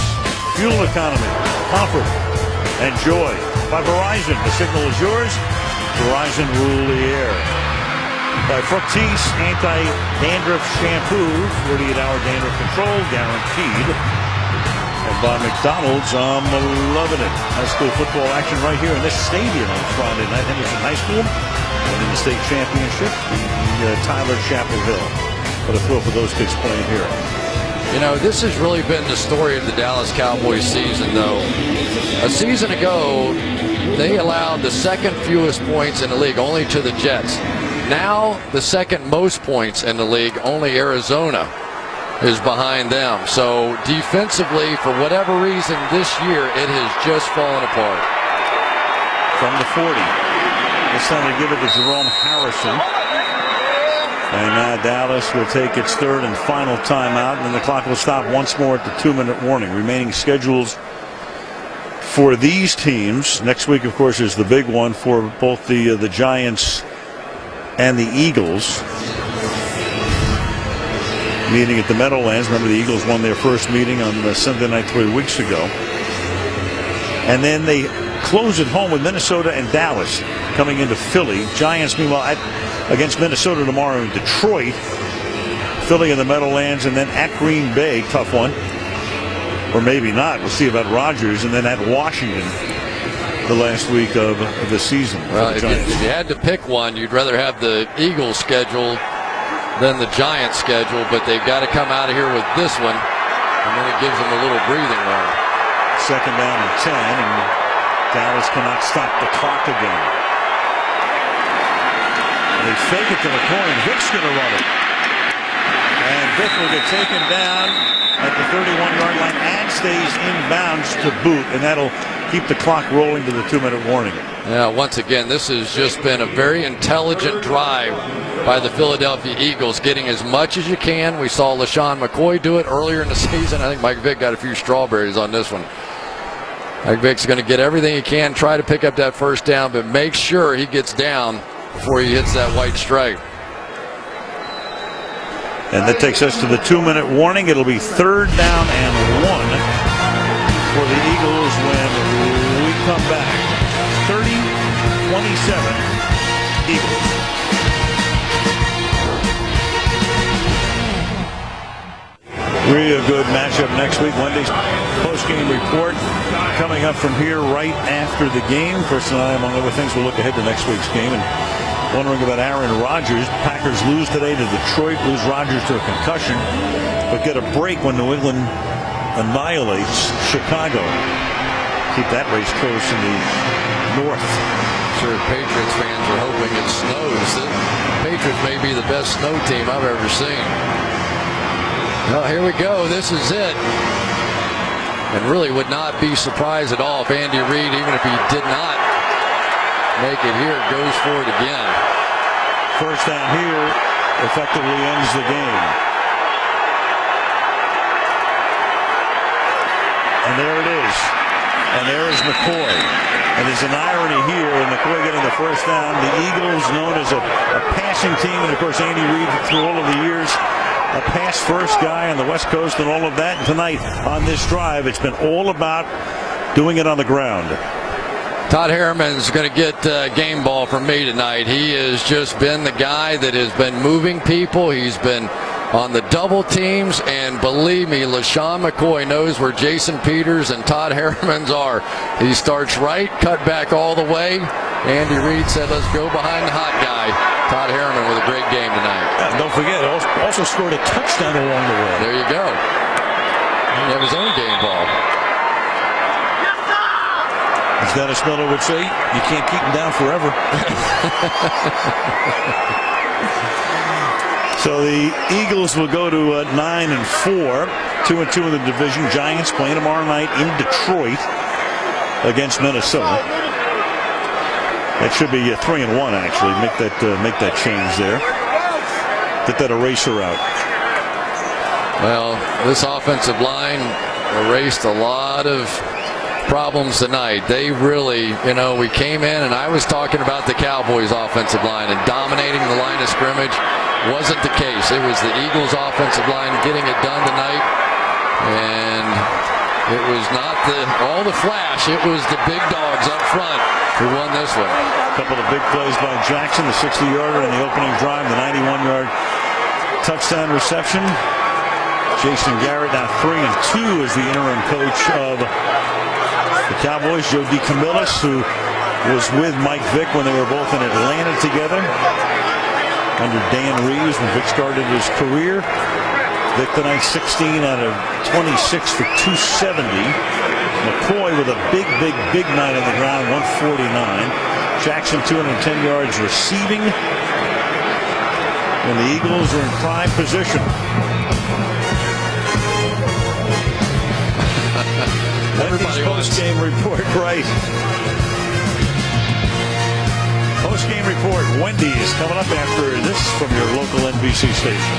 fuel economy, comfort, and joy. By Verizon, the signal is yours. Verizon, rule the air. By Fructis Anti-Dandruff Shampoo, 48-hour dandruff control guaranteed. And by McDonald's, I'm loving it. High school football action right here in this stadium on Friday night. Henderson High School winning the state championship, the Tyler Chapel Hill. What a thrill for those kids playing here. You know, this has really been the story of the Dallas Cowboys season, though. A season ago, they allowed the second fewest points in the league, only to the Jets. Now, the second most points in the league, only Arizona is behind them. So, defensively, for whatever reason, this year, it has just fallen apart. From the 40. This time they give it to Jerome Harrison. And now Dallas will take its third and final timeout, and then the clock will stop once more at the 2-minute warning. Remaining schedules for these teams. Next week, of course, is the big one for both the Giants and the Eagles. Meeting at the Meadowlands. Remember, the Eagles won their first meeting on Sunday night 3 weeks ago. And then they close at home with Minnesota and Dallas coming into Philly. Giants, meanwhile, against Minnesota tomorrow in Detroit. Philly in the Meadowlands, and then at Green Bay, tough one. Or maybe not. We'll see about Rodgers. And then at Washington the last week of the season. Well, if you had to pick one, you'd rather have the Eagles schedule than the Giants' schedule, but they've got to come out of here with this one, and then it gives them a little breathing room. Second down and 10, and Dallas cannot stop the clock again. They fake it to the corner. Vic's going to run it. And Vic will get taken down at the 31-yard line and stays inbounds to boot, and that'll keep the clock rolling to the 2-minute warning. Yeah, once again, this has just been a very intelligent drive by the Philadelphia Eagles, getting as much as you can. We saw LaShawn McCoy do it earlier in the season. I think Mike Vick got a few strawberries on this one. Mike Vick's going to get everything he can, try to pick up that first down, but make sure he gets down before he hits that white stripe. And that takes us to the 2-minute warning. It'll be 3rd down and 1 for the Eagles when we come back. 30-27 Eagles. Really a good matchup next week. Wendy's post-game report coming up from here right after the game. Chris and I, among other things, will look ahead to next week's game and wondering about Aaron Rodgers. Packers lose today to Detroit, lose Rodgers to a concussion, but get a break when New England annihilates Chicago. Keep that race close in the north. Sure, Patriots fans are hoping it snows. The Patriots may be the best snow team I've ever seen. Well, here we go. This is it. And really would not be surprised at all if Andy Reid, even if he did not make it here, goes for it again. First down here effectively ends the game. And there it is. And there is McCoy. And there's an irony here in McCoy getting the first down. The Eagles, known as a passing team, and of course Andy Reid through all of the years, a pass-first guy on the West Coast and all of that. And tonight on this drive, it's been all about doing it on the ground. Todd Harriman's going to get game ball from me tonight. He has just been the guy that has been moving people. He's been on the double teams, and believe me, LaShawn McCoy knows where Jason Peters and Todd Harriman's are. He starts right, cut back all the way. Andy Reid said, let's go behind the hot guy. Todd Harriman with a great game tonight. Don't forget, also scored a touchdown along the way. There you go. He had his own game ball. As Dennis Miller would say, you can't keep him down forever. So the Eagles will go to 9-4, 2-2 in the division. Giants playing tomorrow night in Detroit against Minnesota. That should be 3-1 actually. Make that change there. Get that eraser out. Well, this offensive line erased a lot of problems tonight. They really, we came in and I was talking about the Cowboys offensive line and dominating the line of scrimmage. Wasn't the case. It was the Eagles offensive line getting it done tonight, and it was not all the flash. It was the big dogs up front who won this one. A couple of big plays by Jackson, the 60-yarder in the opening drive, the 91-yard touchdown reception. Jason Garrett now 3-2 as the interim coach of the Cowboys. Joe DeCamillis, who was with Mike Vick when they were both in Atlanta together under Dan Reeves when Vick started his career. Vick tonight 16 out of 26 for 270. McCoy with a big night on the ground, 149. Jackson 210 yards receiving. And the Eagles are in prime position. Everybody's post-game report, right? Post-game report, Wendy's coming up after this from your local NBC station.